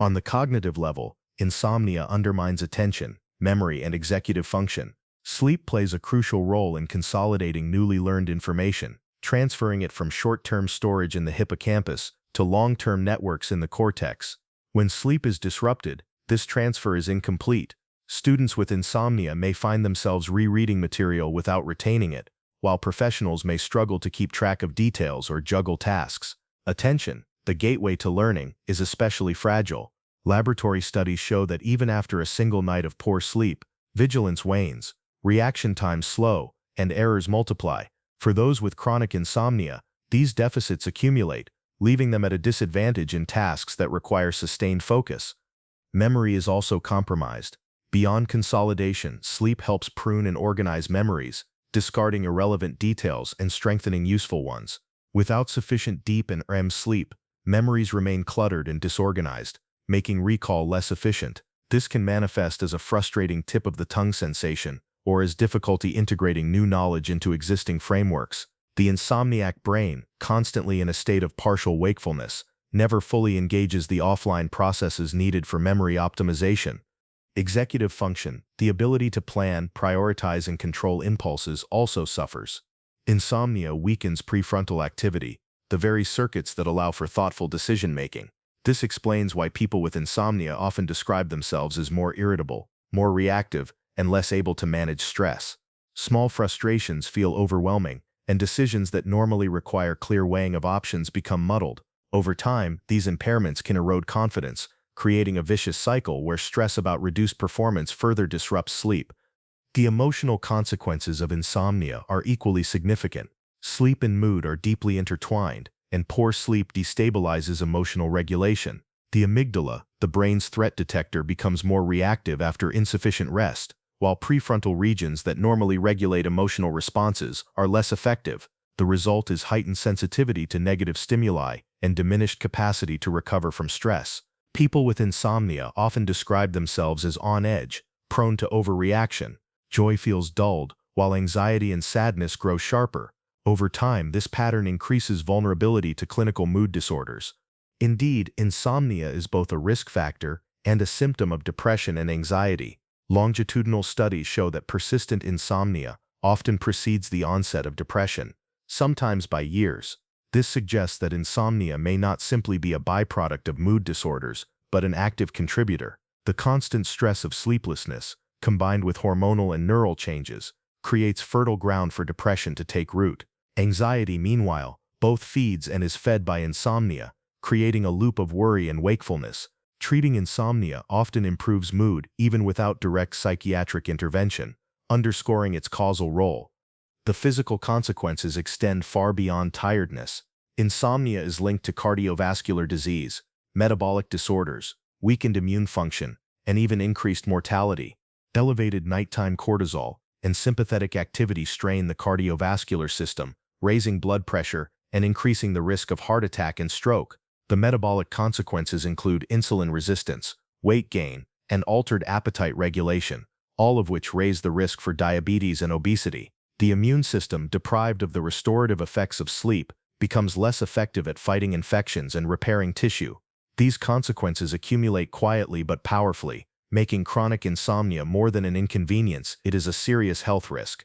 On the cognitive level, insomnia undermines attention, memory, and executive function. Sleep plays a crucial role in consolidating newly learned information, transferring it from short-term storage in the hippocampus to long-term networks in the cortex. When sleep is disrupted, this transfer is incomplete. Students with insomnia may find themselves rereading material without retaining it, while professionals may struggle to keep track of details or juggle tasks. Attention, the gateway to learning, is especially fragile. Laboratory studies show that even after a single night of poor sleep, vigilance wanes, reaction times slow, and errors multiply. For those with chronic insomnia, these deficits accumulate, leaving them at a disadvantage in tasks that require sustained focus. Memory is also compromised. Beyond consolidation, sleep helps prune and organize memories, discarding irrelevant details and strengthening useful ones. Without sufficient deep and REM sleep, memories remain cluttered and disorganized, making recall less efficient. This can manifest as a frustrating tip-of-the-tongue sensation, or as difficulty integrating new knowledge into existing frameworks. The insomniac brain, constantly in a state of partial wakefulness, never fully engages the offline processes needed for memory optimization. Executive function, the ability to plan, prioritize, and control impulses, also suffers. Insomnia weakens prefrontal activity, the very circuits that allow for thoughtful decision-making. This explains why people with insomnia often describe themselves as more irritable, more reactive, and less able to manage stress. Small frustrations feel overwhelming, and decisions that normally require clear weighing of options become muddled. Over time, these impairments can erode confidence, creating a vicious cycle where stress about reduced performance further disrupts sleep. The emotional consequences of insomnia are equally significant. Sleep and mood are deeply intertwined, and poor sleep destabilizes emotional regulation. The amygdala, the brain's threat detector, becomes more reactive after insufficient rest, while prefrontal regions that normally regulate emotional responses are less effective. The result is heightened sensitivity to negative stimuli and diminished capacity to recover from stress. People with insomnia often describe themselves as on edge, prone to overreaction. Joy feels dulled, while anxiety and sadness grow sharper. Over time, this pattern increases vulnerability to clinical mood disorders. Indeed, insomnia is both a risk factor and a symptom of depression and anxiety. Longitudinal studies show that persistent insomnia often precedes the onset of depression, sometimes by years. This suggests that insomnia may not simply be a byproduct of mood disorders, but an active contributor. The constant stress of sleeplessness, combined with hormonal and neural changes, creates fertile ground for depression to take root. Anxiety, meanwhile, both feeds and is fed by insomnia, creating a loop of worry and wakefulness. Treating insomnia often improves mood even without direct psychiatric intervention, underscoring its causal role. The physical consequences extend far beyond tiredness. Insomnia is linked to cardiovascular disease, metabolic disorders, weakened immune function, and even increased mortality. Elevated nighttime cortisol and sympathetic activity strain the cardiovascular system, raising blood pressure and increasing the risk of heart attack and stroke. The metabolic consequences include insulin resistance, weight gain, and altered appetite regulation, all of which raise the risk for diabetes and obesity. The immune system, deprived of the restorative effects of sleep, becomes less effective at fighting infections and repairing tissue. These consequences accumulate quietly but powerfully, making chronic insomnia more than an inconvenience, it is a serious health risk.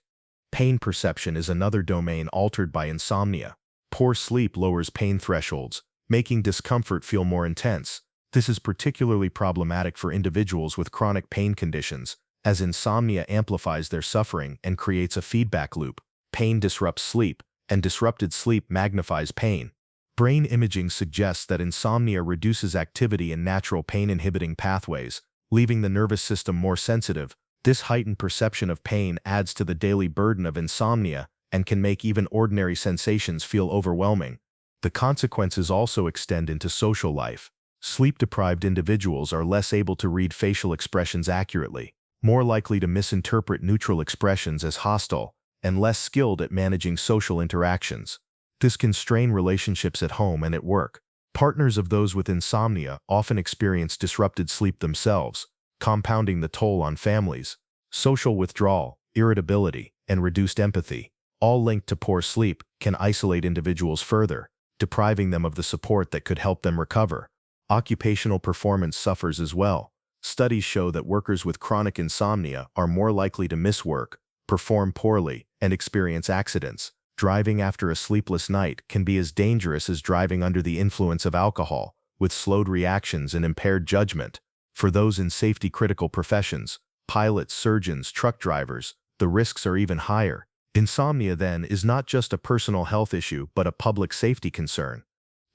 Pain perception is another domain altered by insomnia. Poor sleep lowers pain thresholds, making discomfort feel more intense. This is particularly problematic for individuals with chronic pain conditions, as insomnia amplifies their suffering and creates a feedback loop. Pain disrupts sleep, and disrupted sleep magnifies pain. Brain imaging suggests that insomnia reduces activity in natural pain-inhibiting pathways, leaving the nervous system more sensitive. This heightened perception of pain adds to the daily burden of insomnia and can make even ordinary sensations feel overwhelming. The consequences also extend into social life. Sleep-deprived individuals are less able to read facial expressions accurately, more likely to misinterpret neutral expressions as hostile, and less skilled at managing social interactions. This can strain relationships at home and at work. Partners of those with insomnia often experience disrupted sleep themselves, compounding the toll on families. Social withdrawal, irritability, and reduced empathy, all linked to poor sleep, can isolate individuals further, depriving them of the support that could help them recover. Occupational performance suffers as well. Studies show that workers with chronic insomnia are more likely to miss work, perform poorly, and experience accidents. Driving after a sleepless night can be as dangerous as driving under the influence of alcohol, with slowed reactions and impaired judgment. For those in safety-critical professions, pilots, surgeons, truck drivers, the risks are even higher. Insomnia, then, is not just a personal health issue but a public safety concern.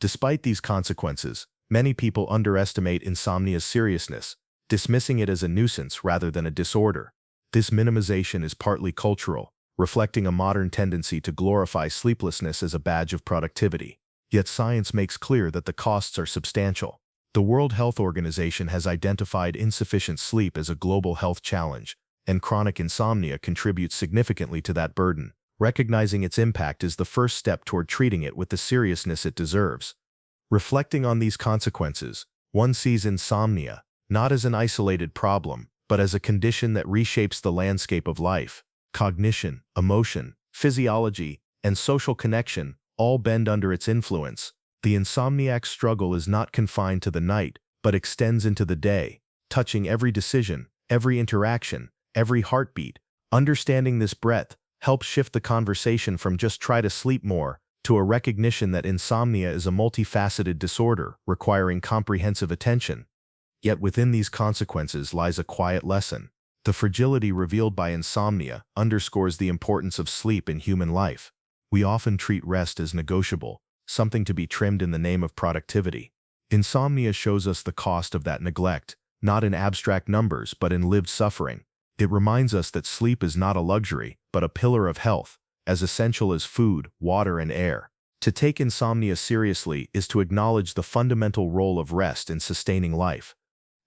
Despite these consequences, many people underestimate insomnia's seriousness, dismissing it as a nuisance rather than a disorder. This minimization is partly cultural, reflecting a modern tendency to glorify sleeplessness as a badge of productivity. Yet science makes clear that the costs are substantial. The World Health Organization has identified insufficient sleep as a global health challenge, and chronic insomnia contributes significantly to that burden. Recognizing its impact is the first step toward treating it with the seriousness it deserves. Reflecting on these consequences, one sees insomnia not as an isolated problem, but as a condition that reshapes the landscape of life. Cognition, emotion, physiology, and social connection all bend under its influence. The insomniac's struggle is not confined to the night, but extends into the day, touching every decision, every interaction, every heartbeat. Understanding this breadth helps shift the conversation from just try to sleep more to a recognition that insomnia is a multifaceted disorder requiring comprehensive attention. Yet within these consequences lies a quiet lesson. The fragility revealed by insomnia underscores the importance of sleep in human life. We often treat rest as negotiable, something to be trimmed in the name of productivity. Insomnia shows us the cost of that neglect, not in abstract numbers but in lived suffering. It reminds us that sleep is not a luxury, but a pillar of health, as essential as food, water, and air. To take insomnia seriously is to acknowledge the fundamental role of rest in sustaining life.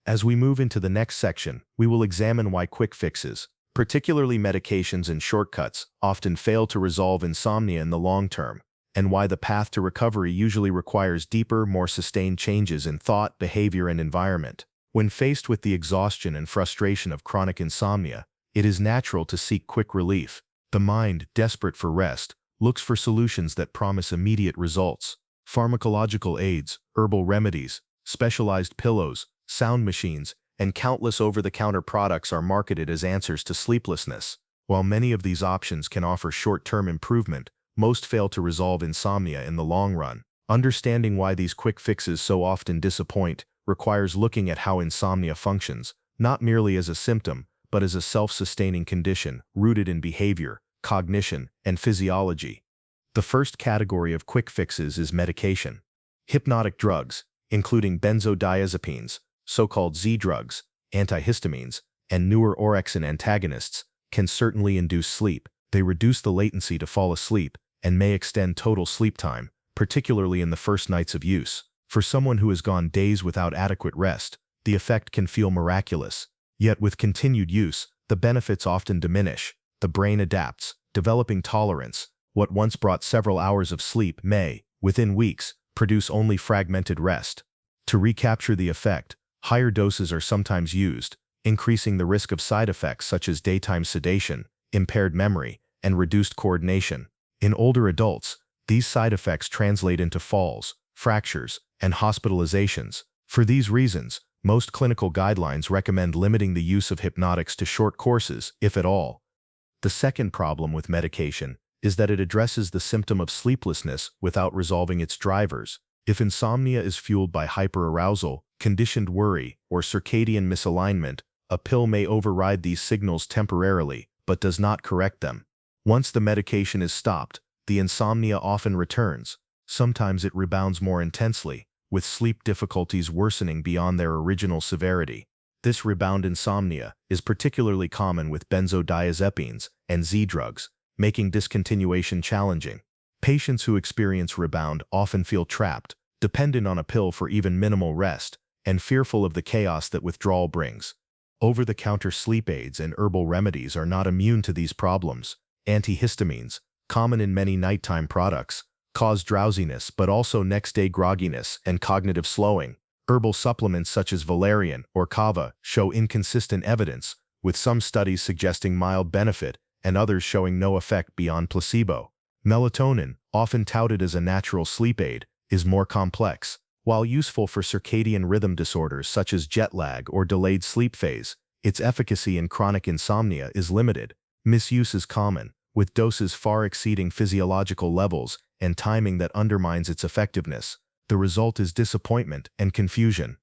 As we move into the next section, we will examine why quick fixes, Particularly medications and shortcuts often fail to resolve insomnia in the long term, and why the path to recovery usually requires deeper, more sustained changes in thought, behavior, and environment. When faced with the exhaustion and frustration of chronic insomnia, it is natural to seek quick relief. The mind, desperate for rest, looks for solutions that promise immediate results. Pharmacological aids, herbal remedies, specialized pillows, sound machines, and countless over-the-counter products are marketed as answers to sleeplessness. While many of these options can offer short-term improvement, most fail to resolve insomnia in the long run. Understanding why these quick fixes so often disappoint requires looking at how insomnia functions, not merely as a symptom, but as a self-sustaining condition rooted in behavior, cognition, and physiology. The first category of quick fixes is medication. Hypnotic drugs, including benzodiazepines, so-called Z drugs, antihistamines, and newer orexin antagonists, can certainly induce sleep. They reduce the latency to fall asleep and may extend total sleep time, particularly in the first nights of use. For someone who has gone days without adequate rest, the effect can feel miraculous. Yet with continued use, the benefits often diminish. The brain adapts, developing tolerance. What once brought several hours of sleep may, within weeks, produce only fragmented rest. To recapture the effect, higher doses are sometimes used, increasing the risk of side effects such as daytime sedation, impaired memory, and reduced coordination. In older adults, these side effects translate into falls, fractures, and hospitalizations. For these reasons, most clinical guidelines recommend limiting the use of hypnotics to short courses, if at all. The second problem with medication is that it addresses the symptom of sleeplessness without resolving its drivers. If insomnia is fueled by hyperarousal, conditioned worry, or circadian misalignment, a pill may override these signals temporarily, but does not correct them. Once the medication is stopped, the insomnia often returns. Sometimes it rebounds more intensely, with sleep difficulties worsening beyond their original severity. This rebound insomnia is particularly common with benzodiazepines and Z drugs, making discontinuation challenging. Patients who experience rebound often feel trapped, dependent on a pill for even minimal rest, and fearful of the chaos that withdrawal brings. Over-the-counter sleep aids and herbal remedies are not immune to these problems. Antihistamines, common in many nighttime products, cause drowsiness but also next-day grogginess and cognitive slowing. Herbal supplements such as valerian or kava show inconsistent evidence, with some studies suggesting mild benefit and others showing no effect beyond placebo. Melatonin, often touted as a natural sleep aid, is more complex. While useful for circadian rhythm disorders such as jet lag or delayed sleep phase, its efficacy in chronic insomnia is limited. Misuse is common, with doses far exceeding physiological levels and timing that undermines its effectiveness. The result is disappointment and confusion.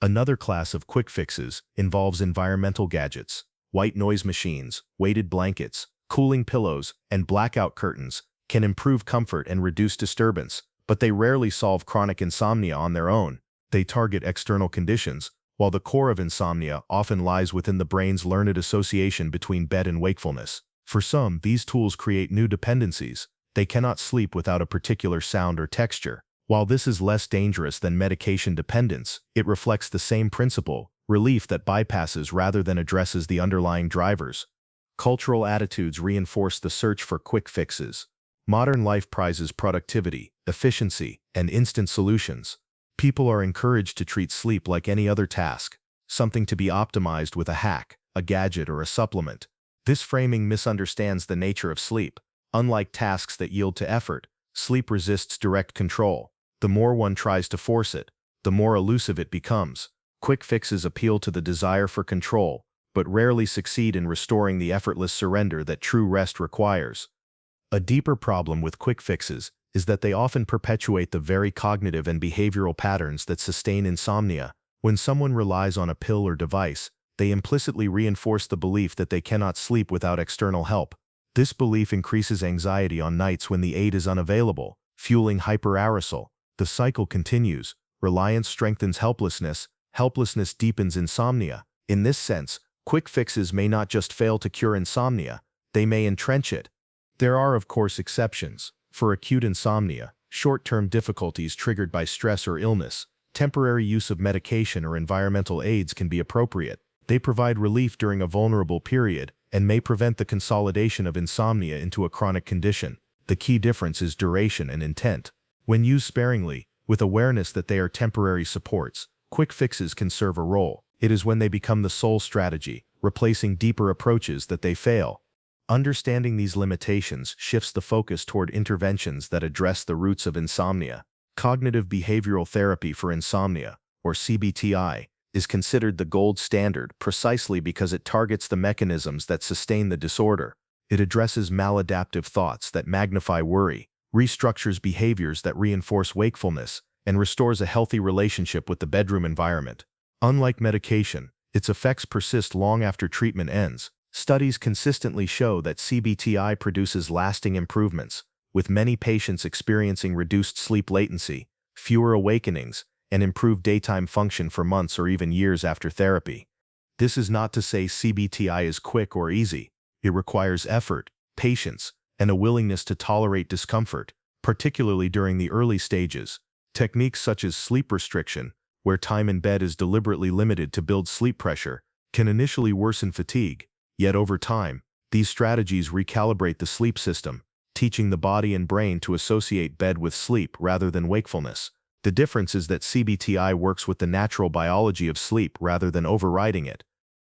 Another class of quick fixes involves environmental gadgets. White noise machines, weighted blankets, cooling pillows, and blackout curtains can improve comfort and reduce disturbance, but they rarely solve chronic insomnia on their own. They target external conditions, while the core of insomnia often lies within the brain's learned association between bed and wakefulness. For some, these tools create new dependencies. They cannot sleep without a particular sound or texture. While this is less dangerous than medication dependence, it reflects the same principle, relief that bypasses rather than addresses the underlying drivers. Cultural attitudes reinforce the search for quick fixes. Modern life prizes productivity, efficiency, and instant solutions. People are encouraged to treat sleep like any other task, something to be optimized with a hack, a gadget, or a supplement. This framing misunderstands the nature of sleep. Unlike tasks that yield to effort, sleep resists direct control. The more one tries to force it, the more elusive it becomes. Quick fixes appeal to the desire for control, but rarely succeed in restoring the effortless surrender that true rest requires. A deeper problem with quick fixes is that they often perpetuate the very cognitive and behavioral patterns that sustain insomnia. When someone relies on a pill or device, they implicitly reinforce the belief that they cannot sleep without external help. This belief increases anxiety on nights when the aid is unavailable, fueling hyperarousal. The cycle continues. Reliance strengthens helplessness. Helplessness deepens insomnia. In this sense, quick fixes may not just fail to cure insomnia, they may entrench it. There are, of course, exceptions. For acute insomnia, short-term difficulties triggered by stress or illness, temporary use of medication or environmental aids can be appropriate. They provide relief during a vulnerable period and may prevent the consolidation of insomnia into a chronic condition. The key difference is duration and intent. When used sparingly, with awareness that they are temporary supports, quick fixes can serve a role. It is when they become the sole strategy, replacing deeper approaches, that they fail. Understanding these limitations shifts the focus toward interventions that address the roots of insomnia. Cognitive behavioral therapy for insomnia, or CBT-I, is considered the gold standard precisely because it targets the mechanisms that sustain the disorder. It addresses maladaptive thoughts that magnify worry, restructures behaviors that reinforce wakefulness, and restores a healthy relationship with the bedroom environment. Unlike medication, its effects persist long after treatment ends. Studies consistently show that CBT-I produces lasting improvements, with many patients experiencing reduced sleep latency, fewer awakenings, and improved daytime function for months or even years after therapy. This is not to say CBT-I is quick or easy. It requires effort, patience, and a willingness to tolerate discomfort, particularly during the early stages. Techniques such as sleep restriction, where time in bed is deliberately limited to build sleep pressure, can initially worsen fatigue. Yet over time, these strategies recalibrate the sleep system, teaching the body and brain to associate bed with sleep rather than wakefulness. The difference is that CBT-I works with the natural biology of sleep rather than overriding it.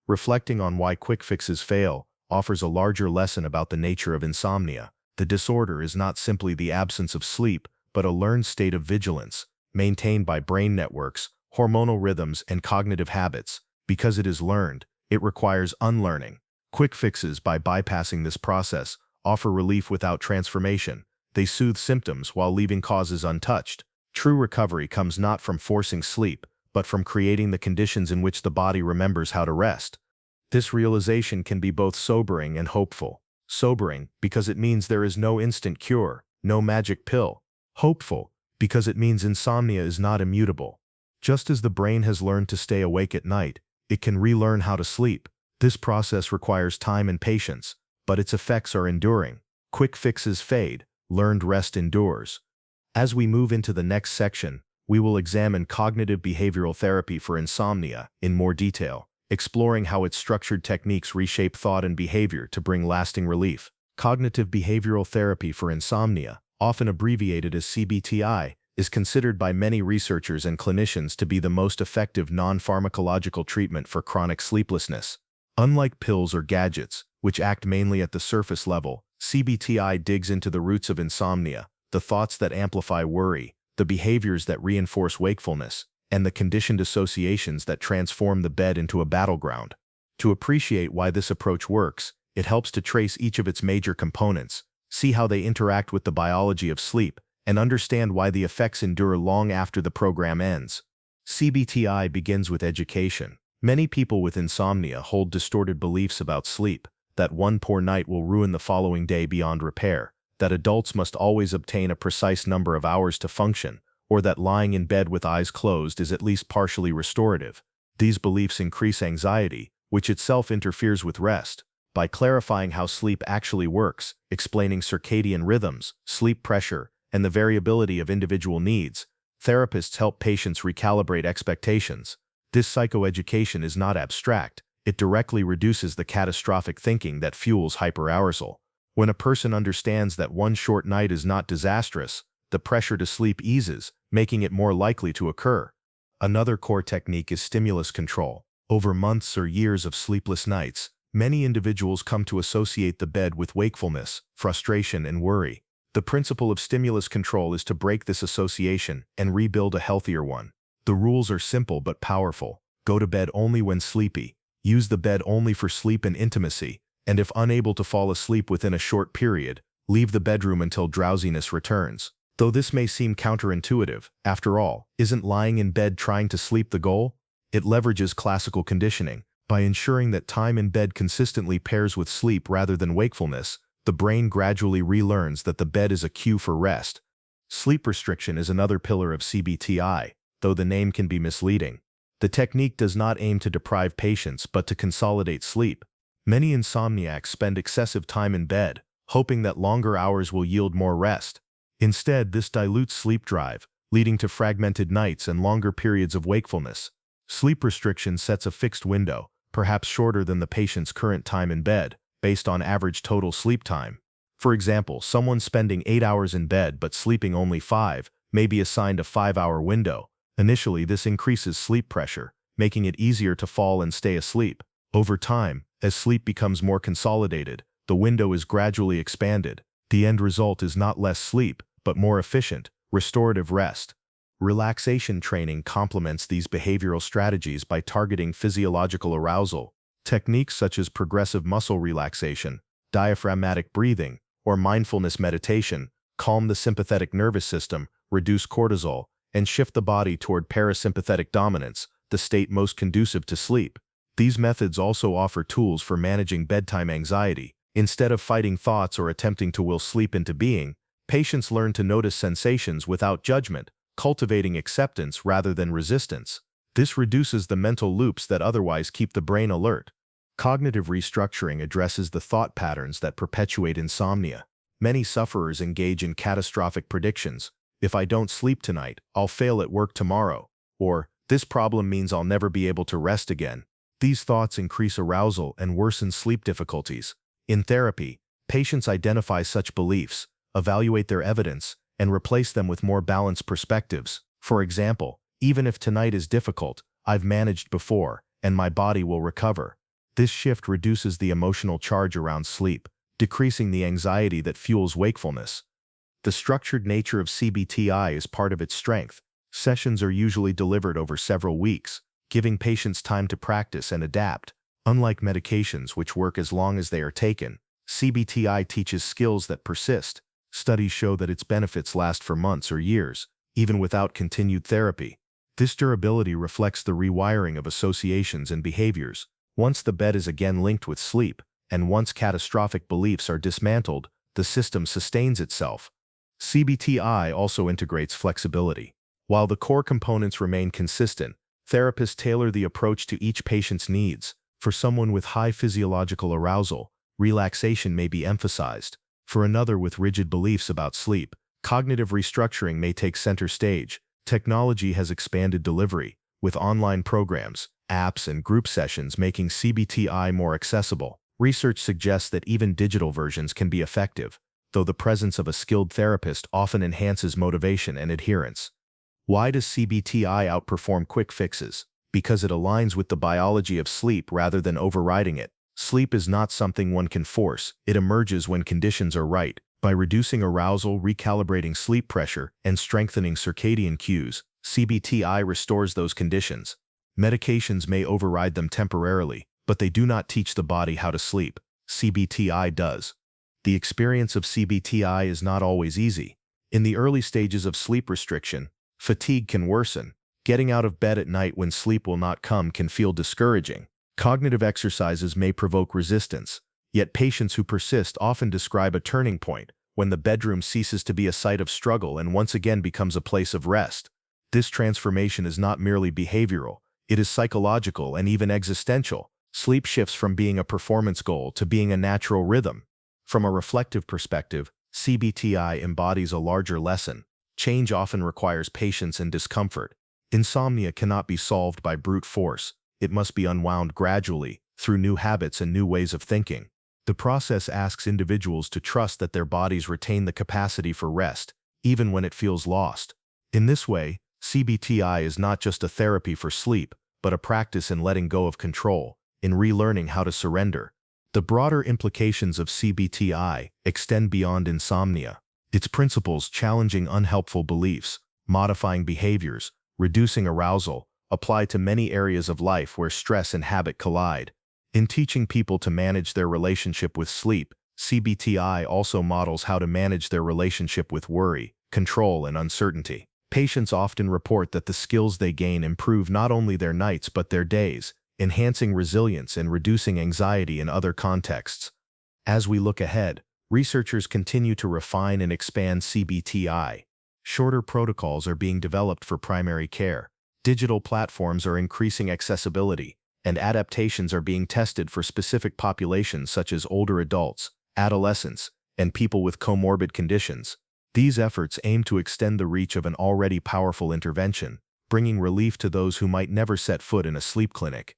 Reflecting on why quick fixes fail offers a larger lesson about the nature of insomnia. The disorder is not simply the absence of sleep, but a learned state of vigilance, maintained by brain networks, hormonal rhythms, and cognitive habits. Because it is learned, it requires unlearning. Quick fixes, by bypassing this process, offer relief without transformation. They soothe symptoms while leaving causes untouched. True recovery comes not from forcing sleep, but from creating the conditions in which the body remembers how to rest. This realization can be both sobering and hopeful. Sobering, because it means there is no instant cure, no magic pill. Hopeful, because it means insomnia is not immutable. Just as the brain has learned to stay awake at night, it can relearn how to sleep. This process requires time and patience, but its effects are enduring. Quick fixes fade, learned rest endures. As we move into the next section, we will examine cognitive behavioral therapy for insomnia in more detail, exploring how its structured techniques reshape thought and behavior to bring lasting relief. Cognitive behavioral therapy for insomnia, often abbreviated as CBT-I, is considered by many researchers and clinicians to be the most effective non-pharmacological treatment for chronic sleeplessness. Unlike pills or gadgets, which act mainly at the surface level, CBT-I digs into the roots of insomnia, the thoughts that amplify worry, the behaviors that reinforce wakefulness, and the conditioned associations that transform the bed into a battleground. To appreciate why this approach works, it helps to trace each of its major components, see how they interact with the biology of sleep, and understand why the effects endure long after the program ends. CBT-I begins with education. Many people with insomnia hold distorted beliefs about sleep, that one poor night will ruin the following day beyond repair, that adults must always obtain a precise number of hours to function, or that lying in bed with eyes closed is at least partially restorative. These beliefs increase anxiety, which itself interferes with rest. By clarifying how sleep actually works, explaining circadian rhythms, sleep pressure, and the variability of individual needs, therapists help patients recalibrate expectations. This psychoeducation is not abstract. It directly reduces the catastrophic thinking that fuels hyperarousal. When a person understands that one short night is not disastrous, the pressure to sleep eases, making it more likely to occur. Another core technique is stimulus control. Over months or years of sleepless nights, many individuals come to associate the bed with wakefulness, frustration, and worry. The principle of stimulus control is to break this association and rebuild a healthier one. The rules are simple but powerful. Go to bed only when sleepy. Use the bed only for sleep and intimacy. And if unable to fall asleep within a short period, leave the bedroom until drowsiness returns. Though this may seem counterintuitive, after all, isn't lying in bed trying to sleep the goal? It leverages classical conditioning. By ensuring that time in bed consistently pairs with sleep rather than wakefulness, the brain gradually relearns that the bed is a cue for rest. Sleep restriction is another pillar of CBT-I, though the name can be misleading. The technique does not aim to deprive patients but to consolidate sleep. Many insomniacs spend excessive time in bed, hoping that longer hours will yield more rest. Instead, this dilutes sleep drive, leading to fragmented nights and longer periods of wakefulness. Sleep restriction sets a fixed window, perhaps shorter than the patient's current time in bed, based on average total sleep time. For example, someone spending 8 hours in bed but sleeping only 5 may be assigned a 5-hour window. Initially, this increases sleep pressure, making it easier to fall and stay asleep. Over time, as sleep becomes more consolidated, the window is gradually expanded. The end result is not less sleep, but more efficient, restorative rest. Relaxation training complements these behavioral strategies by targeting physiological arousal. Techniques such as progressive muscle relaxation, diaphragmatic breathing, or mindfulness meditation calm the sympathetic nervous system, reduce cortisol, and shift the body toward parasympathetic dominance, the state most conducive to sleep. These methods also offer tools for managing bedtime anxiety. Instead of fighting thoughts or attempting to will sleep into being, patients learn to notice sensations without judgment, cultivating acceptance rather than resistance. This reduces the mental loops that otherwise keep the brain alert. Cognitive restructuring addresses the thought patterns that perpetuate insomnia. Many sufferers engage in catastrophic predictions. If I don't sleep tonight, I'll fail at work tomorrow. Or, this problem means I'll never be able to rest again. These thoughts increase arousal and worsen sleep difficulties. In therapy, patients identify such beliefs, evaluate their evidence, and replace them with more balanced perspectives. For example, even if tonight is difficult, I've managed before, and my body will recover. This shift reduces the emotional charge around sleep, decreasing the anxiety that fuels wakefulness. The structured nature of CBT-I is part of its strength. Sessions are usually delivered over several weeks, giving patients time to practice and adapt. Unlike medications which work as long as they are taken, CBT-I teaches skills that persist. Studies show that its benefits last for months or years, even without continued therapy. This durability reflects the rewiring of associations and behaviors. Once the bed is again linked with sleep, and once catastrophic beliefs are dismantled, the system sustains itself. CBT-I also integrates flexibility. While the core components remain consistent, therapists tailor the approach to each patient's needs. For someone with high physiological arousal, relaxation may be emphasized. For another with rigid beliefs about sleep, cognitive restructuring may take center stage. Technology has expanded delivery, with online programs, apps, and group sessions making CBT-I more accessible. Research suggests that even digital versions can be effective, though the presence of a skilled therapist often enhances motivation and adherence. Why does CBT-I outperform quick fixes? Because it aligns with the biology of sleep rather than overriding it. Sleep is not something one can force, it emerges when conditions are right. By reducing arousal, recalibrating sleep pressure, and strengthening circadian cues, CBT-I restores those conditions. Medications may override them temporarily, but they do not teach the body how to sleep. CBT-I does. The experience of CBT-I is not always easy. In the early stages of sleep restriction, fatigue can worsen. Getting out of bed at night when sleep will not come can feel discouraging. Cognitive exercises may provoke resistance, yet patients who persist often describe a turning point, when the bedroom ceases to be a site of struggle and once again becomes a place of rest. This transformation is not merely behavioral, it is psychological and even existential. Sleep shifts from being a performance goal to being a natural rhythm. From a reflective perspective, CBT-I embodies a larger lesson. Change often requires patience and discomfort. Insomnia cannot be solved by brute force. It must be unwound gradually, through new habits and new ways of thinking. The process asks individuals to trust that their bodies retain the capacity for rest, even when it feels lost. In this way, CBT-I is not just a therapy for sleep, but a practice in letting go of control, in relearning how to surrender. The broader implications of CBT-I extend beyond insomnia. Its principles challenging unhelpful beliefs, modifying behaviors, reducing arousal, apply to many areas of life where stress and habit collide. In teaching people to manage their relationship with sleep, CBT-I also models how to manage their relationship with worry, control, and uncertainty. Patients often report that the skills they gain improve not only their nights but their days, enhancing resilience and reducing anxiety in other contexts. As we look ahead, researchers continue to refine and expand CBT-I. Shorter protocols are being developed for primary care. Digital platforms are increasing accessibility, and adaptations are being tested for specific populations such as older adults, adolescents, and people with comorbid conditions. These efforts aim to extend the reach of an already powerful intervention, bringing relief to those who might never set foot in a sleep clinic.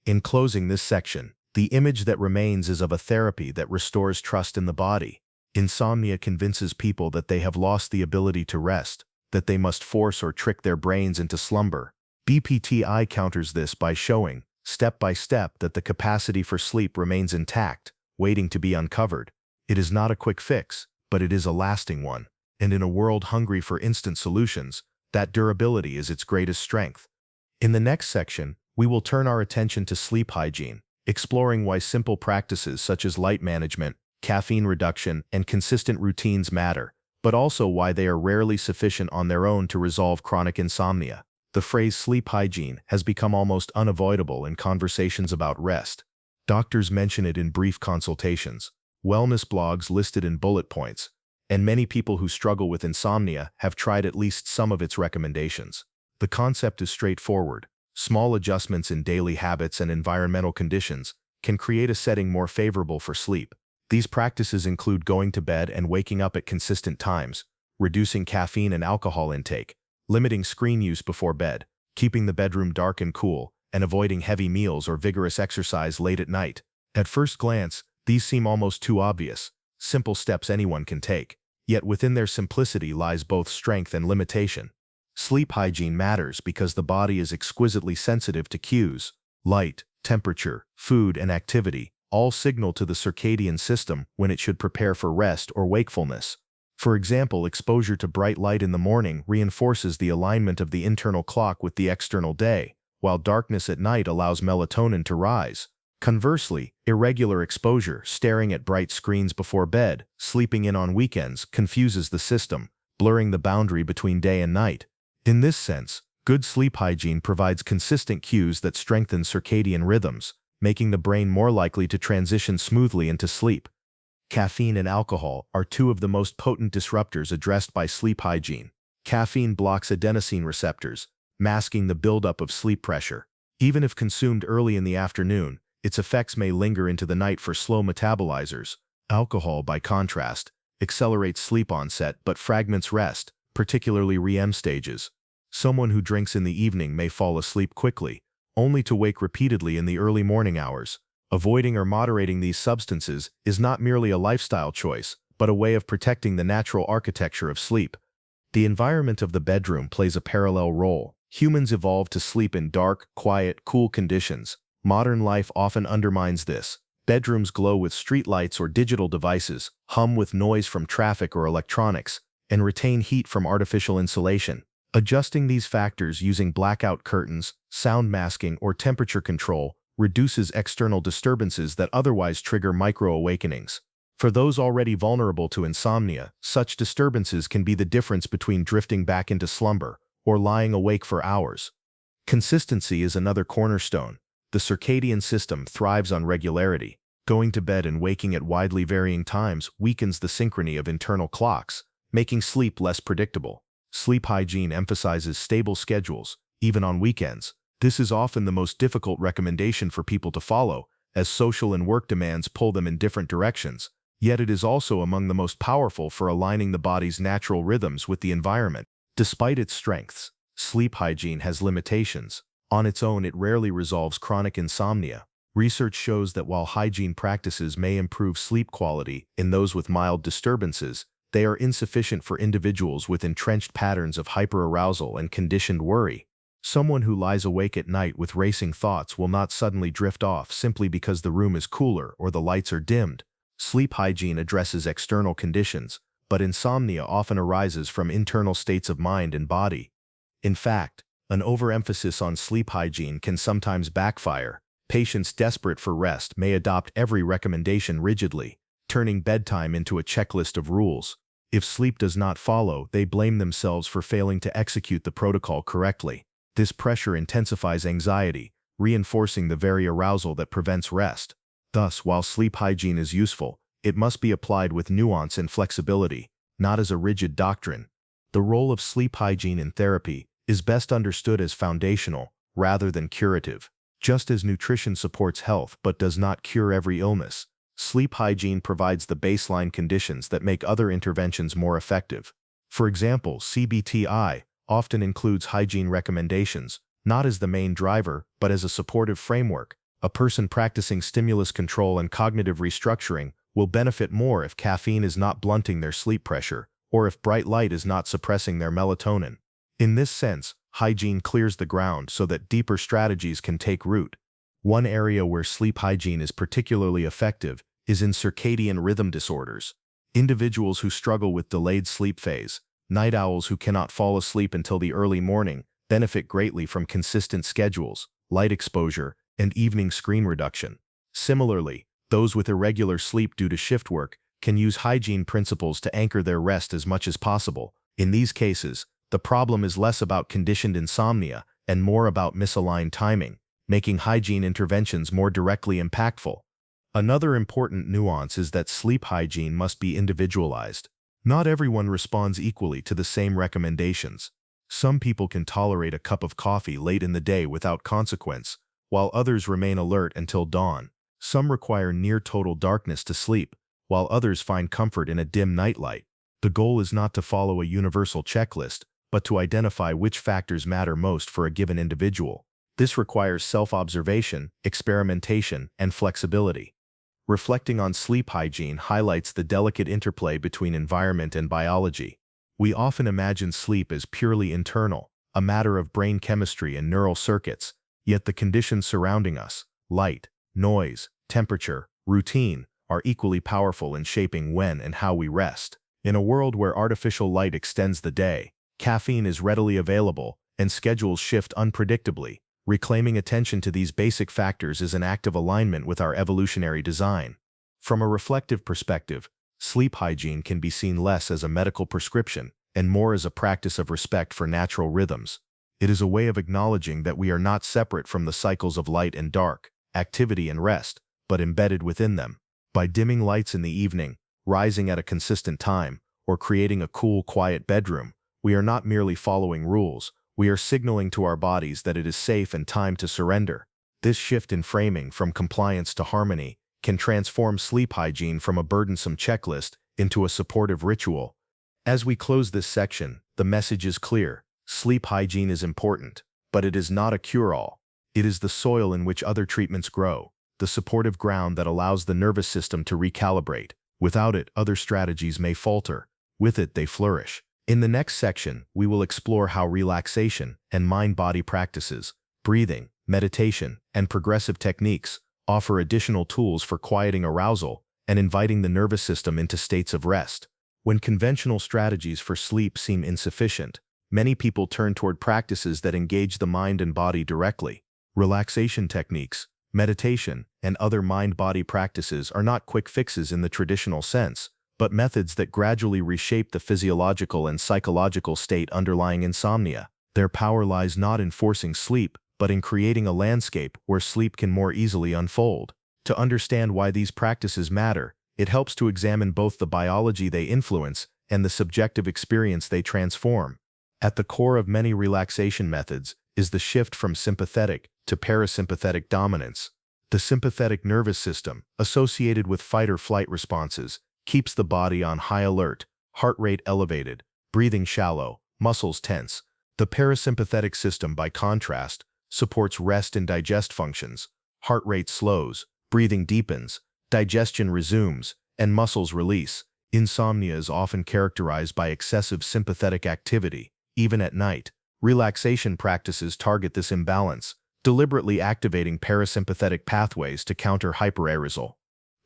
In closing this section, The image that remains is of a therapy that restores trust in the body. Insomnia convinces people that they have lost the ability to rest, that they must force or trick their brains into slumber. CBT-I counters this by showing, step by step, that the capacity for sleep remains intact, waiting to be uncovered. It is not a quick fix, but it is a lasting one. And in a world hungry for instant solutions, that durability is its greatest strength. In the next section, we will turn our attention to sleep hygiene, exploring why simple practices such as light management, caffeine reduction, and consistent routines matter, but also why they are rarely sufficient on their own to resolve chronic insomnia. The phrase sleep hygiene has become almost unavoidable in conversations about rest. Doctors mention it in brief consultations, wellness blogs listed in bullet points, and many people who struggle with insomnia have tried at least some of its recommendations. The concept is straightforward. Small adjustments in daily habits and environmental conditions can create a setting more favorable for sleep. These practices include going to bed and waking up at consistent times, reducing caffeine and alcohol intake, limiting screen use before bed, keeping the bedroom dark and cool, and avoiding heavy meals or vigorous exercise late at night. At first glance, these seem almost too obvious, simple steps anyone can take. Yet within their simplicity lies both strength and limitation. Sleep hygiene matters because the body is exquisitely sensitive to cues. Light, temperature, food, and activity all signal to the circadian system when it should prepare for rest or wakefulness. For example, exposure to bright light in the morning reinforces the alignment of the internal clock with the external day, while darkness at night allows melatonin to rise. Conversely, irregular exposure, staring at bright screens before bed, sleeping in on weekends, confuses the system, blurring the boundary between day and night. In this sense, good sleep hygiene provides consistent cues that strengthen circadian rhythms, making the brain more likely to transition smoothly into sleep. Caffeine and alcohol are two of the most potent disruptors addressed by sleep hygiene. Caffeine blocks adenosine receptors, masking the buildup of sleep pressure. Even if consumed early in the afternoon, its effects may linger into the night for slow metabolizers. Alcohol, by contrast, accelerates sleep onset but fragments rest, particularly REM stages. Someone who drinks in the evening may fall asleep quickly, only to wake repeatedly in the early morning hours. Avoiding or moderating these substances is not merely a lifestyle choice, but a way of protecting the natural architecture of sleep. The environment of the bedroom plays a parallel role. Humans evolved to sleep in dark, quiet, cool conditions. Modern life often undermines this. Bedrooms glow with streetlights or digital devices, hum with noise from traffic or electronics, and retain heat from artificial insulation. Adjusting these factors using blackout curtains, sound masking, or temperature control reduces external disturbances that otherwise trigger micro-awakenings. For those already vulnerable to insomnia, such disturbances can be the difference between drifting back into slumber or lying awake for hours. Consistency is another cornerstone. The circadian system thrives on regularity. Going to bed and waking at widely varying times weakens the synchrony of internal clocks, making sleep less predictable. Sleep hygiene emphasizes stable schedules, even on weekends. This is often the most difficult recommendation for people to follow, as social and work demands pull them in different directions. Yet it is also among the most powerful for aligning the body's natural rhythms with the environment. Despite its strengths, sleep hygiene has limitations. On its own, it rarely resolves chronic insomnia. Research shows that while hygiene practices may improve sleep quality in those with mild disturbances, they are insufficient for individuals with entrenched patterns of hyperarousal and conditioned worry. Someone who lies awake at night with racing thoughts will not suddenly drift off simply because the room is cooler or the lights are dimmed. Sleep hygiene addresses external conditions, but insomnia often arises from internal states of mind and body. In fact, an overemphasis on sleep hygiene can sometimes backfire. Patients desperate for rest may adopt every recommendation rigidly, turning bedtime into a checklist of rules. If sleep does not follow, they blame themselves for failing to execute the protocol correctly. This pressure intensifies anxiety, reinforcing the very arousal that prevents rest. Thus, while sleep hygiene is useful, it must be applied with nuance and flexibility, not as a rigid doctrine. The role of sleep hygiene in therapy is best understood as foundational, rather than curative. Just as nutrition supports health but does not cure every illness, sleep hygiene provides the baseline conditions that make other interventions more effective. For example, CBT-I often includes hygiene recommendations, not as the main driver, but as a supportive framework, A person practicing stimulus control and cognitive restructuring will benefit more if caffeine is not blunting their sleep pressure, or if bright light is not suppressing their melatonin. In this sense, hygiene clears the ground so that deeper strategies can take root. One area where sleep hygiene is particularly effective is in circadian rhythm disorders. Individuals who struggle with delayed sleep phase, night owls who cannot fall asleep until the early morning, benefit greatly from consistent schedules, light exposure, and evening screen reduction. Similarly, those with irregular sleep due to shift work can use hygiene principles to anchor their rest as much as possible. In these cases, the problem is less about conditioned insomnia and more about misaligned timing, making hygiene interventions more directly impactful. Another important nuance is that sleep hygiene must be individualized. Not everyone responds equally to the same recommendations. Some people can tolerate a cup of coffee late in the day without consequence, while others remain alert until dawn. Some require near-total darkness to sleep, while others find comfort in a dim nightlight. The goal is not to follow a universal checklist, but to identify which factors matter most for a given individual. This requires self-observation, experimentation, and flexibility. Reflecting on sleep hygiene highlights the delicate interplay between environment and biology. We often imagine sleep as purely internal, a matter of brain chemistry and neural circuits, yet the conditions surrounding us, light, noise, temperature, routine, are equally powerful in shaping when and how we rest. In a world where artificial light extends the day, caffeine is readily available, and schedules shift unpredictably. Reclaiming attention to these basic factors is an act of alignment with our evolutionary design. From a reflective perspective, sleep hygiene can be seen less as a medical prescription and more as a practice of respect for natural rhythms. It is a way of acknowledging that we are not separate from the cycles of light and dark, activity and rest, but embedded within them. By dimming lights in the evening, rising at a consistent time, or creating a cool, quiet bedroom, we are not merely following rules. We are signaling to our bodies that it is safe and time to surrender. This shift in framing from compliance to harmony can transform sleep hygiene from a burdensome checklist into a supportive ritual. As we close this section, the message is clear. Sleep hygiene is important, but it is not a cure-all. It is the soil in which other treatments grow, the supportive ground that allows the nervous system to recalibrate. Without it, other strategies may falter. With it, they flourish. In the next section, we will explore how relaxation and mind-body practices, breathing, meditation, and progressive techniques offer additional tools for quieting arousal and inviting the nervous system into states of rest. When conventional strategies for sleep seem insufficient, many people turn toward practices that engage the mind and body directly. Relaxation techniques, meditation, and other mind-body practices are not quick fixes in the traditional sense, but methods that gradually reshape the physiological and psychological state underlying insomnia. Their power lies not in forcing sleep, but in creating a landscape where sleep can more easily unfold. To understand why these practices matter, it helps to examine both the biology they influence and the subjective experience they transform. At the core of many relaxation methods is the shift from sympathetic to parasympathetic dominance. The sympathetic nervous system, associated with fight-or-flight responses, keeps the body on high alert, heart rate elevated, breathing shallow, muscles tense. The parasympathetic system, by contrast, supports rest and digest functions. Heart rate slows, breathing deepens, digestion resumes, and muscles release. Insomnia is often characterized by excessive sympathetic activity, even at night. Relaxation practices target this imbalance, deliberately activating parasympathetic pathways to counter hyperarousal.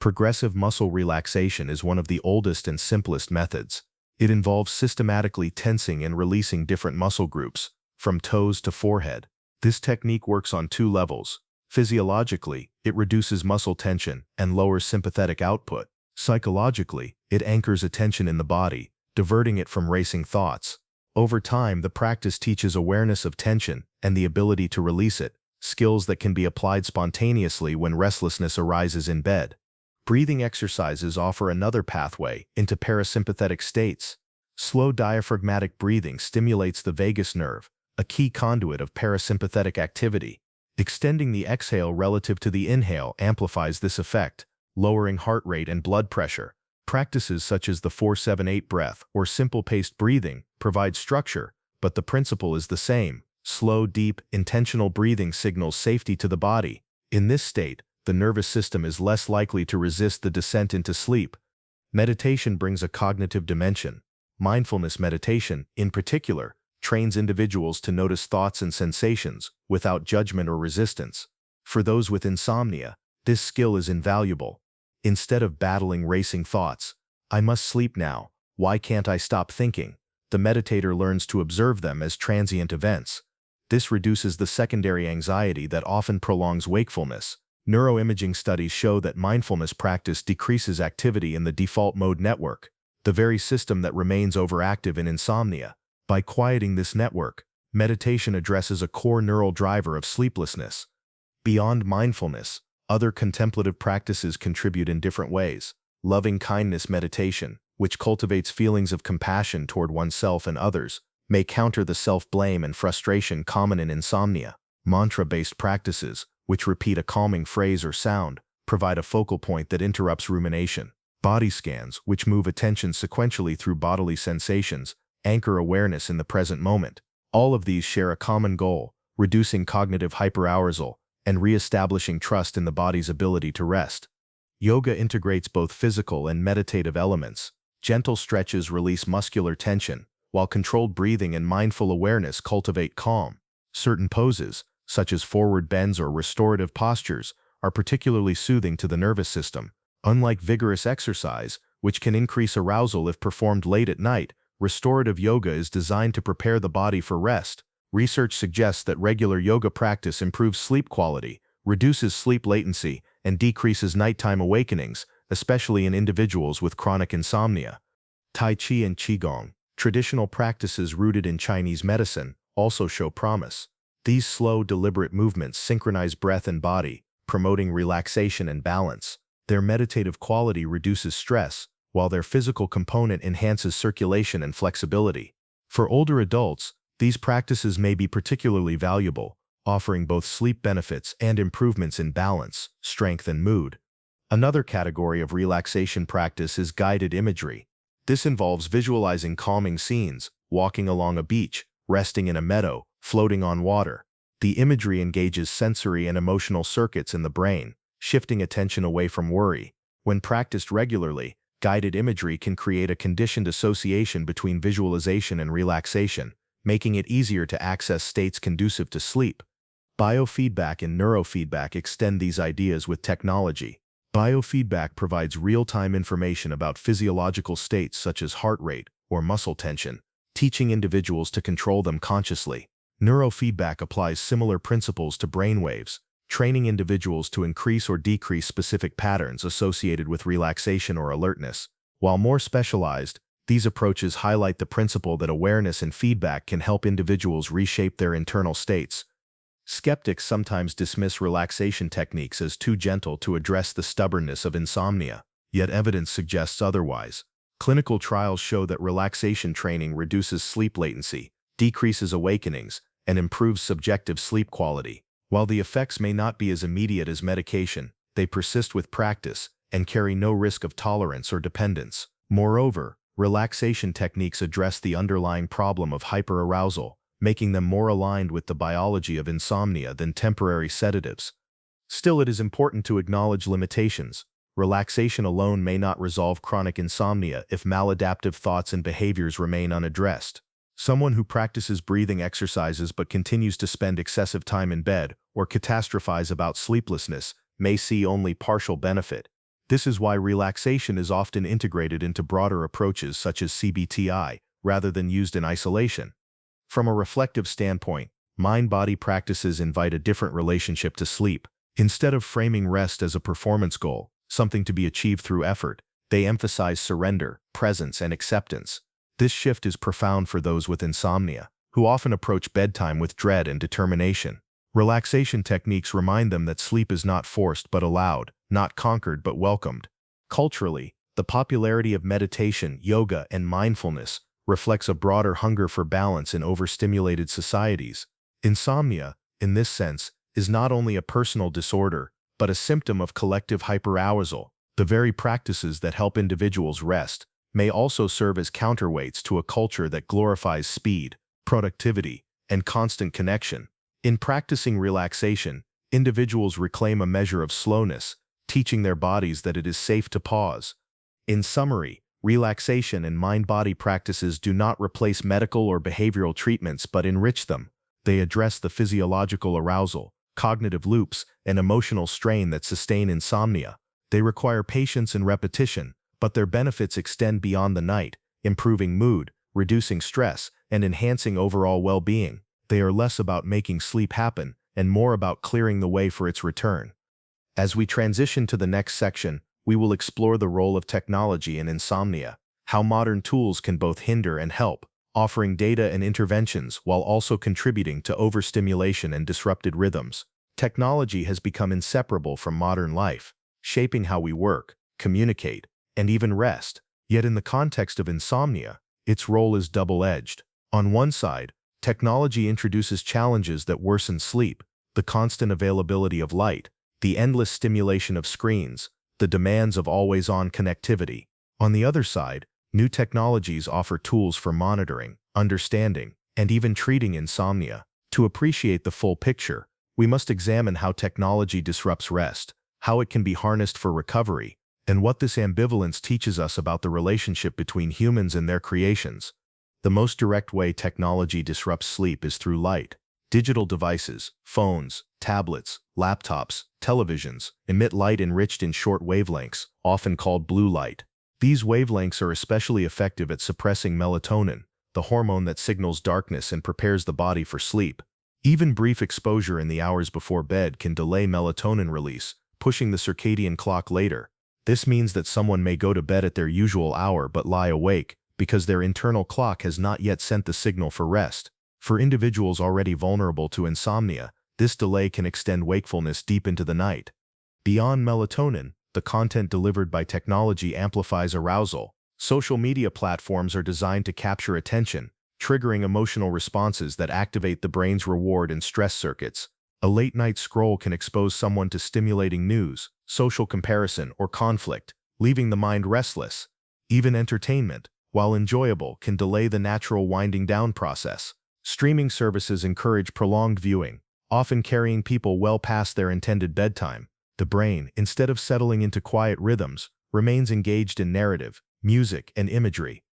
Progressive muscle relaxation is one of the oldest and simplest methods. It involves systematically tensing and releasing different muscle groups, from toes to forehead. This technique works on two levels. Physiologically, it reduces muscle tension and lowers sympathetic output. Psychologically, it anchors attention in the body, diverting it from racing thoughts. Over time, the practice teaches awareness of tension and the ability to release it, skills that can be applied spontaneously when restlessness arises in bed. Breathing exercises offer another pathway into parasympathetic states. Slow diaphragmatic breathing stimulates the vagus nerve, a key conduit of parasympathetic activity. Extending the exhale relative to the inhale amplifies this effect, lowering heart rate and blood pressure. Practices such as the 4-7-8 breath or simple paced breathing provide structure, but the principle is the same. Slow, deep, intentional breathing signals safety to the body, In this state, the nervous system is less likely to resist the descent into sleep. Meditation brings a cognitive dimension. Mindfulness meditation, in particular, trains individuals to notice thoughts and sensations without judgment or resistance. For those with insomnia, this skill is invaluable. Instead of battling racing thoughts, "I must sleep now, why can't I stop thinking?" the meditator learns to observe them as transient events. This reduces the secondary anxiety that often prolongs wakefulness. Neuroimaging studies show that mindfulness practice decreases activity in the default mode network, the very system that remains overactive in insomnia. By quieting this network, meditation addresses a core neural driver of sleeplessness. Beyond mindfulness, other contemplative practices contribute in different ways. Loving kindness meditation, which cultivates feelings of compassion toward oneself and others, may counter the self-blame and frustration common in insomnia. Mantra-based practices, which repeat a calming phrase or sound, provide a focal point that interrupts rumination. Body scans, which move attention sequentially through bodily sensations, anchor awareness in the present moment. All of these share a common goal: reducing cognitive hyperarousal and re-establishing trust in the body's ability to rest. Yoga integrates both physical and meditative elements. Gentle stretches release muscular tension, while controlled breathing and mindful awareness cultivate calm. Certain poses, such as forward bends or restorative postures, are particularly soothing to the nervous system. Unlike vigorous exercise, which can increase arousal if performed late at night, restorative yoga is designed to prepare the body for rest. Research suggests that regular yoga practice improves sleep quality, reduces sleep latency, and decreases nighttime awakenings, especially in individuals with chronic insomnia. Tai Chi and Qigong, traditional practices rooted in Chinese medicine, also show promise. These slow, deliberate movements synchronize breath and body, promoting relaxation and balance. Their meditative quality reduces stress, while their physical component enhances circulation and flexibility. For older adults, these practices may be particularly valuable, offering both sleep benefits and improvements in balance, strength, and mood. Another category of relaxation practice is guided imagery. This involves visualizing calming scenes, walking along a beach, resting in a meadow, floating on water. The imagery engages sensory and emotional circuits in the brain, shifting attention away from worry. When practiced regularly, guided imagery can create a conditioned association between visualization and relaxation, making it easier to access states conducive to sleep. Biofeedback and neurofeedback extend these ideas with technology. Biofeedback provides real-time information about physiological states such as heart rate or muscle tension, teaching individuals to control them consciously. Neurofeedback applies similar principles to brainwaves, training individuals to increase or decrease specific patterns associated with relaxation or alertness. While more specialized, these approaches highlight the principle that awareness and feedback can help individuals reshape their internal states. Skeptics sometimes dismiss relaxation techniques as too gentle to address the stubbornness of insomnia, yet evidence suggests otherwise. Clinical trials show that relaxation training reduces sleep latency, decreases awakenings, and improves subjective sleep quality. While the effects may not be as immediate as medication, they persist with practice and carry no risk of tolerance or dependence. Moreover, relaxation techniques address the underlying problem of hyperarousal, making them more aligned with the biology of insomnia than temporary sedatives. Still, it is important to acknowledge limitations. Relaxation alone may not resolve chronic insomnia if maladaptive thoughts and behaviors remain unaddressed. Someone who practices breathing exercises but continues to spend excessive time in bed or catastrophize about sleeplessness may see only partial benefit. This is why relaxation is often integrated into broader approaches such as CBT-I, rather than used in isolation. From a reflective standpoint, mind-body practices invite a different relationship to sleep. Instead of framing rest as a performance goal, something to be achieved through effort, they emphasize surrender, presence, and acceptance. This shift is profound for those with insomnia, who often approach bedtime with dread and determination. Relaxation techniques remind them that sleep is not forced but allowed, not conquered but welcomed. Culturally, the popularity of meditation, yoga, and mindfulness reflects a broader hunger for balance in overstimulated societies. Insomnia, in this sense, is not only a personal disorder, but a symptom of collective hyperarousal. The very practices that help individuals rest may also serve as counterweights to a culture that glorifies speed, productivity, and constant connection. In practicing relaxation, Individuals reclaim a measure of slowness, teaching their bodies that it is safe to pause. In summary, relaxation and mind-body practices do not replace medical or behavioral treatments but enrich them. They address the physiological arousal, cognitive loops, and emotional strain that sustain insomnia. They require patience and repetition, but their benefits extend beyond the night, improving mood, reducing stress, and enhancing overall well-being. They are less about making sleep happen and more about clearing the way for its return. As we transition to the next section, we will explore the role of technology in insomnia, how modern tools can both hinder and help, offering data and interventions while also contributing to overstimulation and disrupted rhythms. Technology has become inseparable from modern life, shaping how we work, communicate, and even rest. Yet in the context of insomnia, its role is double-edged. On one side, technology introduces challenges that worsen sleep: the constant availability of light, the endless stimulation of screens, the demands of always-on connectivity. On the other side, new technologies offer tools for monitoring, understanding, and even treating insomnia. To appreciate the full picture, we must examine how technology disrupts rest, how it can be harnessed for recovery, and what this ambivalence teaches us about the relationship between humans and their creations. The most direct way technology disrupts sleep is through light. Digital devices, phones, tablets, laptops, televisions, emit light enriched in short wavelengths, often called blue light. These wavelengths are especially effective at suppressing melatonin, the hormone that signals darkness and prepares the body for sleep. Even brief exposure in the hours before bed can delay melatonin release, pushing the circadian clock later. This means that someone may go to bed at their usual hour but lie awake because their internal clock has not yet sent the signal for rest. For individuals already vulnerable to insomnia, this delay can extend wakefulness deep into the night. Beyond melatonin, the content delivered by technology amplifies arousal. Social media platforms are designed to capture attention, triggering emotional responses that activate the brain's reward and stress circuits. A late-night scroll can expose someone to stimulating news, social comparison, or conflict, leaving the mind restless. Even entertainment, while enjoyable, can delay the natural winding-down process. Streaming services encourage prolonged viewing, often carrying people well past their intended bedtime. The brain, instead of settling into quiet rhythms, remains engaged in narrative, music, and imagery.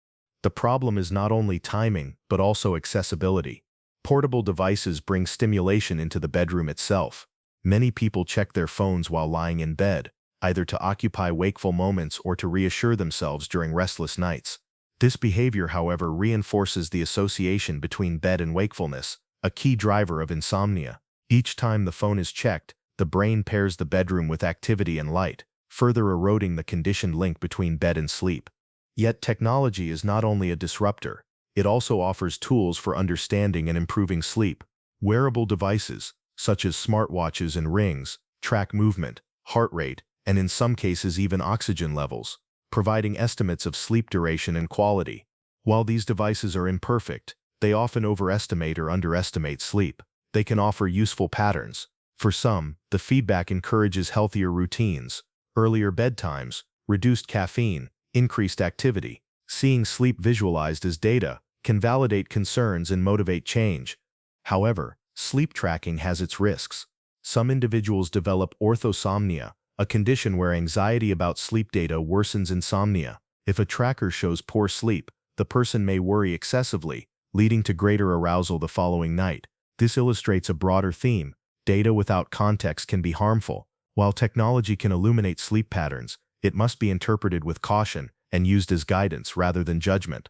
The problem is not only timing, but also accessibility. Portable devices bring stimulation into the bedroom itself. Many people check their phones while lying in bed, either to occupy wakeful moments or to reassure themselves during restless nights. This behavior, however, reinforces the association between bed and wakefulness, a key driver of insomnia. Each time the phone is checked, the brain pairs the bedroom with activity and light, further eroding the conditioned link between bed and sleep. Yet technology is not only a disruptor, it also offers tools for understanding and improving sleep. Wearable devices, such as smartwatches and rings, track movement, heart rate, and in some cases even oxygen levels, providing estimates of sleep duration and quality. While these devices are imperfect, they often overestimate or underestimate sleep. They can offer useful patterns. For some, the feedback encourages healthier routines, earlier bedtimes, reduced caffeine, increased activity. Seeing sleep visualized as data can validate concerns and motivate change. However, sleep tracking has its risks. Some individuals develop orthosomnia, a condition where anxiety about sleep data worsens insomnia. If a tracker shows poor sleep, the person may worry excessively, leading to greater arousal the following night. This illustrates a broader theme. Data without context can be harmful. While technology can illuminate sleep patterns, it must be interpreted with caution and used as guidance rather than judgment.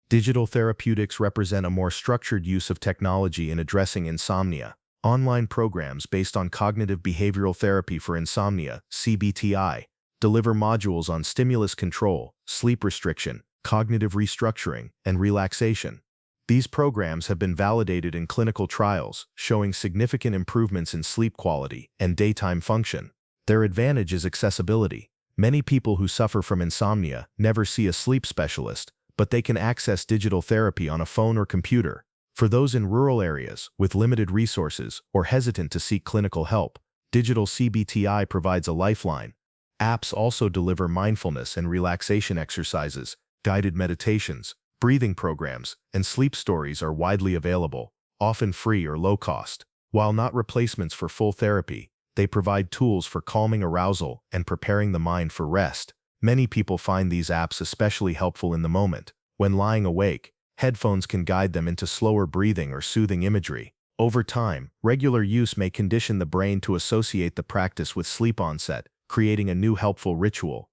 Digital therapeutics represent a more structured use of technology in addressing insomnia. Online programs based on cognitive behavioral therapy for insomnia, CBT-I, deliver modules on stimulus control, sleep restriction, cognitive restructuring, and relaxation. These programs have been validated in clinical trials, showing significant improvements in sleep quality and daytime function. Their advantage is accessibility. Many people who suffer from insomnia never see a sleep specialist, but they can access digital therapy on a phone or computer. For those in rural areas with limited resources or hesitant to seek clinical help, digital CBT-I provides a lifeline. Apps also deliver mindfulness and relaxation exercises, guided meditations, breathing programs, and sleep stories are widely available, often free or low cost. While not replacements for full therapy, They provide tools for calming arousal and preparing the mind for rest. Many people find these apps especially helpful in the moment. When lying awake, headphones can guide them into slower breathing or soothing imagery. Over time, regular use may condition the brain to associate the practice with sleep onset, creating a new helpful ritual.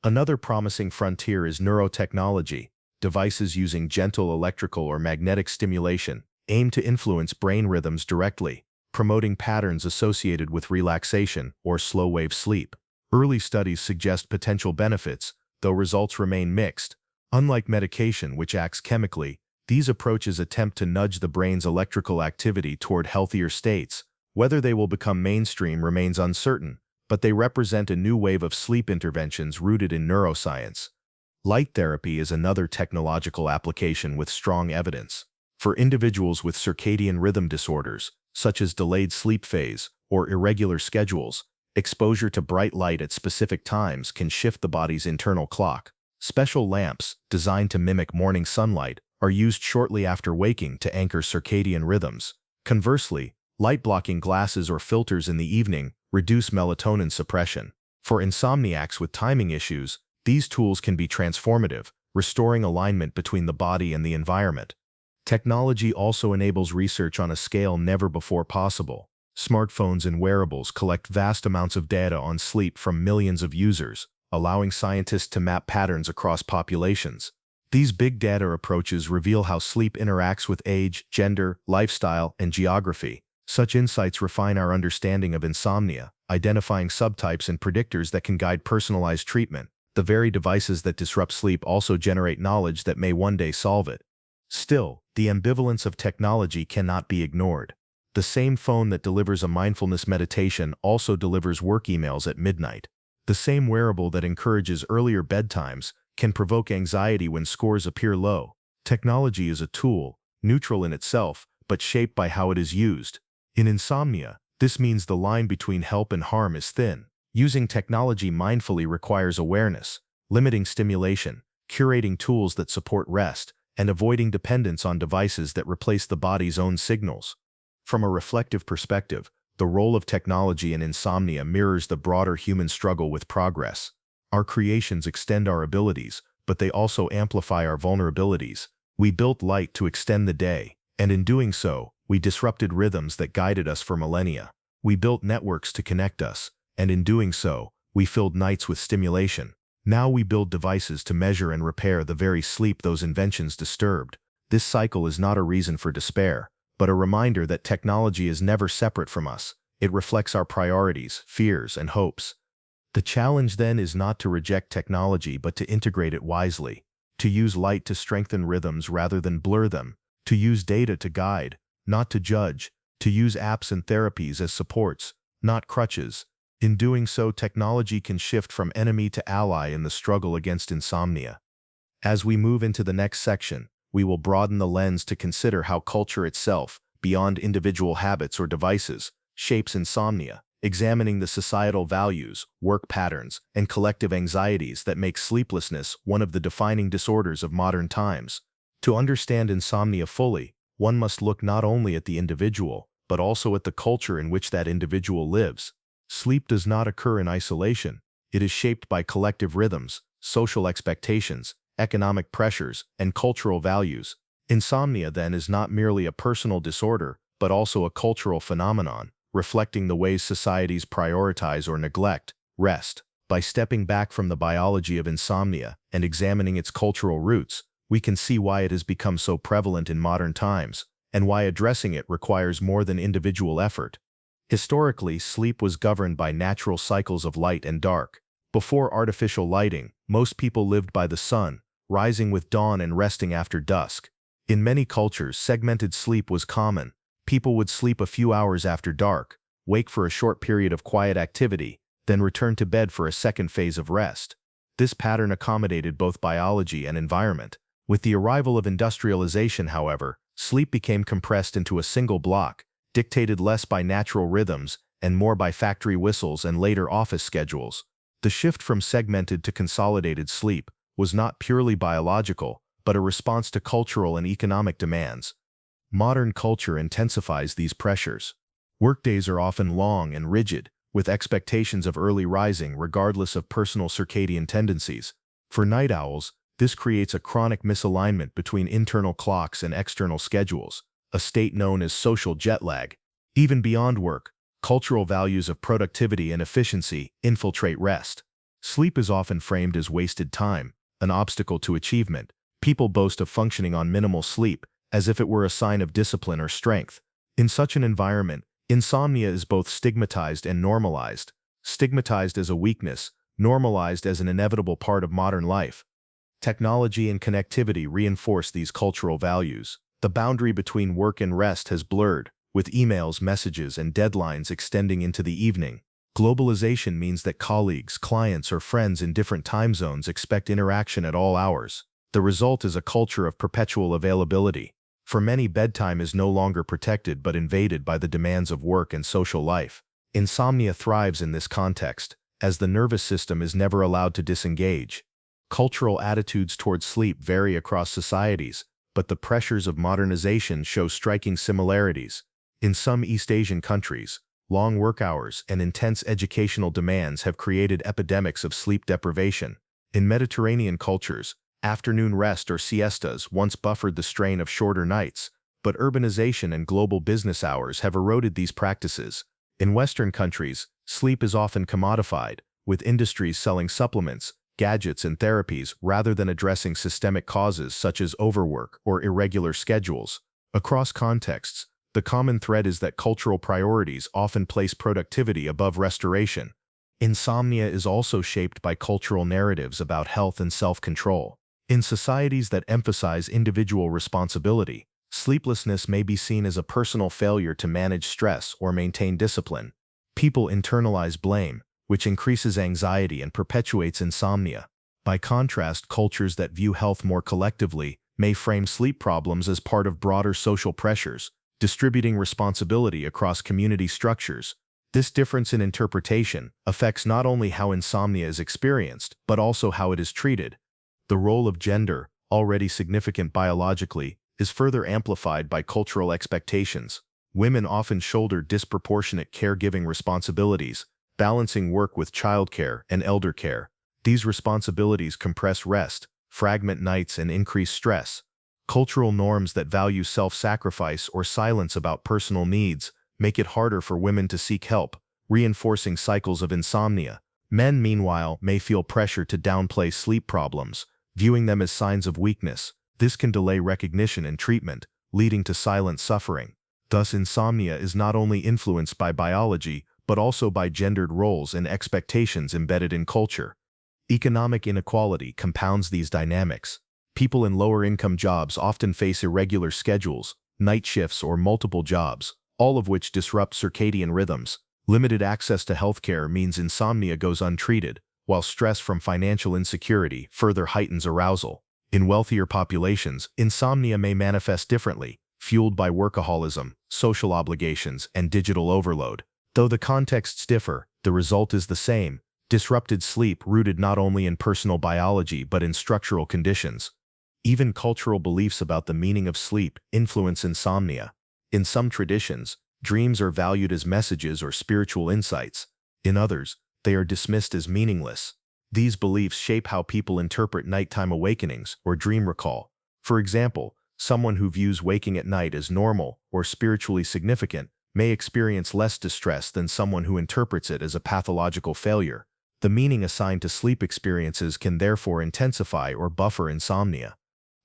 Another promising frontier is neurotechnology. Devices using gentle electrical or magnetic stimulation aim to influence brain rhythms directly, promoting patterns associated with relaxation or slow-wave sleep. Early studies suggest potential benefits, though results remain mixed. Unlike medication, which acts chemically, these approaches attempt to nudge the brain's electrical activity toward healthier states. Whether they will become mainstream remains uncertain, but they represent a new wave of sleep interventions rooted in neuroscience. Light therapy is another technological application with strong evidence. For individuals with circadian rhythm disorders, such as delayed sleep phase or irregular schedules, exposure to bright light at specific times can shift the body's internal clock. Special lamps, designed to mimic morning sunlight, are used shortly after waking to anchor circadian rhythms. Conversely, light-blocking glasses or filters in the evening reduce melatonin suppression. For insomniacs with timing issues, these tools can be transformative, restoring alignment between the body and the environment. Technology also enables research on a scale never before possible. Smartphones and wearables collect vast amounts of data on sleep from millions of users, allowing scientists to map patterns across populations. These big data approaches reveal how sleep interacts with age, gender, lifestyle, and geography. Such insights refine our understanding of insomnia, identifying subtypes and predictors that can guide personalized treatment. The very devices that disrupt sleep also generate knowledge that may one day solve it. Still, the ambivalence of technology cannot be ignored. The same phone that delivers a mindfulness meditation also delivers work emails at midnight. The same wearable that encourages earlier bedtimes can provoke anxiety when scores appear low. Technology is a tool, neutral in itself, but shaped by how it is used. In insomnia, this means the line between help and harm is thin. Using technology mindfully requires awareness, limiting stimulation, curating tools that support rest, and avoiding dependence on devices that replace the body's own signals. From a reflective perspective, the role of technology in insomnia mirrors the broader human struggle with progress. Our creations extend our abilities, but they also amplify our vulnerabilities. We built light to extend the day, and in doing so, we disrupted rhythms that guided us for millennia. We built networks to connect us, and in doing so, we filled nights with stimulation. Now we build devices to measure and repair the very sleep those inventions disturbed. This cycle is not a reason for despair, but a reminder that technology is never separate from us. It reflects our priorities, fears, and hopes. The challenge then is not to reject technology but to integrate it wisely, to use light to strengthen rhythms rather than blur them, to use data to guide, not to judge, to use apps and therapies as supports, not crutches. In doing so, technology can shift from enemy to ally in the struggle against insomnia. As we move into the next section, we will broaden the lens to consider how culture itself, beyond individual habits or devices, shapes insomnia, examining the societal values, work patterns, and collective anxieties that make sleeplessness one of the defining disorders of modern times. To understand insomnia fully, one must look not only at the individual, but also at the culture in which that individual lives. Sleep does not occur in isolation. It is shaped by collective rhythms, social expectations, economic pressures, and cultural values. Insomnia, then, is not merely a personal disorder, but also a cultural phenomenon, reflecting the ways societies prioritize or neglect rest. By stepping back from the biology of insomnia and examining its cultural roots, we can see why it has become so prevalent in modern times, and why addressing it requires more than individual effort. Historically, sleep was governed by natural cycles of light and dark. Before artificial lighting, most people lived by the sun, rising with dawn and resting after dusk. In many cultures, segmented sleep was common. People would sleep a few hours after dark, wake for a short period of quiet activity, then return to bed for a second phase of rest. This pattern accommodated both biology and environment. With the arrival of industrialization, however, sleep became compressed into a single block, dictated less by natural rhythms and more by factory whistles and later office schedules. The shift from segmented to consolidated sleep was not purely biological, but a response to cultural and economic demands. Modern culture intensifies these pressures. Workdays are often long and rigid, with expectations of early rising regardless of personal circadian tendencies. For night owls, this creates a chronic misalignment between internal clocks and external schedules, a state known as social jet lag. Even beyond work, cultural values of productivity and efficiency infiltrate rest. Sleep is often framed as wasted time, an obstacle to achievement. People boast of functioning on minimal sleep, as if it were a sign of discipline or strength. In such an environment, insomnia is both stigmatized and normalized. Stigmatized as a weakness, normalized as an inevitable part of modern life. Technology and connectivity reinforce these cultural values. The boundary between work and rest has blurred, with emails, messages, and deadlines extending into the evening. Globalization means that colleagues, clients, or friends in different time zones expect interaction at all hours. The result is a culture of perpetual availability. For many, bedtime is no longer protected but invaded by the demands of work and social life. Insomnia thrives in this context, as the nervous system is never allowed to disengage. Cultural attitudes towards sleep vary across societies, but the pressures of modernization show striking similarities. In some East Asian countries, long work hours and intense educational demands have created epidemics of sleep deprivation. In Mediterranean cultures, afternoon rest or siestas once buffered the strain of shorter nights, but urbanization and global business hours have eroded these practices. In Western countries, sleep is often commodified, with industries selling supplements, gadgets, and therapies rather than addressing systemic causes such as overwork or irregular schedules. Across contexts, the common thread is that cultural priorities often place productivity above restoration. Insomnia is also shaped by cultural narratives about health and self-control. In societies that emphasize individual responsibility, sleeplessness may be seen as a personal failure to manage stress or maintain discipline. People internalize blame, which increases anxiety and perpetuates insomnia. By contrast, cultures that view health more collectively may frame sleep problems as part of broader social pressures, distributing responsibility across community structures. This difference in interpretation affects not only how insomnia is experienced, but also how it is treated. The role of gender, already significant biologically, is further amplified by cultural expectations. Women often shoulder disproportionate caregiving responsibilities, balancing work with childcare and elder care. These responsibilities compress rest, fragment nights, and increase stress. Cultural norms that value self-sacrifice or silence about personal needs make it harder for women to seek help, reinforcing cycles of insomnia. Men, meanwhile, may feel pressure to downplay sleep problems, viewing them as signs of weakness. This can delay recognition and treatment, leading to silent suffering. Thus, insomnia is not only influenced by biology, but also by gendered roles and expectations embedded in culture. Economic inequality compounds these dynamics. People in lower-income jobs often face irregular schedules, night shifts, or multiple jobs, all of which disrupt circadian rhythms. Limited access to healthcare means insomnia goes untreated, while stress from financial insecurity further heightens arousal. In wealthier populations, insomnia may manifest differently, fueled by workaholism, social obligations, and digital overload. Though the contexts differ, the result is the same: disrupted sleep rooted not only in personal biology but in structural conditions. Even cultural beliefs about the meaning of sleep influence insomnia. In some traditions, dreams are valued as messages or spiritual insights. In others, they are dismissed as meaningless. These beliefs shape how people interpret nighttime awakenings or dream recall. For example, someone who views waking at night as normal or spiritually significant may experience less distress than someone who interprets it as a pathological failure. The meaning assigned to sleep experiences can therefore intensify or buffer insomnia.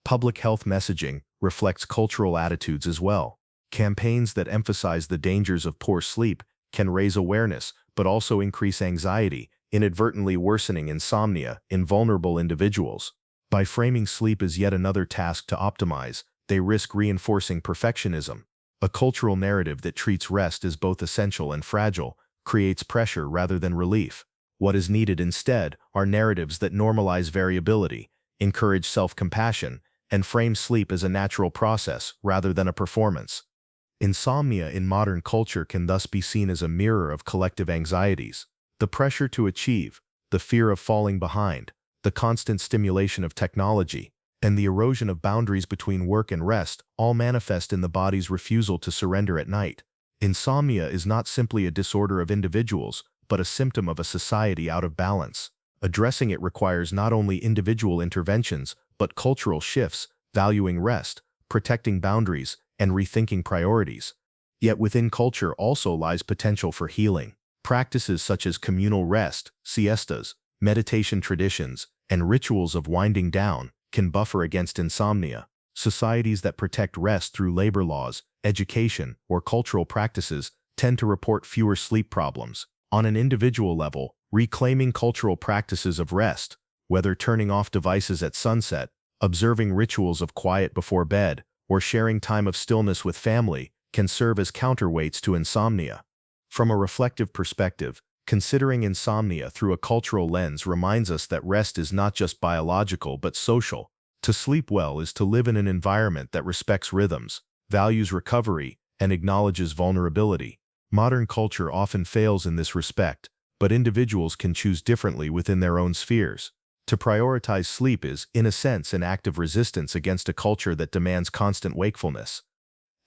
Public health messaging reflects cultural attitudes as well. Campaigns that emphasize the dangers of poor sleep can raise awareness, but also increase anxiety, inadvertently worsening insomnia in vulnerable individuals. By framing sleep as yet another task to optimize, they risk reinforcing perfectionism. A cultural narrative that treats rest as both essential and fragile creates pressure rather than relief. What is needed instead are narratives that normalize variability, encourage self-compassion, and frame sleep as a natural process rather than a performance. Insomnia in modern culture can thus be seen as a mirror of collective anxieties. The pressure to achieve, the fear of falling behind, the constant stimulation of technology, and the erosion of boundaries between work and rest all manifest in the body's refusal to surrender at night. Insomnia is not simply a disorder of individuals, but a symptom of a society out of balance. Addressing it requires not only individual interventions, but cultural shifts, valuing rest, protecting boundaries, and rethinking priorities. Yet within culture also lies potential for healing. Practices such as communal rest, siestas, meditation traditions, and rituals of winding down can buffer against insomnia. Societies that protect rest through labor laws, education, or cultural practices tend to report fewer sleep problems. On an individual level, reclaiming cultural practices of rest, whether turning off devices at sunset, observing rituals of quiet before bed, or sharing time of stillness with family, can serve as counterweights to insomnia. From a reflective perspective, considering insomnia through a cultural lens reminds us that rest is not just biological but social. To sleep well is to live in an environment that respects rhythms, values recovery, and acknowledges vulnerability. Modern culture often fails in this respect, but individuals can choose differently within their own spheres. To prioritize sleep is, in a sense, an act of resistance against a culture that demands constant wakefulness.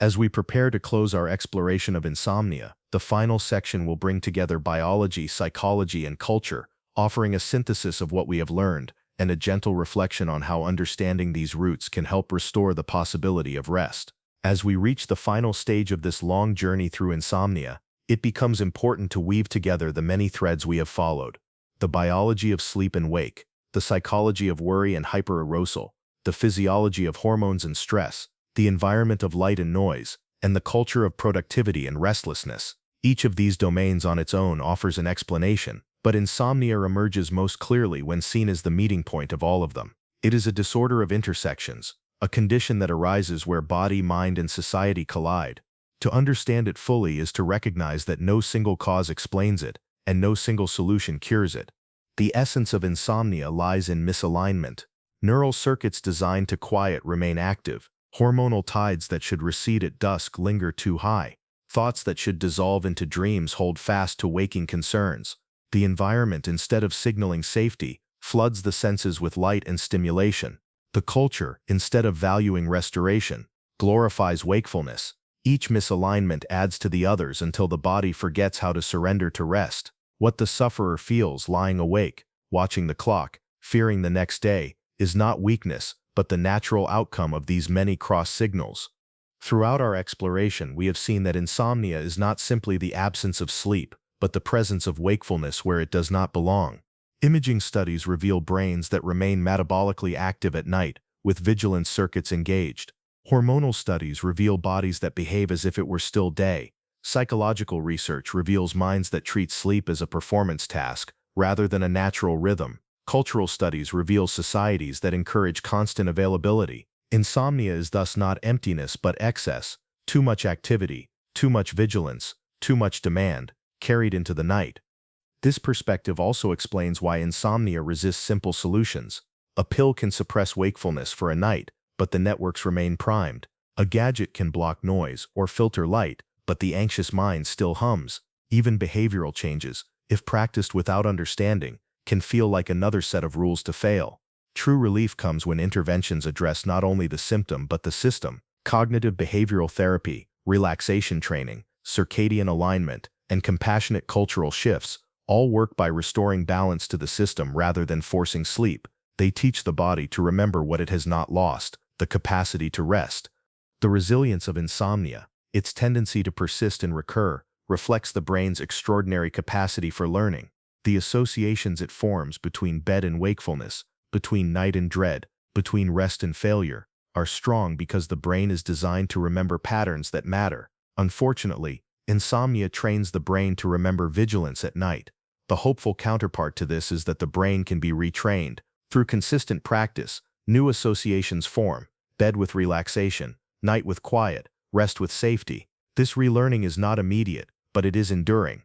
As we prepare to close our exploration of insomnia, the final section will bring together biology, psychology, and culture, offering a synthesis of what we have learned, and a gentle reflection on how understanding these roots can help restore the possibility of rest. As we reach the final stage of this long journey through insomnia, it becomes important to weave together the many threads we have followed: the biology of sleep and wake, the psychology of worry and hyperarousal, the physiology of hormones and stress, the environment of light and noise, and the culture of productivity and restlessness. Each of these domains on its own offers an explanation, but insomnia emerges most clearly when seen as the meeting point of all of them. It is a disorder of intersections, a condition that arises where body, mind, and society collide. To understand it fully is to recognize that no single cause explains it, and no single solution cures it. The essence of insomnia lies in misalignment. Neural circuits designed to quiet remain active. Hormonal tides that should recede at dusk linger too high. Thoughts that should dissolve into dreams hold fast to waking concerns. The environment, instead of signaling safety, floods the senses with light and stimulation. The culture, instead of valuing restoration, glorifies wakefulness. Each misalignment adds to the others until the body forgets how to surrender to rest. What the sufferer feels lying awake, watching the clock, fearing the next day, is not weakness, but the natural outcome of these many cross signals. Throughout our exploration, we have seen that insomnia is not simply the absence of sleep, but the presence of wakefulness where it does not belong. Imaging studies reveal brains that remain metabolically active at night, with vigilance circuits engaged. Hormonal studies reveal bodies that behave as if it were still day. Psychological research reveals minds that treat sleep as a performance task, rather than a natural rhythm. Cultural studies reveal societies that encourage constant availability. Insomnia is thus not emptiness but excess, too much activity, too much vigilance, too much demand, carried into the night. This perspective also explains why insomnia resists simple solutions. A pill can suppress wakefulness for a night, but the networks remain primed. A gadget can block noise or filter light, but the anxious mind still hums. Even behavioral changes, if practiced without understanding, can feel like another set of rules to fail. True relief comes when interventions address not only the symptom but the system. Cognitive behavioral therapy, relaxation training, circadian alignment, and compassionate cultural shifts all work by restoring balance to the system rather than forcing sleep. They teach the body to remember what it has not lost, the capacity to rest. The resilience of insomnia, its tendency to persist and recur, reflects the brain's extraordinary capacity for learning. The associations it forms between bed and wakefulness, between night and dread, between rest and failure, are strong because the brain is designed to remember patterns that matter. Unfortunately, insomnia trains the brain to remember vigilance at night. The hopeful counterpart to this is that the brain can be retrained. Through consistent practice, new associations form: bed with relaxation, night with quiet, rest with safety. This relearning is not immediate, but it is enduring.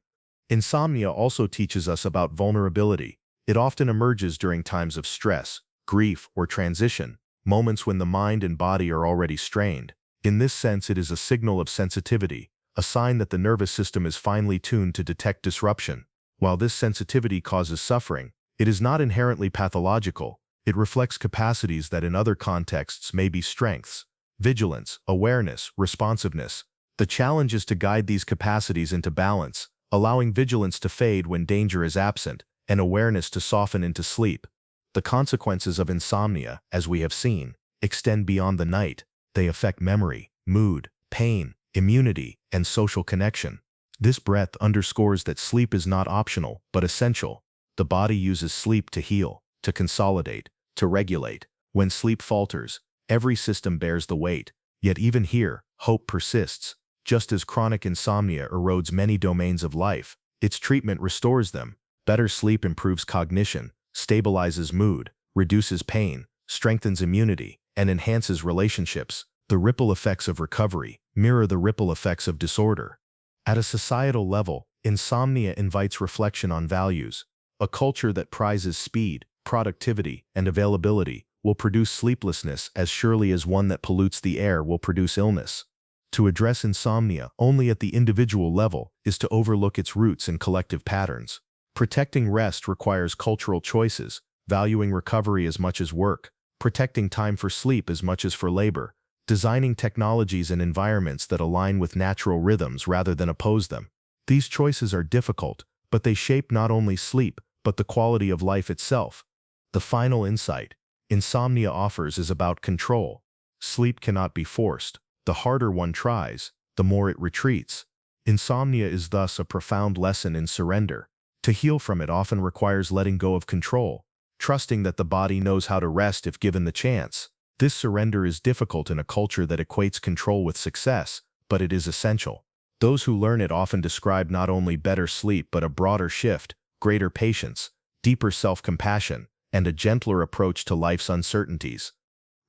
Insomnia also teaches us about vulnerability. It often emerges during times of stress, grief, or transition, moments when the mind and body are already strained. In this sense, it is a signal of sensitivity, a sign that the nervous system is finely tuned to detect disruption. While this sensitivity causes suffering, it is not inherently pathological. It reflects capacities that in other contexts may be strengths: vigilance, awareness, responsiveness. The challenge is to guide these capacities into balance, allowing vigilance to fade when danger is absent and awareness to soften into sleep. The consequences of insomnia, as we have seen, extend beyond the night. They affect memory, mood, pain, immunity, and social connection. This breadth underscores that sleep is not optional, but essential. The body uses sleep to heal, to consolidate, to regulate. When sleep falters, every system bears the weight. Yet even here, hope persists. Just as chronic insomnia erodes many domains of life, its treatment restores them. Better sleep improves cognition, stabilizes mood, reduces pain, strengthens immunity, and enhances relationships. The ripple effects of recovery mirror the ripple effects of disorder. At a societal level, insomnia invites reflection on values. A culture that prizes speed, productivity, and availability will produce sleeplessness as surely as one that pollutes the air will produce illness. To address insomnia only at the individual level is to overlook its roots in collective patterns. Protecting rest requires cultural choices, valuing recovery as much as work, protecting time for sleep as much as for labor, designing technologies and environments that align with natural rhythms rather than oppose them. These choices are difficult, but they shape not only sleep, but the quality of life itself. The final insight insomnia offers is about control. Sleep cannot be forced. The harder one tries, the more it retreats. Insomnia is thus a profound lesson in surrender. To heal from it often requires letting go of control, trusting that the body knows how to rest if given the chance. This surrender is difficult in a culture that equates control with success, but it is essential. Those who learn it often describe not only better sleep but a broader shift, greater patience, deeper self-compassion, and a gentler approach to life's uncertainties.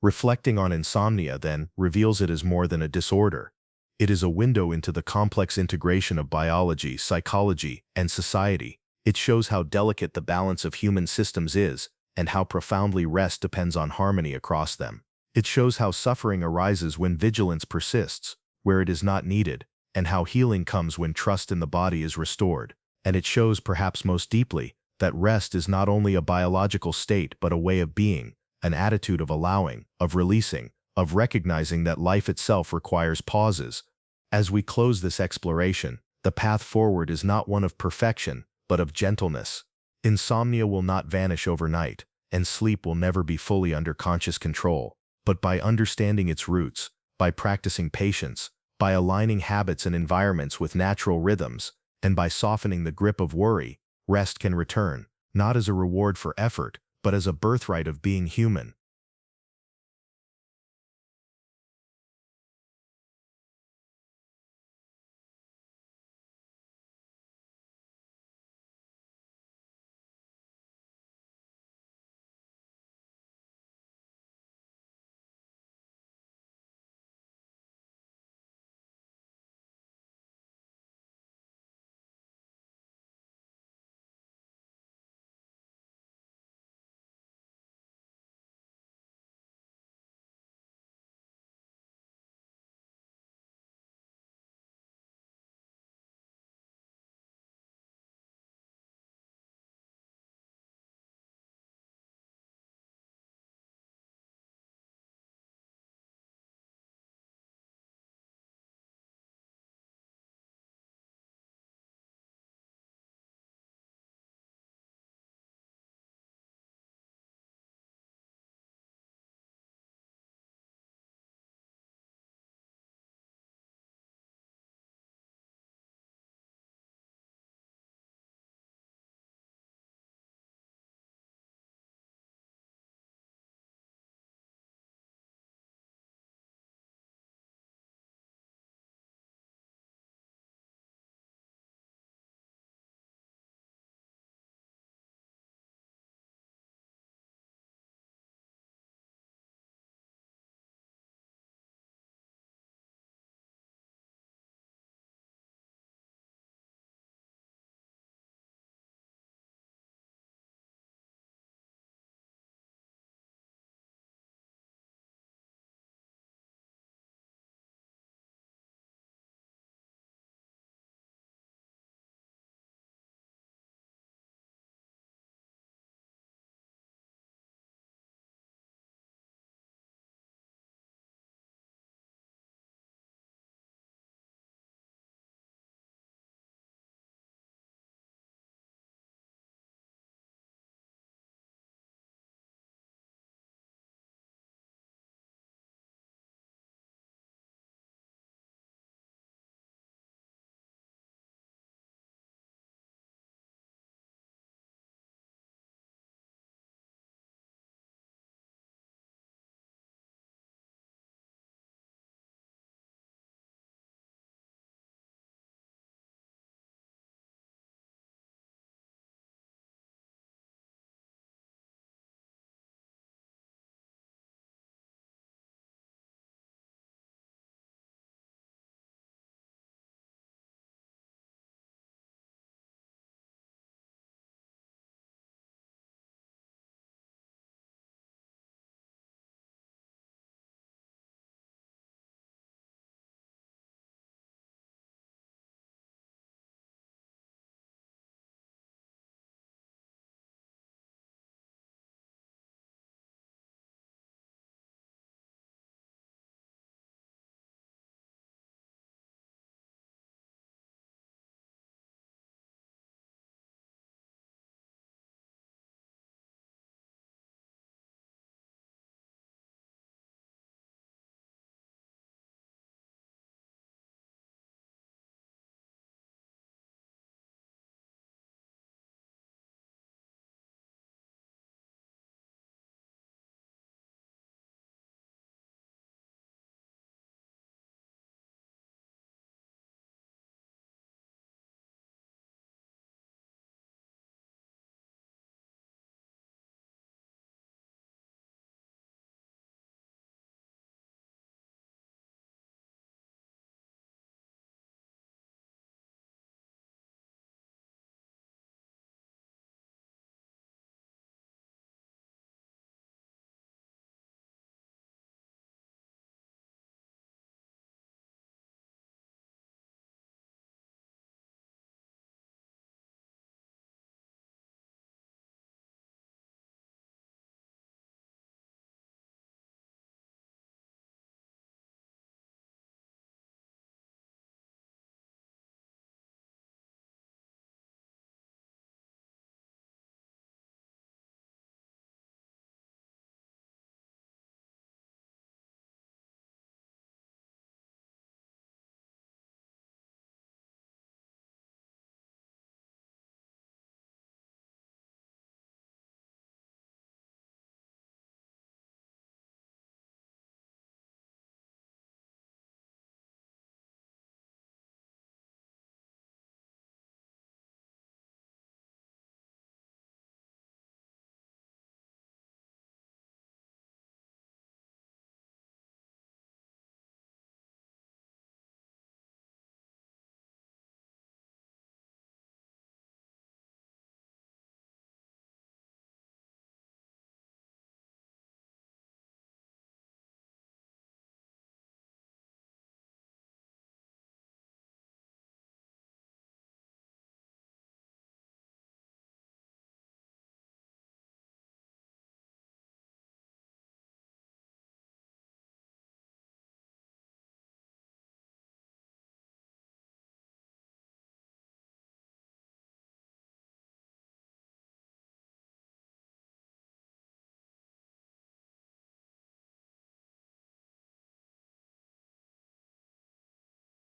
Reflecting on insomnia, then, reveals it as more than a disorder. It is a window into the complex integration of biology, psychology, and society. It shows how delicate the balance of human systems is, and how profoundly rest depends on harmony across them. It shows how suffering arises when vigilance persists, where it is not needed, and how healing comes when trust in the body is restored. And it shows, perhaps most deeply, that rest is not only a biological state but a way of being, an attitude of allowing, of releasing, of recognizing that life itself requires pauses. As we close this exploration, the path forward is not one of perfection, but of gentleness. Insomnia will not vanish overnight, and sleep will never be fully under conscious control. But by understanding its roots, by practicing patience, by aligning habits and environments with natural rhythms, and by softening the grip of worry, rest can return, not as a reward for effort, but as a birthright of being human.